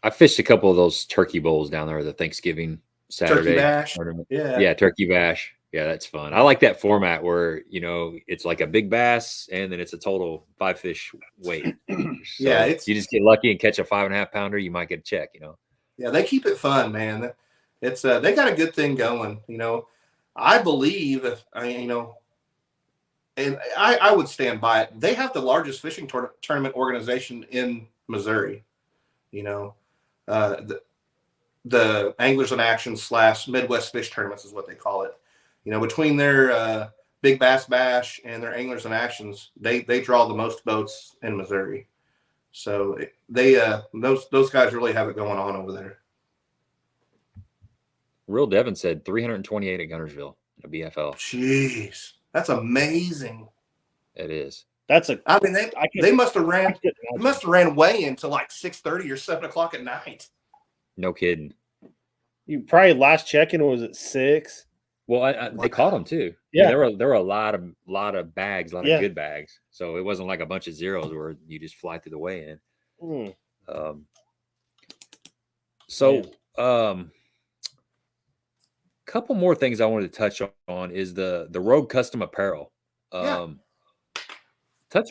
[SPEAKER 1] I fished a couple of those turkey bowls down there, the Thanksgiving Saturday
[SPEAKER 4] Turkey bash.
[SPEAKER 1] tournament.
[SPEAKER 4] Yeah,
[SPEAKER 1] turkey bash. Yeah, that's fun. I like that format where it's like a big bass and then it's a total 5 fish weight. So you just get lucky and catch a 5.5 pounder, you might get a check.
[SPEAKER 4] Yeah, they keep it fun, man. It's they got a good thing going. I believe and I would stand by it. They have the largest fishing tournament organization in Missouri. The Anglers in Action / Midwest Fish Tournaments is what they call it. Between their Big Bass Bash and their Anglers in Actions, they draw the most boats in Missouri. So they those guys really have it going on over there.
[SPEAKER 1] Real Devin said 328 at Gunnersville, a BFL.
[SPEAKER 4] Jeez, that's amazing.
[SPEAKER 1] It is.
[SPEAKER 4] I mean, they must have ran way into like 6:30 or 7 o'clock at night.
[SPEAKER 1] No kidding.
[SPEAKER 6] You probably last check-in was at 6.
[SPEAKER 1] Well, they caught them too.
[SPEAKER 6] Yeah,
[SPEAKER 1] there were a lot of bags, a lot of good bags. So it wasn't like a bunch of zeros where you just fly through the weigh in. couple more things I wanted to touch on is the Rouge Custom Apparel. Touch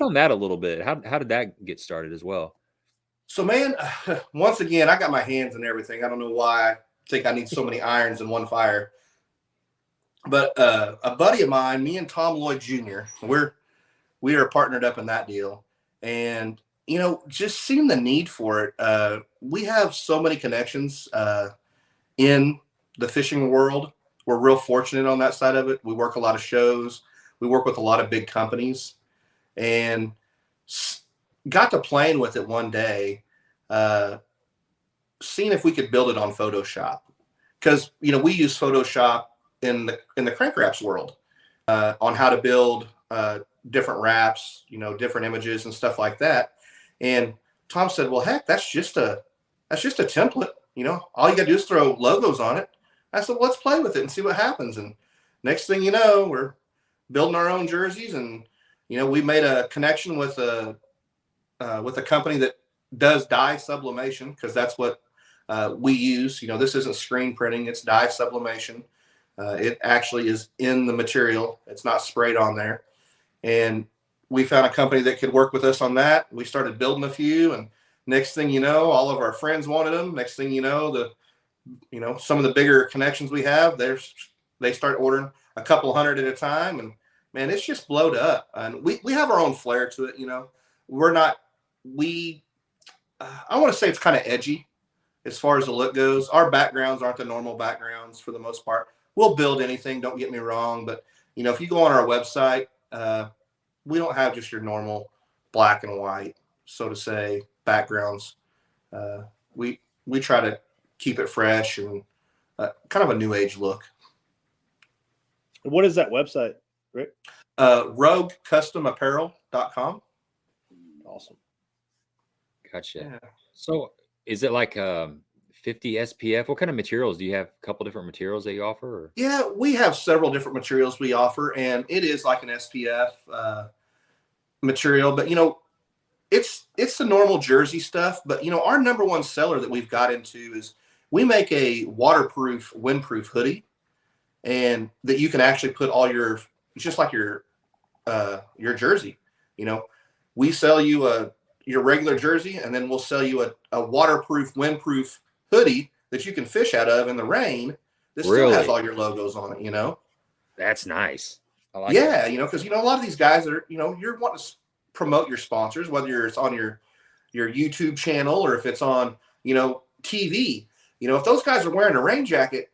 [SPEAKER 1] on that a little bit. How did that get started as well?
[SPEAKER 4] So, man, once again, I got my hands in everything. I don't know why I think I need so many irons in one fire. But a buddy of mine, me and Tom Lloyd Jr., we are partnered up in that deal. And, you know, just seeing the need for it. We have so many connections in the fishing world. We're real fortunate on that side of it. We work a lot of shows. We work with a lot of big companies. And got to playing with it one day, seeing if we could build it on Photoshop. Because, you know, we use Photoshop in the crank wraps world on how to build different wraps, you know, different images and stuff like that. And Tom said, well, heck, that's just a template. You know, all you got to do is throw logos on it. I said, well, let's play with it and see what happens. And next thing you know, we're building our own jerseys. And, you know, we made a connection with a company that does dye sublimation, because that's what we use. You know, this isn't screen printing, it's dye sublimation. It actually is in the material. It's not sprayed on there. And we found a company that could work with us on that. We started building a few, and next thing you know, all of our friends wanted them. Next thing you know, some of the bigger connections we have, they start ordering a couple hundred at a time, and man, it's just blowed up. And we have our own flair to it. You know, I want to say it's kind of edgy as far as the look goes. Our backgrounds aren't the normal backgrounds for the most part. We'll build anything, don't get me wrong, but you know, if you go on our website, we don't have just your normal black and white, so to say, backgrounds. We try to keep it fresh and kind of a new age look.
[SPEAKER 6] What is that website, Rick?
[SPEAKER 4] RougeCustomApparel.com.
[SPEAKER 6] Awesome.
[SPEAKER 1] Gotcha.
[SPEAKER 4] Yeah.
[SPEAKER 1] So is it like 50 SPF? What kind of materials do you have? A couple different materials that you offer? Or?
[SPEAKER 4] Yeah, we have several different materials we offer, and it is like an SPF material. But you know, it's the normal jersey stuff. But you know, our number one seller that we've got into is we make a waterproof, windproof hoodie, and that you can actually put all your, just like your jersey. You know, we sell you your regular jersey, and then we'll sell you a waterproof, windproof hoodie that you can fish out of in the rain. This still has all your logos on it, you know?
[SPEAKER 1] That's nice. I like
[SPEAKER 4] that. You know, because, you know, a lot of these guys are, you know, you're wanting to promote your sponsors, whether it's on your YouTube channel or if it's on, you know, TV. You know, if those guys are wearing a rain jacket,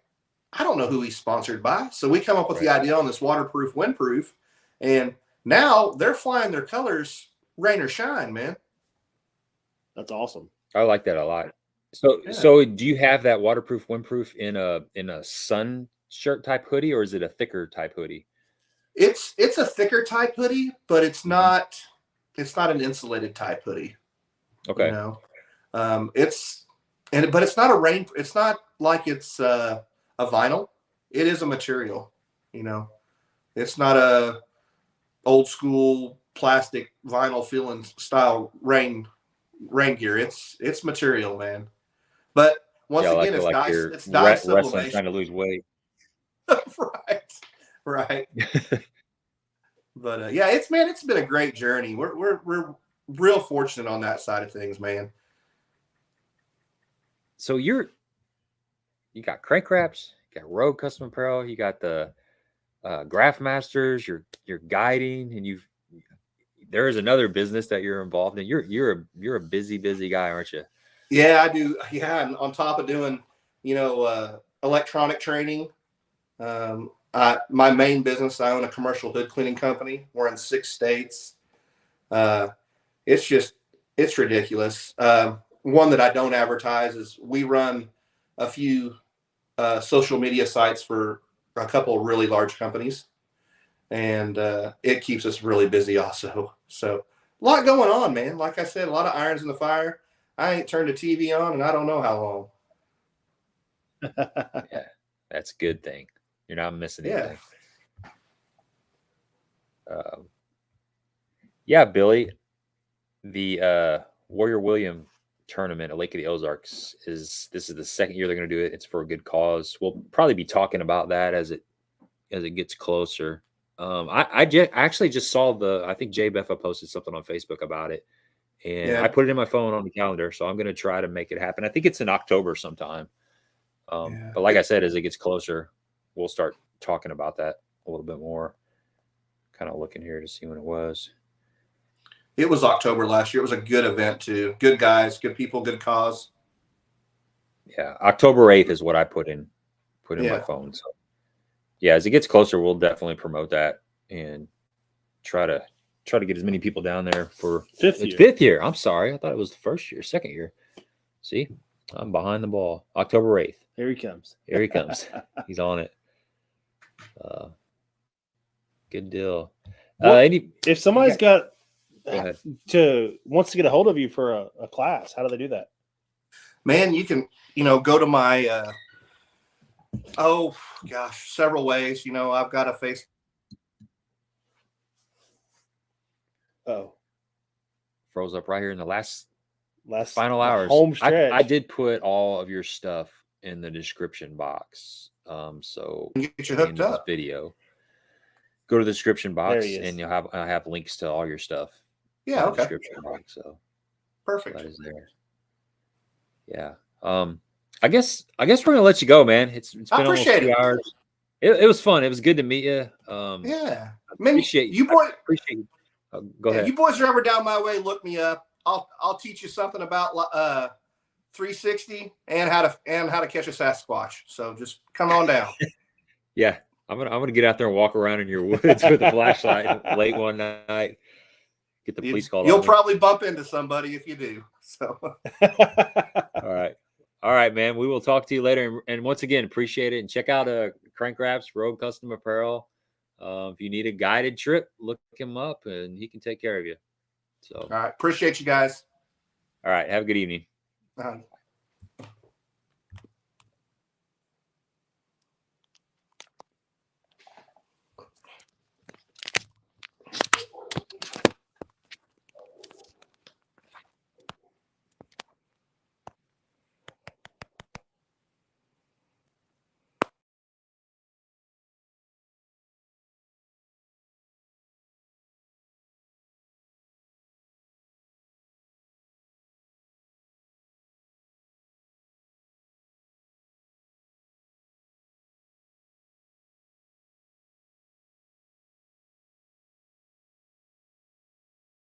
[SPEAKER 4] I don't know who he's sponsored by. So we come up with the idea on this waterproof, windproof, and now they're flying their colors, rain or shine, man.
[SPEAKER 6] That's awesome.
[SPEAKER 1] I like that a lot. So do you have that waterproof, windproof in a sun shirt type hoodie, or is it a thicker type hoodie?
[SPEAKER 4] It's a thicker type hoodie, but it's not an insulated type hoodie.
[SPEAKER 1] Okay.
[SPEAKER 4] You know, but it's not a rain. It's not like it's a vinyl. It is a material. You know, it's not a old school plastic vinyl feeling style rain gear. It's material, man. But once again, it's dye. It's dye sublimation.
[SPEAKER 1] Trying to lose weight.
[SPEAKER 4] right. But yeah, it's been a great journey. We're real fortunate on that side of things, man.
[SPEAKER 1] So you got crank wraps, you got Rouge Custom Apparel, you got the Graph Masters, you're guiding, and there is another business that you're involved in. You're a busy guy, aren't you?
[SPEAKER 4] Yeah, I do. Yeah, and on top of doing, you know, electronic training, my main business, I own a commercial hood cleaning company. We're in 6 states. It's ridiculous. One that I don't advertise is we run a few social media sites for a couple of really large companies, and it keeps us really busy also. So a lot going on, man. Like I said, a lot of irons in the fire. I ain't turned the TV on and I don't know how long.
[SPEAKER 1] Yeah, that's a good thing. You're not missing anything. Yeah, Billy, the Warrior William tournament at Lake of the Ozarks. This is the second year they're going to do it. It's for a good cause. We'll probably be talking about that as it gets closer. I actually just saw I think Jay Beffa posted something on Facebook about it, and I put it in my phone on the calendar. So I'm going to try to make it happen. I think it's in October sometime. But like I said, as it gets closer, we'll start talking about that a little bit more. Kind of looking here to see when it was.
[SPEAKER 4] It was October last year. It was a good event too. Good guys, good people, good cause.
[SPEAKER 1] Yeah, October 8th is what I put in my phone. So yeah, as it gets closer, we'll definitely promote that and try to get as many people down there for fifth year. I'm sorry, I thought it was the first year, second year. See, I'm behind the ball. October 8th.
[SPEAKER 6] Here he comes.
[SPEAKER 1] Here he comes. He's on it. Good deal.
[SPEAKER 6] If somebody's wants to get a hold of you for a class, how do they do that?
[SPEAKER 4] Man, you can, go to my, several ways. I've got a face.
[SPEAKER 1] Oh, froze up right here in the last
[SPEAKER 6] last
[SPEAKER 1] final hours.
[SPEAKER 6] Home stretch.
[SPEAKER 1] I did put all of your stuff in the description box.
[SPEAKER 4] Get you hooked up.
[SPEAKER 1] Video. Go to the description box and I have links to all your stuff.
[SPEAKER 4] Yeah, okay.
[SPEAKER 1] Description box. So
[SPEAKER 4] perfect.
[SPEAKER 1] That is there. Yeah. I guess we're gonna let you go, man. It's been almost 2 hours. It was fun. It was good to meet you.
[SPEAKER 4] Yeah.
[SPEAKER 1] Appreciate you. Appreciate you. Go ahead.
[SPEAKER 4] You boys are ever down my way, look me up. I'll teach you something about 360 and how to catch a Sasquatch. So just come on down.
[SPEAKER 1] Yeah. I'm gonna get out there and walk around in your woods with a flashlight late one night. Get the police called.
[SPEAKER 4] You'll probably bump into somebody if you do. So
[SPEAKER 1] all right, man. We will talk to you later. And once again, appreciate it. And check out Crank Wraps, Rouge Custom Apparel. If you need a guided trip, look him up and he can take care of you. So
[SPEAKER 4] all right, appreciate you guys.
[SPEAKER 1] All right, have a good evening.